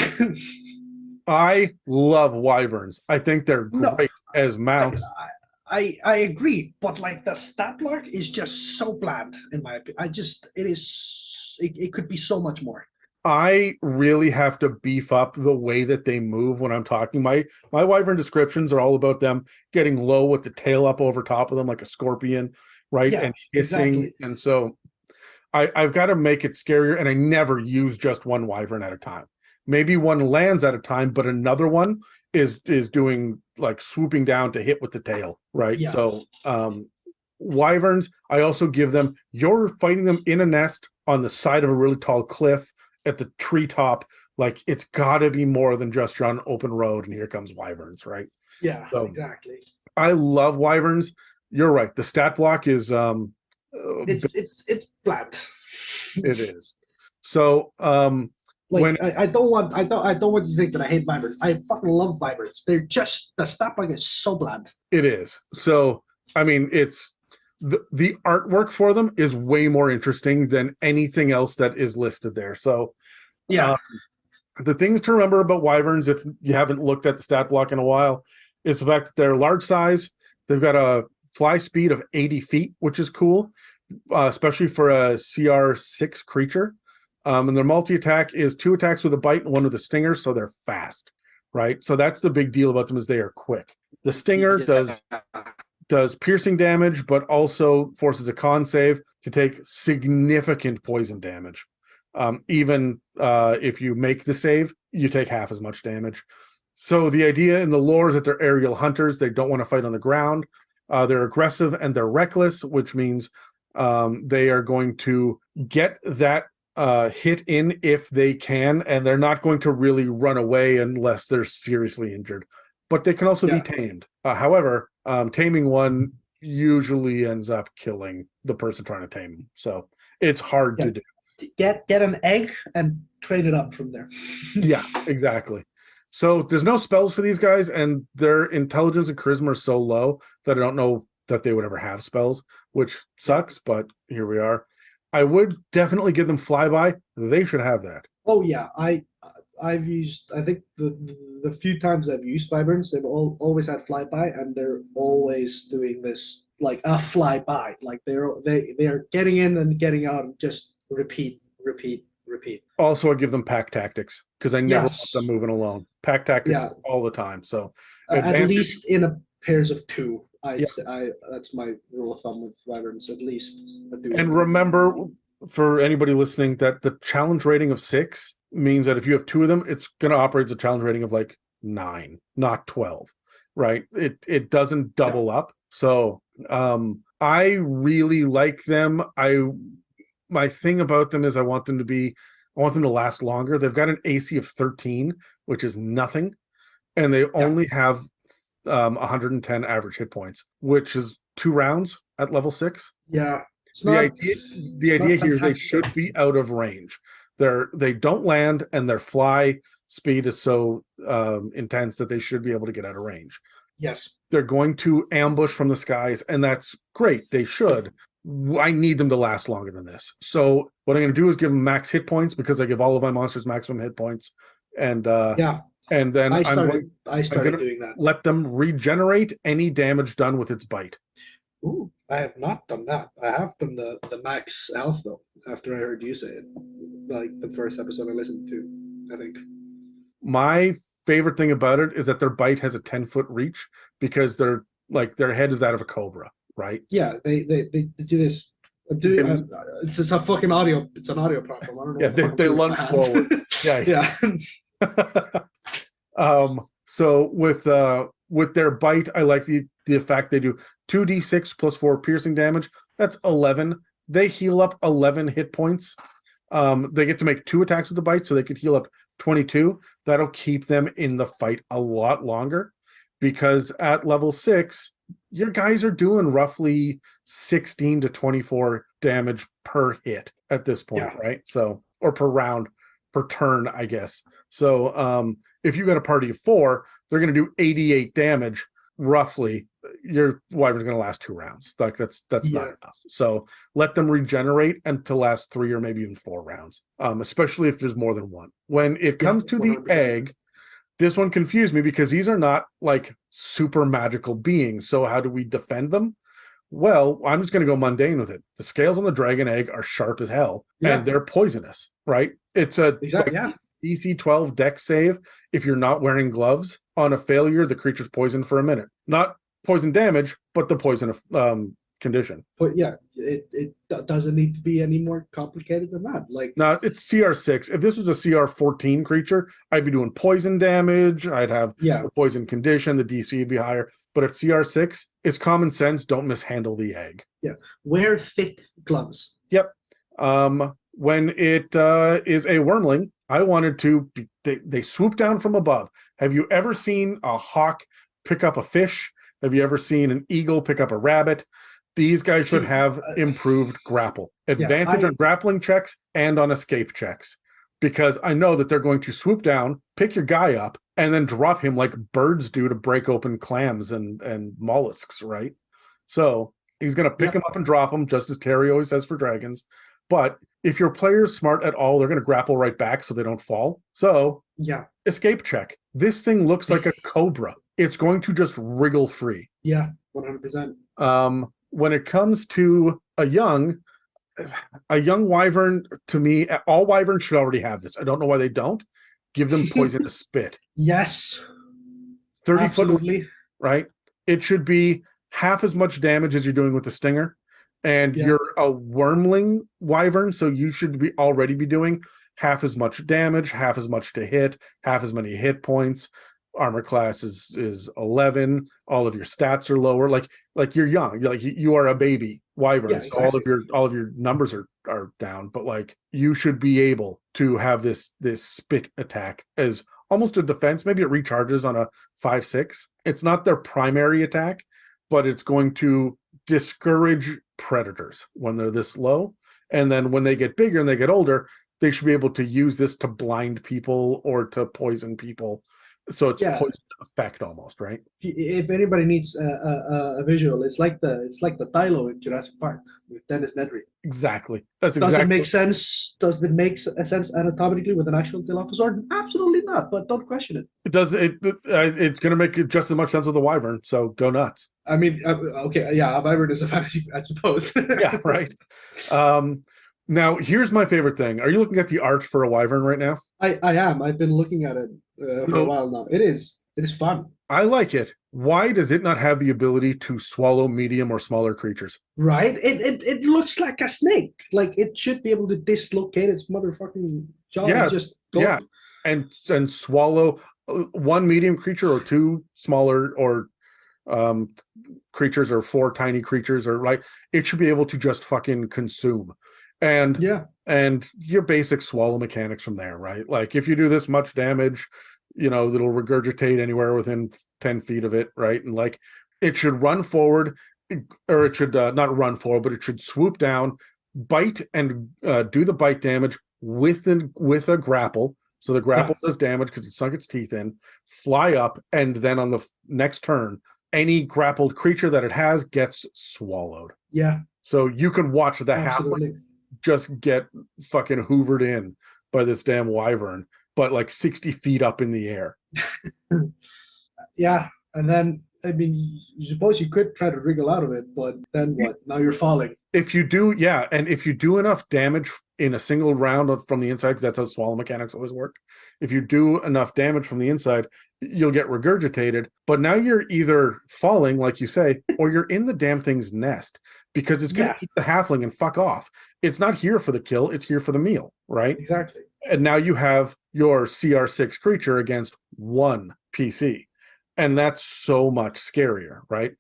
I love wyverns. I think they're No, great as mounts. I agree, but like the stat block is just so bland in my opinion. It could be so much more. I really have to beef up the way that they move when I'm talking. My wyvern descriptions are all about them getting low with the tail up over top of them like a scorpion, right? Yeah, And hissing. exactly. And so I've got to make it scarier, and I never use just one wyvern at a time. Maybe one lands at a time, but another one is doing like swooping down to hit with the tail, right? Yeah. So wyverns, I also give them, you're fighting them in a nest on the side of a really tall cliff at the treetop. Like, it's got to be more than just you're on an open road and here comes wyverns, right? Yeah, So, exactly. I love wyverns. You're right. The stat block is It's bland. it is. So Like I don't want you to think that I hate Wyverns. I fucking love Wyverns. They're just the stat block is so bland. it is. So I mean, it's the artwork for them is way more interesting than anything else that is listed there. So Yeah, the things to remember about wyverns, if you haven't looked at the stat block in a while, is the fact that they're large size. They've got a fly speed of 80 feet, which is cool, especially for a CR6 creature. And their multi-attack is 2 attacks with a bite and 1 with a stinger, so they're fast, right? So that's the big deal about them, is they are quick. The stinger does piercing damage, but also forces a con save to take significant poison damage. Even if you make the save, you take half as much damage. So the idea in the lore is that they're aerial hunters. They don't want to fight on the ground. They're aggressive and they're reckless, which means they are going to get that hit in if they can, and they're not going to really run away unless they're seriously injured. But they can also be tamed. However, taming one usually ends up killing the person trying to tame them. So it's hard to do. get an egg and trade it up from there. Yeah, exactly. So there's no spells for these guys, and their intelligence and charisma are so low that I don't know that they would ever have spells, which sucks, but here we are. I would definitely give them flyby. They should have that. Oh yeah, I've used. I think the few times I've used Wyverns, they've always had flyby, and they're always doing this like a flyby. Like they are getting in and getting out, and just repeat. Also, I give them pack tactics because I never want Yes. them moving alone. Pack tactics all the time. So At least in a pairs of 2. That's my rule of thumb with Wyverns. At least a duo. And remember, for anybody listening, that the challenge rating of 6 means that if you have 2 of them, it's going to operate as a challenge rating of like 9, not 12, right? It doesn't double up. So I really like them. My thing about them is I want them to last longer. They've got an AC of 13, which is nothing, and they only have 110 average hit points, which is 2 rounds at level 6. Yeah. The idea here is they should be out of range. They don't land, and their fly speed is so intense that they should be able to get out of range. Yes. They're going to ambush from the skies, and that's great. They should. I need them to last longer than this. So what I'm going to do is give them max hit points, because I give all of my monsters maximum hit points. And and then I started doing that. Let them regenerate any damage done with its bite. Ooh, I have not done that. I have done the max health though, after I heard you say it. Like the first episode I listened to, I think. My favorite thing about it is that their bite has a 10-foot reach, because they're like their head is that of a cobra, right? Yeah, they do this. It's a fucking audio. It's an audio platform. I don't know. Yeah, what the fuck I'm they doing with lunge my hand. forward. Yeah. Yeah. So with their bite, I like the fact they do 2d6 plus 4 piercing damage. That's 11. They heal up 11 hit points. They get to make 2 attacks with the bite, so they could heal up 22. That'll keep them in the fight a lot longer, because at level 6, your guys are doing roughly 16 to 24 damage per hit at this point, Yeah. right? So, or per round, per turn, I guess. So if you got a party of 4, they're going to do 88 damage roughly. Your wyvern's going to last 2 rounds. Like that's not enough. So let them regenerate and to last 3 or maybe even 4 rounds, especially if there's more than one. When it comes to 100%. the egg, this one confused me because these are not like super magical beings. So how do we defend them? Well, I'm just going to go mundane with it. The scales on the dragon egg are sharp as hell, and they're poisonous, right? It's a DC 12 dex save if you're not wearing gloves. On a failure, the creature's poisoned for a minute. Not poison damage, but the poison condition. But yeah, it doesn't need to be any more complicated than that. Like, no, it's CR6. If this was a CR14 creature, I'd be doing poison damage. I'd have a poison condition. The DC would be higher. But at CR6, it's common sense. Don't mishandle the egg. Yeah, wear thick gloves. Yep. When it is a wormling, I wanted to. They swoop down from above. Have you ever seen a hawk pick up a fish? Have you ever seen an eagle pick up a rabbit? These guys should have improved grapple. Advantage on grappling checks and on escape checks. Because I know that they're going to swoop down, pick your guy up, and then drop him like birds do to break open clams and mollusks, right? So he's going to pick him up and drop him, just as Terry always says for dragons. But if your player's smart at all, they're going to grapple right back so they don't fall. So escape check. This thing looks like a cobra. It's going to just wriggle free. Yeah, 100%. When it comes to a young wyvern, to me, all wyverns should already have this. I don't know why they don't. Give them poisonous spit. Yes. 30 Absolutely. foot, right? It should be half as much damage as you're doing with the stinger. And you're a wormling wyvern, so you should already be doing half as much damage, half as much to hit, half as many hit points. Armor class is 11. All of your stats are lower. Like you're young. You are a baby wyvern. So all of your numbers are down. But like you should be able to have this spit attack as almost a defense. Maybe it recharges on a 5/6. It's not their primary attack, but it's going to discourage predators when they're this low. And then when they get bigger and they get older, they should be able to use this to blind people or to poison people. So it's poison effect almost, right? If anybody needs a visual, it's like the Tylo in Jurassic Park with Dennis Nedry. Exactly. Does it make sense? Does it make sense anatomically with an actual Dilophosaur? Absolutely not. But don't question it. It does. It's going to make just as much sense with a wyvern. So go nuts. I mean, okay, yeah, a wyvern is a fantasy, I suppose. Yeah, right. Now here's my favorite thing. Are you looking at the art for a wyvern right now? I am. I've been looking at it for a while now. It is fun. I like it. Why does it not have the ability to swallow medium or smaller creatures? Right? It looks like a snake. Like it should be able to dislocate its motherfucking jaw and just go. Yeah, and swallow one medium creature or 2 smaller or creatures or 4 tiny creatures, or like it should be able to just fucking consume. And your basic swallow mechanics from there, right? Like if you do this much damage, it'll regurgitate anywhere within 10 feet of it, right? And like it should run forward, or it should not run forward, but it should swoop down, bite, and do the bite damage with a grapple. So the grapple does damage because it sunk its teeth in, fly up, and then on the next turn, any grappled creature that it has gets swallowed. Yeah. So you can watch the halfling just get fucking hoovered in by this damn wyvern, but like 60 feet up in the air. Yeah. And then, I mean, you suppose you could try to wriggle out of it, but then what? Now you're falling. If you do, and if you do enough damage in a single round from the inside, because that's how swallow mechanics always work. If you do enough damage from the inside, you'll get regurgitated. But now you're either falling, like you say, or you're in the damn thing's nest, because it's going to eat the halfling and fuck off. It's not here for the kill, it's here for the meal, right? Exactly. And now you have your CR6 creature against one PC. And that's so much scarier, right?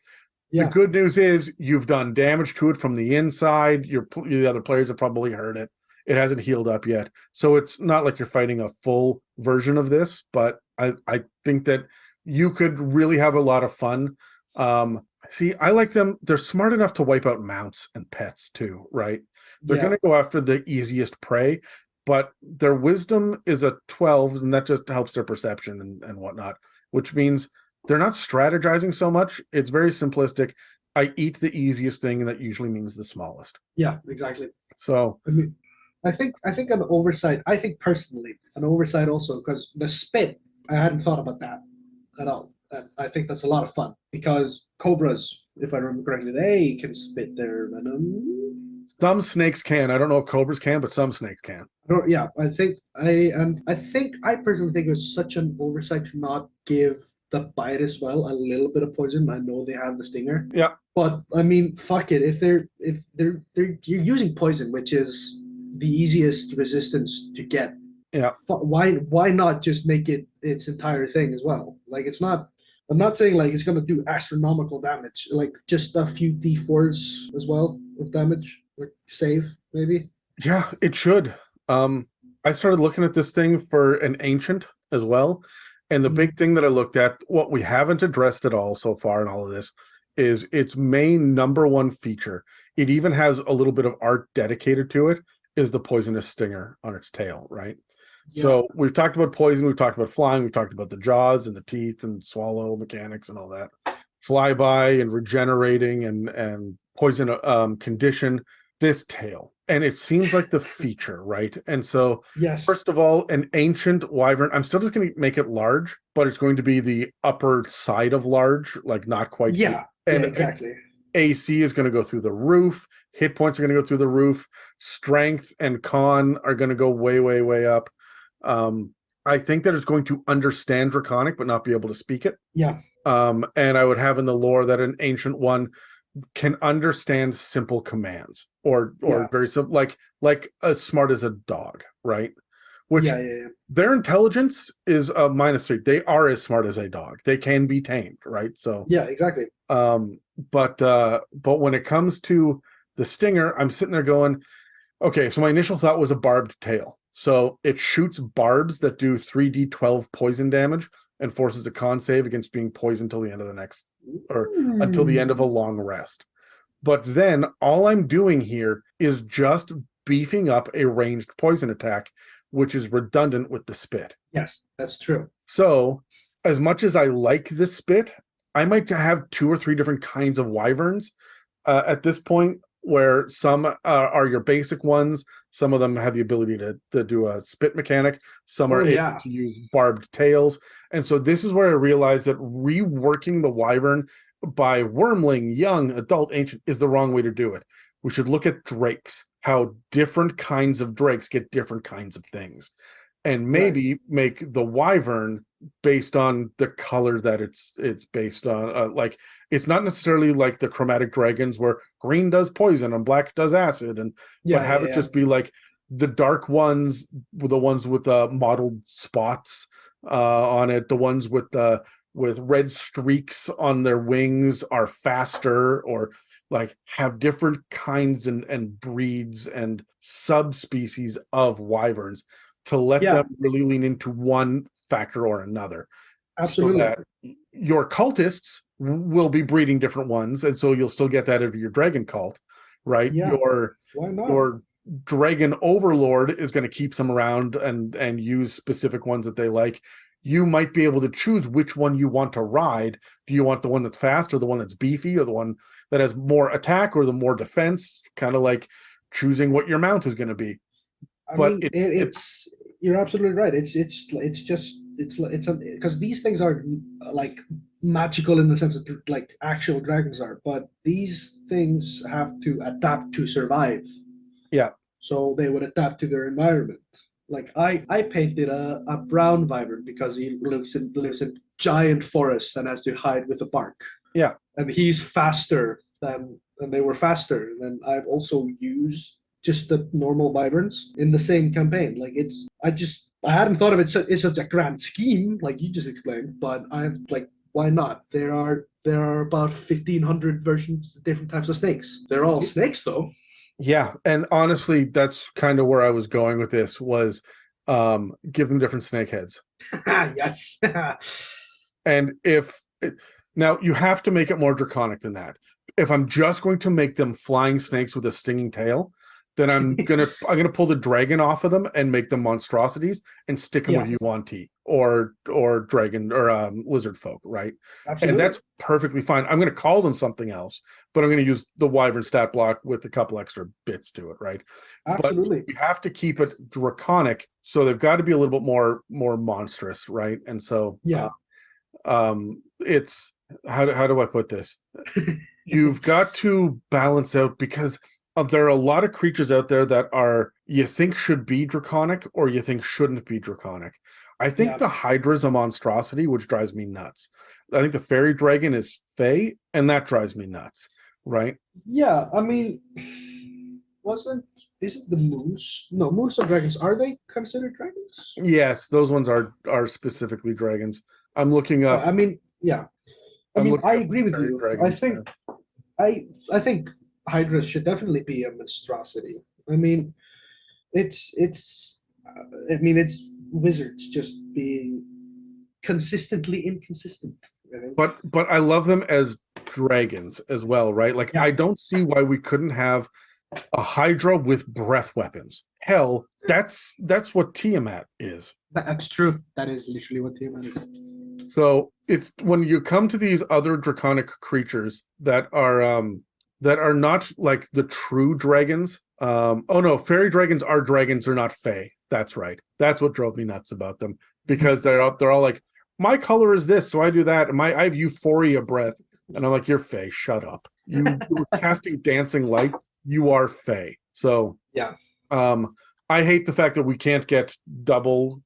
Yeah. The good news is you've done damage to it from the inside. The other players have probably heard it. It hasn't healed up yet. So it's not like you're fighting a full version of this, but I think that you could really have a lot of fun. See, I like them. They're smart enough to wipe out mounts and pets too, right? They're going to go after the easiest prey, but their wisdom is a 12, and that just helps their perception and whatnot, which means they're not strategizing so much. It's very simplistic. I eat the easiest thing, and that usually means the smallest. Yeah, exactly. So I mean, I think an oversight. I think personally an oversight also, because the spit. I hadn't thought about that at all. And I think that's a lot of fun because cobras, if I remember correctly, they can spit their venom. some snakes can. I don't know if cobras can, but some snakes can. Yeah, I think I personally think it was such an oversight to not give the bite as well a little bit of poison. I know they have the stinger. Yeah. But I mean, fuck it. If they're you're using poison, which is the easiest resistance to get. Yeah. Why not just make it its entire thing as well? Like it's not. I'm not saying like it's gonna do astronomical damage. Like just a few d4s as well of damage, like save maybe. Yeah, it should. I started looking at this thing for an ancient as well. And the big thing that I looked at, what we haven't addressed at all so far in all of this, is its main number one feature. It even has a little bit of art dedicated to it, is the poisonous stinger on its tail, right? Yeah. So we've talked about poison, we've talked about flying, we've talked about the jaws and the teeth and swallow mechanics and all that. Flyby and regenerating and poison condition, this tail. And it seems like the feature, right? And so, yes. First of all, an ancient wyvern, I'm still just going to make it large, but it's going to be the upper side of large, like not quite. Yeah, and exactly. AC is going to go through the roof. Hit points are going to go through the roof. Strength and con are going to go way, way, way up. I think that it's going to understand Draconic, but not be able to speak it. Yeah. And I would have in the lore that an ancient one can understand simple commands or very simple, like as smart as a dog, right? Which their intelligence is a -3. They are as smart as a dog. They can be tamed, right? So yeah, exactly. But when it comes to the stinger, I'm sitting there going, okay, so my initial thought was a barbed tail. So it shoots barbs that do 3d12 poison damage and forces a con save against being poisoned till the end of the next, or until the end of a long rest. But then all I'm doing here is just beefing up a ranged poison attack, which is redundant with the spit. Yes, that's true. So as much as I like the spit, I might have 2 or 3 different kinds of wyverns at this point, where some are your basic ones. Some of them have the ability to do a spit mechanic. Some are able to use barbed tails. And so this is where I realized that reworking the wyvern by wormling, young, adult, ancient is the wrong way to do it. We should look at drakes, how different kinds of drakes get different kinds of things. And maybe make the wyvern based on the color that it's based on. Like it's not necessarily like the chromatic dragons where green does poison and black does acid, but have it just be like the dark ones, the ones with mottled spots on it, the ones with red streaks on their wings are faster, or like have different kinds and breeds and subspecies of wyverns to let them really lean into one factor or another. Absolutely. So that your cultists will be breeding different ones, and so you'll still get that out of your dragon cult, right? Yeah. Why not? Your dragon overlord is going to keep some around and use specific ones that they like. You might be able to choose which one you want to ride. Do you want the one that's fast, or the one that's beefy, or the one that has more attack, or the more defense? Kind of like choosing what your mount is going to be. I mean, it's you're absolutely right. It's because these things are like magical in the sense of like actual dragons are, but these things have to adapt to survive. Yeah. so they would adapt to their environment. Like I painted a brown wyvern because he lives in giant forests and has to hide with the bark. Yeah. And he's faster and they were faster. Then I've also used just the normal wyverns in the same campaign. Like I hadn't thought of it in such a grand scheme, like you just explained, but I've like, why not? There are about 1,500 versions, different types of snakes. They're all snakes though. Yeah, and honestly, that's kind of where I was going with this was give them different snake heads. Yes. And now you have to make it more draconic than that. If I'm just going to make them flying snakes with a stinging tail, then I'm gonna pull the dragon off of them and make them monstrosities and stick them with Yuan Ti or dragon or lizard folk, right? Absolutely. And that's perfectly fine. I'm gonna call them something else, but I'm gonna use the wyvern stat block with a couple extra bits to it, right? Absolutely. But you have to keep it draconic, so they've got to be a little bit more monstrous, right? And so it's how do I put this? You've got to balance out, because there are a lot of creatures out there that are you think should be draconic or you think shouldn't be draconic. I think the Hydra is a monstrosity, which drives me nuts. I think the fairy dragon is fey, and that drives me nuts, right? Yeah, I mean, isn't the moons? No, moons are dragons. Are they considered dragons? Yes, those ones are specifically dragons. I'm looking up. I mean, yeah. I agree with you. Dragons, I think Hydra should definitely be a monstrosity. I mean, it's wizards just being consistently inconsistent. But I love them as dragons as well, right? Like I don't see why we couldn't have a Hydra with breath weapons. Hell, that's what Tiamat is. That's true. That is literally what Tiamat is. So it's when you come to these other draconic creatures that are not like the true dragons. Oh no, fairy dragons are dragons, they're not fae. That's right. That's what drove me nuts about them, because they're all like, my color is this, so I do that. And I have euphoria breath, and I'm like, you're fae. Shut up. You were casting dancing light. You are fae. So yeah. I hate the fact that we can't get double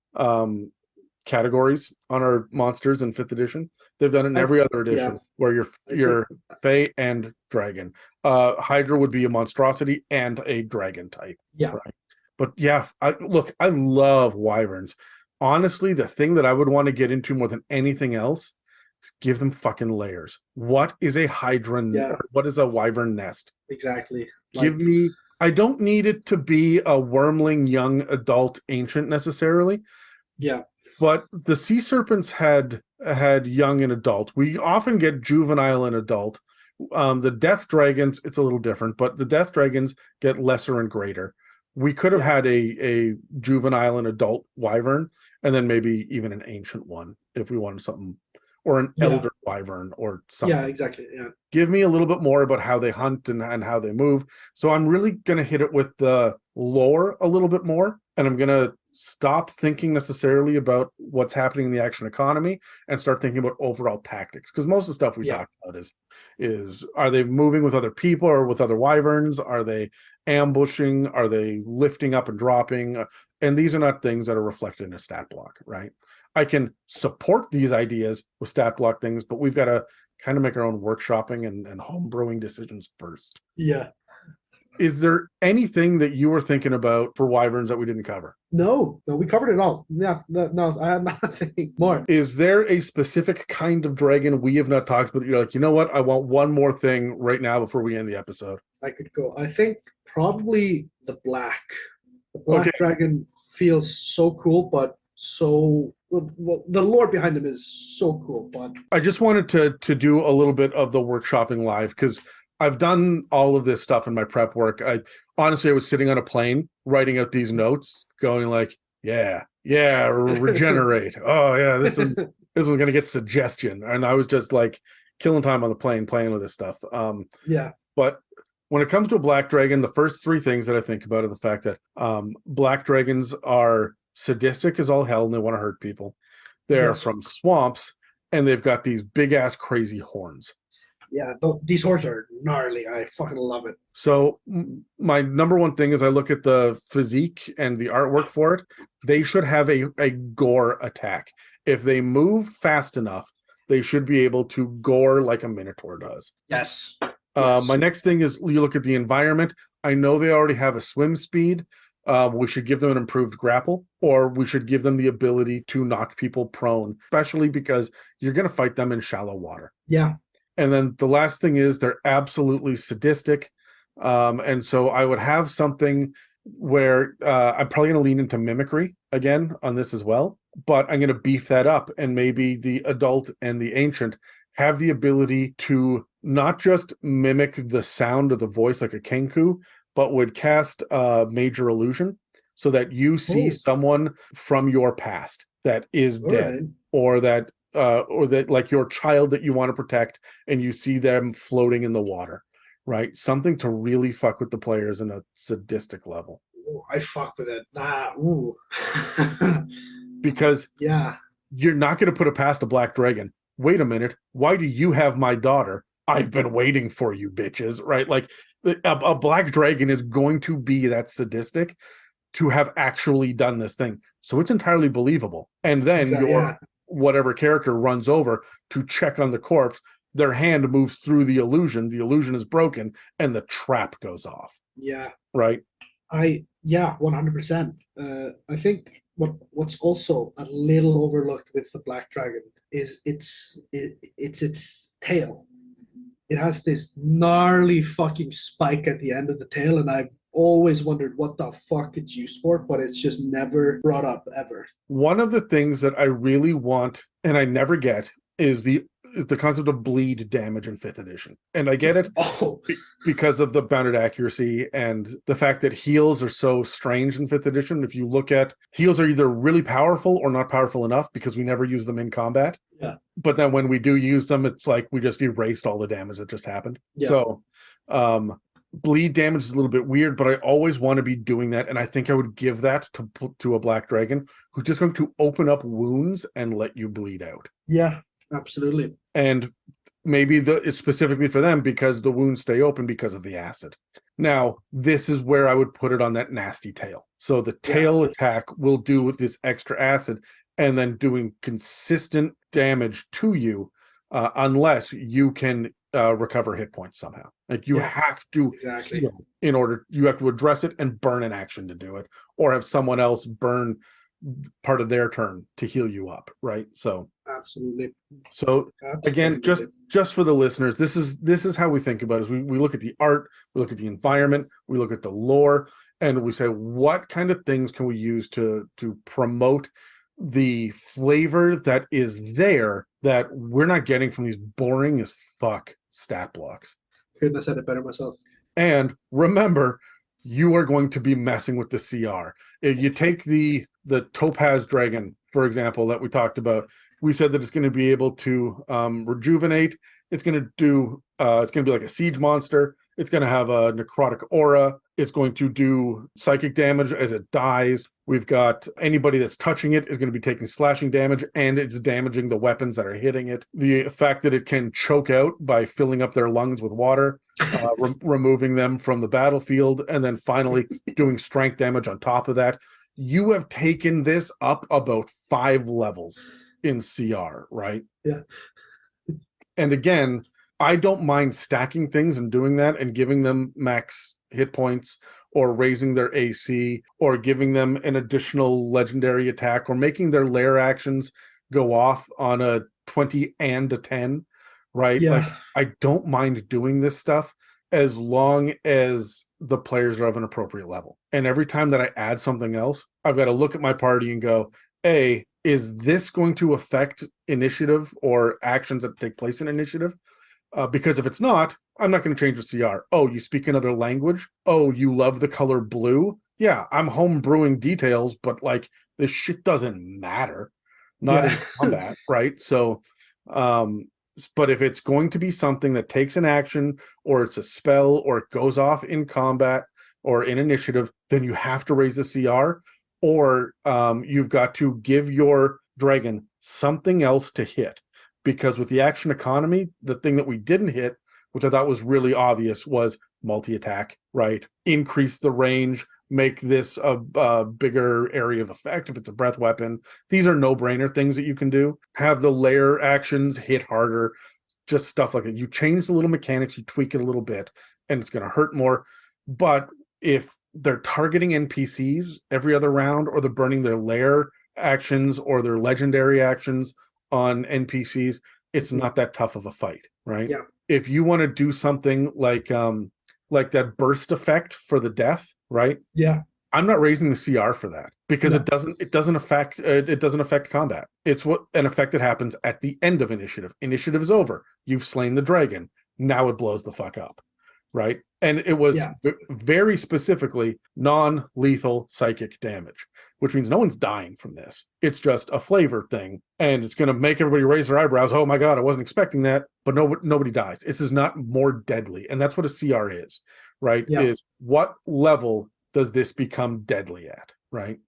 categories on our monsters in 5th edition. They've done it in every other edition where you're fae and dragon. Hydra would be a monstrosity and a dragon type. Yeah. Right? But yeah, I love wyverns. Honestly, the thing that I would want to get into more than anything else is give them fucking layers. What is a hydra? What is a wyvern nest? Exactly. Give me. I don't need it to be a wormling, young, adult, ancient necessarily. Yeah. But the sea serpents had young and adult. We often get juvenile and adult. The death dragons, it's a little different, but the death dragons get lesser and greater. We could have had a juvenile and adult wyvern, and then maybe even an ancient one if we wanted something, or an elder wyvern or something. Yeah, exactly. Yeah. Give me a little bit more about how they hunt and how they move. So I'm really going to hit it with the lore a little bit more, and I'm going to stop thinking necessarily about what's happening in the action economy and start thinking about overall tactics, because most of the stuff we talk about is are they moving with other people or with other wyverns? Are they ambushing? Are they lifting up and dropping? And these are not things that are reflected in a stat block, right? I can support these ideas with stat block things, but we've got to kind of make our own workshopping and home brewing decisions first. Yeah. Is there anything that you were thinking about for wyverns that we didn't cover? No, we covered it all. Yeah, no, I have nothing more. Is there a specific kind of dragon we have not talked about? You're like, you know what? I want one more thing right now before we end the episode. I could go. I think probably the black. The black dragon feels so cool, but so the lore behind him is so cool. But I just wanted to do a little bit of the workshopping live, because I've done all of this stuff in my prep work. I was sitting on a plane writing out these notes, going like, regenerate. Oh yeah, this is going to get suggestion, and I was just like killing time on the plane playing with this stuff. But when it comes to a black dragon, the first 3 things that I think about are the fact that black dragons are sadistic as all hell and they want to hurt people. They're from swamps, and they've got these big ass crazy horns. Yeah, these hordes are gnarly. I fucking love it. So my number one thing is I look at the physique and the artwork for it. They should have a gore attack. If they move fast enough, they should be able to gore like a minotaur does. Yes. My next thing is you look at the environment. I know they already have a swim speed. We should give them an improved grapple, or we should give them the ability to knock people prone, especially because you're going to fight them in shallow water. Yeah. And then the last thing is they're absolutely sadistic. And so I would have something where I'm probably going to lean into mimicry again on this as well, but I'm going to beef that up, and maybe the adult and the ancient have the ability to not just mimic the sound of the voice like a kenku, but would cast a major illusion so that you see someone from your past that is dead, or that like your child that you want to protect, and you see them floating in the water, right? Something to really fuck with the players in a sadistic level. Ooh, I fuck with it. Ooh. Because you're not going to put it past a black dragon. Wait a minute. Why do you have my daughter? I've been waiting for you, bitches, right? Like a black dragon is going to be that sadistic to have actually done this thing. So it's entirely believable. And then whatever character runs over to check on the corpse, their hand moves through the illusion is broken, and the trap goes off. Yeah. Right? 100%. I think what's also a little overlooked with the black dragon is its tail. It has this gnarly fucking spike at the end of the tail, and I've always wondered what the fuck it's used for, but it's just never brought up ever. One of the things that I really want, and I never get, is the concept of bleed damage in 5th edition. And I get it because of the bounded accuracy and the fact that heals are so strange in 5th edition. If you look at, heals are either really powerful or not powerful enough because we never use them in combat. Yeah. But then when we do use them, it's like we just erased all the damage that just happened. Yeah. So bleed damage is a little bit weird, but I always want to be doing that. And I think I would give that to a black dragon who's just going to open up wounds and let you bleed out. Yeah. Absolutely. And maybe it's specifically for them because the wounds stay open because of the acid. Now, this is where I would put it on that nasty tail. So the tail attack will do with this extra acid and then doing consistent damage to you unless you can recover hit points somehow. Like you have to heal in order, you have to address it and burn an action to do it, or have someone else burn part of their turn to heal you up, right? So absolutely. So again, just for the listeners, this is how we think about it. We look at the art, we look at the environment, we look at the lore, and we say what kind of things can we use to promote the flavor that is there that we're not getting from these boring as fuck stat blocks. Couldn't have said it better myself. And remember, you are going to be messing with the CR. If you take the Topaz Dragon, for example, that we talked about, we said that it's going to be able to rejuvenate. It's going to do, it's going to be like a siege monster. It's going to have a necrotic aura. It's going to do psychic damage as it dies. We've got anybody that's touching it is going to be taking slashing damage, and it's damaging the weapons that are hitting it. The fact that it can choke out by filling up their lungs with water, removing them from the battlefield, and then finally doing strength damage on top of that. You have taken this up about 5 levels in CR, right? Yeah. And again, I don't mind stacking things and doing that and giving them max hit points or raising their AC or giving them an additional legendary attack or making their lair actions go off on a 20 and a 10, right? Yeah. Like, I don't mind doing this stuff as long as the players are of an appropriate level. And every time that I add something else, I've got to look at my party and go, A, is this going to affect initiative or actions that take place in initiative? Because if it's not, I'm not going to change the CR. Oh, you speak another language? Oh, you love the color blue? Yeah, I'm home brewing details, but like this shit doesn't matter. Not in combat, right? So, but if it's going to be something that takes an action or it's a spell or it goes off in combat or in initiative, then you have to raise the CR, or you've got to give your dragon something else to hit. because with the action economy, the thing that we didn't hit, which I thought was really obvious, was multi-attack, right? Increase the range, make this a bigger area of effect if it's a breath weapon. These are no-brainer things that you can do. Have the layer actions hit harder, just stuff like that. You change the little mechanics, you tweak it a little bit, and it's going to hurt more. But if they're targeting NPCs every other round, or they're burning their layer actions or their legendary actions on NPCs, it's not that tough of a fight, right? Yeah. If you want to do something like that burst effect for the death, right? Yeah. I'm not raising the CR for that because No. it doesn't affect combat. It's an effect that happens at the end of initiative. Initiative is over. You've slain the dragon. Now it blows the fuck up, right? And it was very specifically non-lethal psychic damage, which means no one's dying from this. It's just a flavor thing, and it's going to make everybody raise their eyebrows. Oh my god, I wasn't expecting that. But nobody dies. This is not more deadly, and that's what a CR is, right? Yeah. Is what level does this become deadly at, right?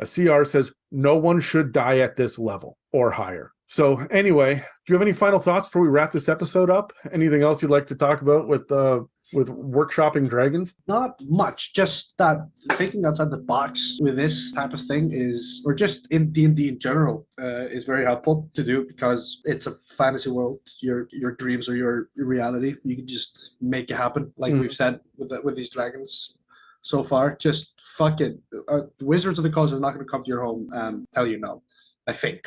A CR says no one should die at this level or higher. So anyway, do you have any final thoughts before we wrap this episode up? Anything else you'd like to talk about with workshopping dragons? Not much. Just that thinking outside the box with this type of thing is, or just in D&D in general, is very helpful to do because it's a fantasy world. Your dreams are your reality. You can just make it happen, like we've said with these dragons so far. Just fuck it. The Wizards of the Coast are not going to come to your home and tell you no, I think.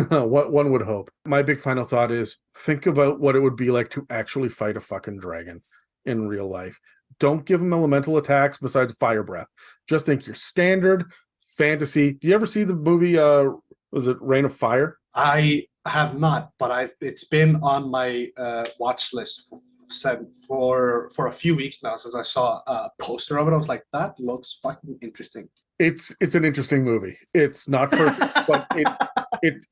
What one would hope. My big final thought is think about what it would be like to actually fight a fucking dragon in real life. Don't give them elemental attacks besides fire breath. Just think your standard fantasy. Do you ever see the movie was it Reign of Fire? I have not, but it's been on my watch list for a few weeks now since I saw a poster of it. I was like, that looks fucking interesting. It's an interesting movie. It's not perfect, but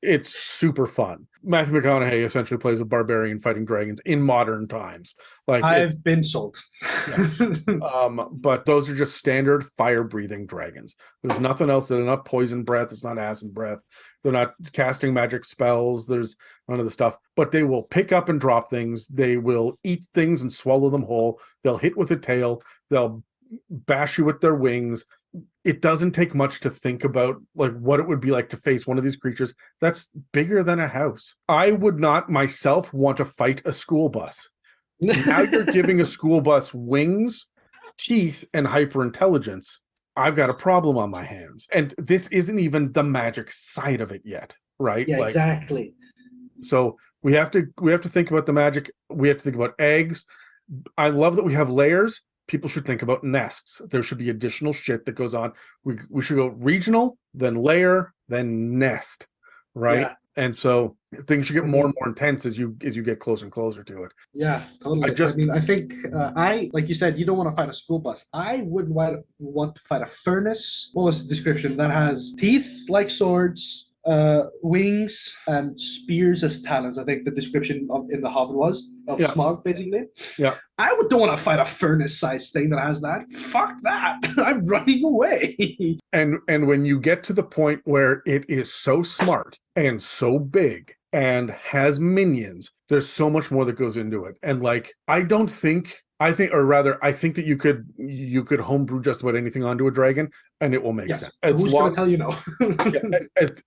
it's super fun. Matthew McConaughey essentially plays a barbarian fighting dragons in modern times. Like I've been sold. But those are just standard fire-breathing dragons. There's nothing else. They're not poison breath. It's not acid breath. They're not casting magic spells. There's none of the stuff. But they will pick up and drop things. They will eat things and swallow them whole. They'll hit with a tail. They'll bash you with their wings. It doesn't take much to think about like what it would be like to face one of these creatures that's bigger than a house. I would not myself want to fight a school bus. Now you're giving a school bus wings, teeth, and hyperintelligence. I've got a problem on my hands. And this isn't even the magic side of it yet, right? Yeah, exactly. So we have to think about the magic. We have to think about eggs. I love that we have layers. People should think about nests. There should be additional shit that goes on. We should go regional, then layer, then nest, right? Yeah. And so things should get more and more intense as you get closer and closer to it. Yeah, totally. I think like you said, you don't want to fight a school bus. I wouldn't want to fight a furnace. What was the description? That has teeth like swords, wings, and spears as talons. I think the description in the Hobbit was of Smaug, basically. Yeah. I don't want to fight a furnace-sized thing that has that. Fuck that. I'm running away. And when you get to the point where it is so smart and so big and has minions, there's so much more that goes into it. And like, I think that you could homebrew just about anything onto a dragon and it will make sense. Who's going to tell you no?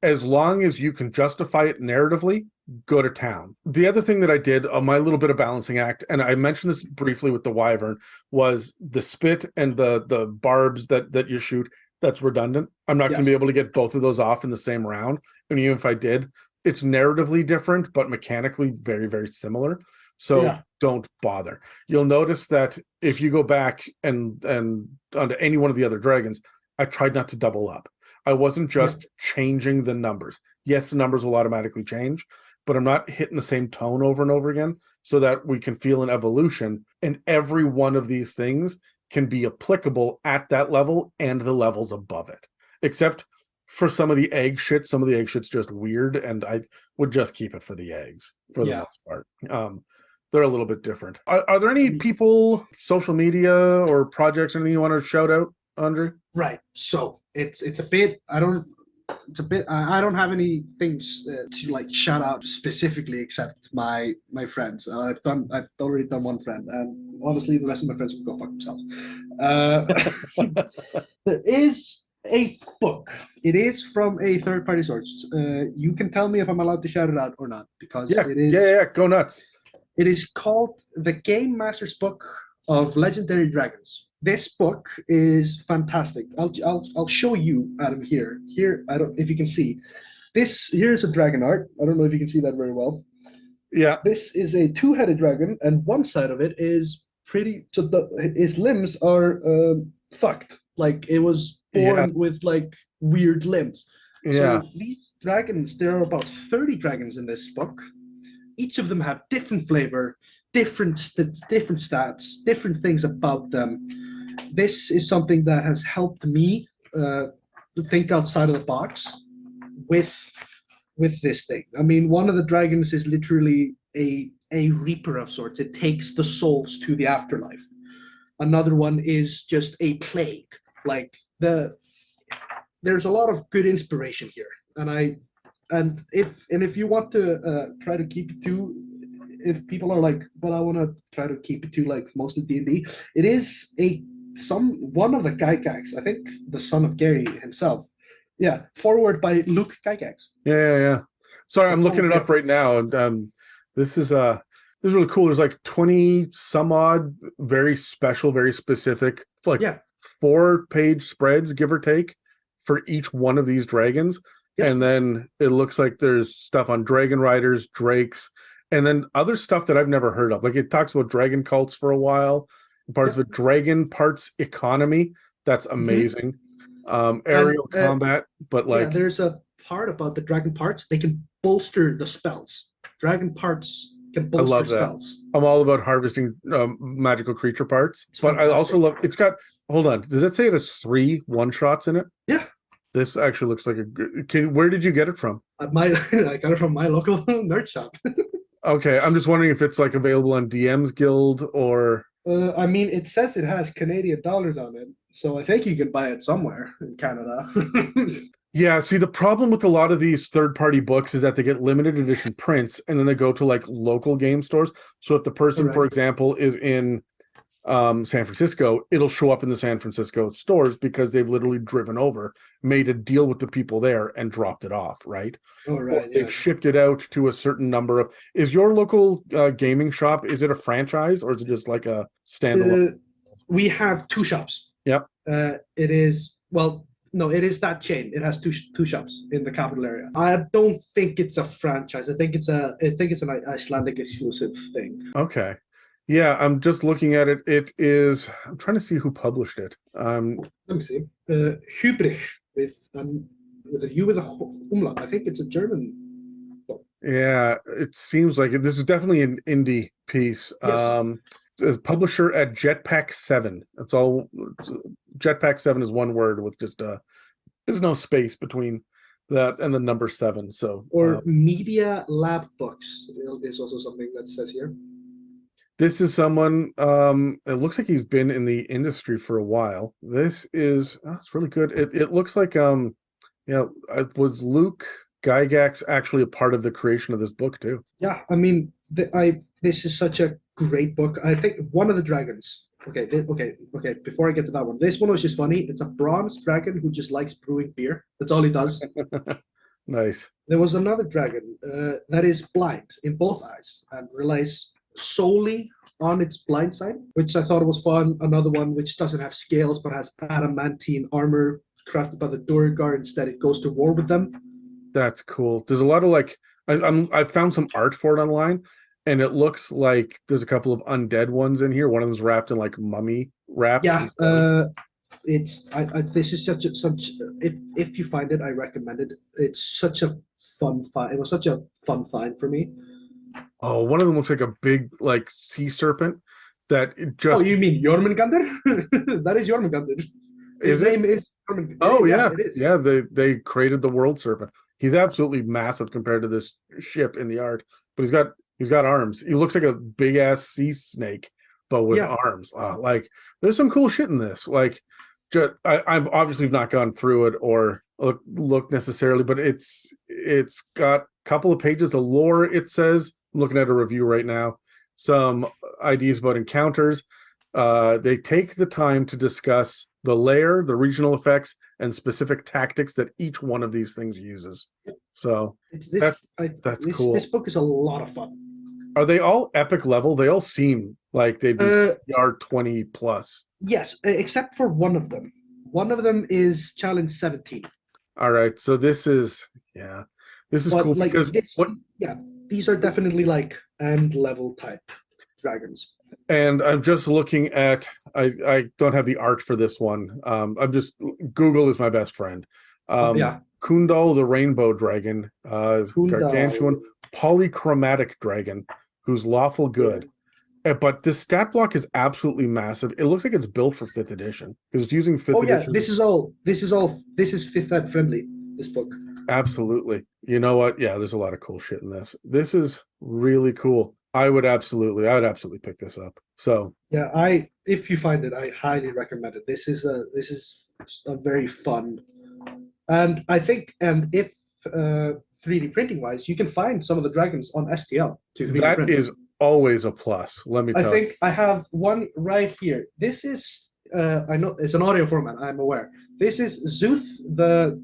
As long as you can justify it narratively, go to town. The other thing that I did on my little bit of balancing act, and I mentioned this briefly with the Wyvern, was the spit and the barbs that you shoot. That's redundant. I'm not going to be able to get both of those off in the same round. And even if I did, it's narratively different, but mechanically very, very similar. So don't bother. You'll notice that if you go back and onto any one of the other dragons, I tried not to double up. I wasn't just changing the numbers. Yes, the numbers will automatically change, but I'm not hitting the same tone over and over again so that we can feel an evolution. And every one of these things can be applicable at that level and the levels above it. Except for some of the egg shit. Some of the egg shit's just weird, and I would just keep it for the eggs for the most part. They're a little bit different. Are there any people, social media or projects, anything you want to shout out, Andri? Right. So it's a bit, I don't it's a bit. I don't have any things to like shout out specifically except my friends. I've already done one friend, and honestly, the rest of my friends can go fuck themselves. There is a book. It is from a third-party source. You can tell me if I'm allowed to shout it out or not, because it is. Yeah, go nuts. It is called The Game Master's Book of Legendary Dragons. This book is fantastic. I'll show you, Adam, here. Here, I don't if you can see. Here's a dragon art. I don't know if you can see that very well. Yeah. This is a two-headed dragon, and one side of it is pretty. So his limbs are fucked. Like it was born with like weird limbs. Yeah. So these dragons, there are about 30 dragons in this book. Each of them have different flavor, different stats, different things about them. This is something that has helped me think outside of the box with this thing. I mean, one of the dragons is literally a reaper of sorts. It takes the souls to the afterlife. Another one is just a plague. Like there's a lot of good inspiration here, and if you want to try to keep it to, if people are like, well, I want to try to keep it to like mostly D&D, it is one of the Gygax, I think the son of Gary himself. Yeah, forward by Luke Gygax. Yeah. Sorry, I'm looking it up right now, and this is really cool. There's like 20 some odd, very special, very specific, like 4-page spreads, give or take, for each one of these dragons. Yep. And then it looks like there's stuff on dragon riders, drakes, and then other stuff that I've never heard of. Like it talks about dragon cults for a while, parts of a dragon, parts economy. That's amazing. Aerial combat, but like there's a part about the dragon parts. They can bolster the spells. Dragon parts can bolster spells. I'm all about harvesting magical creature parts, but I also love. It's got. Hold on. Does that say it has 3 one-shots in it? Yeah. This actually looks like a good. Where did you get it from? I got it from my local nerd shop. Okay, I'm just wondering if it's like available on DM's Guild or. I mean, it says it has Canadian dollars on it, so I think you can buy it somewhere in Canada. Yeah, see, the problem with a lot of these third-party books is that they get limited edition prints, and then they go to like local game stores. So if the person, for example, is in San Francisco, it'll show up in the San Francisco stores because they've literally driven over, made a deal with the people there, and dropped it off, right? Oh, right. They've shipped it out to a certain number of. Is your local gaming shop? Is it a franchise or is it just like a standalone? We have 2 shops. Yep. It is no, it is that chain. It has two shops in the capital area. I don't think it's a franchise. I think it's an Icelandic exclusive thing. Okay. Yeah, I'm just looking at it. It is. I'm trying to see who published it. Let me see. Hübrich with a U with a umlaut. I think it's a German book. Yeah, it seems like it. This is definitely an indie piece. Yes. As publisher at Jetpack 7. That's all. Jetpack 7 is one word with just there's no space between that and the number 7. So Media Lab Books is also something that says here. This is someone, it looks like he's been in the industry for a while. This is, it's really good. It looks like, was Luke Gygax actually a part of the creation of this book too? Yeah, I mean, this is such a great book. I think one of the dragons, okay, before I get to that one, this one was just funny. It's a bronze dragon who just likes brewing beer. That's all he does. Nice. There was another dragon that is blind in both eyes and relies solely on its blind side, which I thought was fun. Another one which doesn't have scales but has adamantine armor crafted by the Duergar. Instead, it goes to war with them. That's cool. There's a lot of like, I found some art for it online, and it looks like there's a couple of undead ones in here. One of them's wrapped in like mummy wraps. Yeah, this is such if you find it, I recommend it. It's such a fun find. It was such a fun find for me. Oh, one of them looks like a big like sea serpent that it just. Oh, you mean Jormungandr? That is Jormungandr. His name is Jormungandr. Oh yeah, it is. Yeah. They created the world serpent. He's absolutely massive compared to this ship in the art, but he's got arms. He looks like a big ass sea snake, but with arms. Like there's some cool shit in this. Like, I've obviously not gone through it or look necessarily, but it's got a couple of pages of lore. It says, I'm looking at a review right now, some ideas about encounters. They take the time to discuss the layer, the regional effects, and specific tactics that each one of these things uses. So that's cool. This book is a lot of fun. Are they all epic level? They all seem like they'd be CR 20 plus. Yes, except for one of them. One of them is challenge 17. All right, so this is cool like because these are definitely like end level type dragons. And I'm just looking at, I don't have the art for this one. I'm just, Google is my best friend. Kundal the Rainbow Dragon, is gargantuan polychromatic dragon who's lawful good. But this stat block is absolutely massive. It looks like it's built for 5th edition because it's using 5th edition. This is 5th ed friendly, this book. Absolutely. You know what? Yeah, there's a lot of cool shit in this. This is really cool. I would absolutely pick this up. So yeah, if you find it, I highly recommend it. This is a very fun, and I think, and if 3D printing wise, you can find some of the dragons on STL to 3D that print. is always a plus. Let me tell you. I think I have one right here. This is I know it's an audio format, I'm aware. This is Zuth the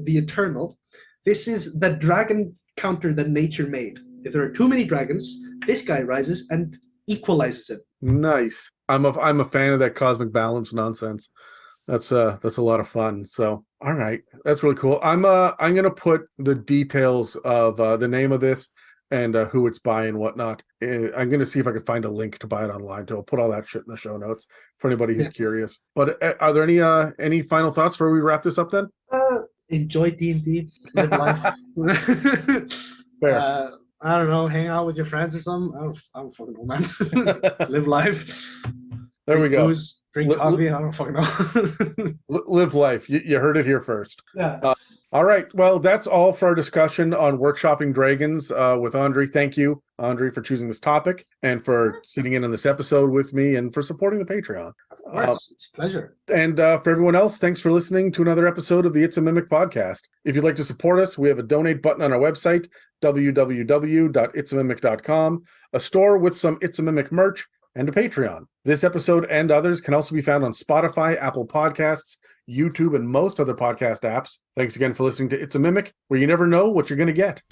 Eternal. This is the dragon counter that nature made. If there are too many dragons, this guy rises and equalizes it. Nice. I'm a fan of that cosmic balance nonsense. That's a lot of fun. So all right, that's really cool. I'm gonna put the details of the name of this and who it's by and whatnot. I'm gonna see if I can find a link to buy it online too. I'll put all that shit in the show notes for anybody who's curious. But are there any final thoughts before we wrap this up then? Enjoy D&D, live life. Fair. I don't know, hang out with your friends or something. I don't fucking know, man. Live life. There we go. Booze, drink coffee. I don't fucking know. Live life. You heard it here first. Yeah. All right. Well, that's all for our discussion on workshopping dragons with Andri. Thank you, Andri, for choosing this topic and for sitting in on this episode with me and for supporting the Patreon. Of course, it's a pleasure. And for everyone else, thanks for listening to another episode of the It's a Mimic podcast. If you'd like to support us, we have a donate button on our website, www.itsamimic.com, a store with some It's a Mimic merch, and a Patreon. This episode and others can also be found on Spotify, Apple Podcasts, YouTube, and most other podcast apps. Thanks again for listening to It's a Mimic, where you never know what you're going to get.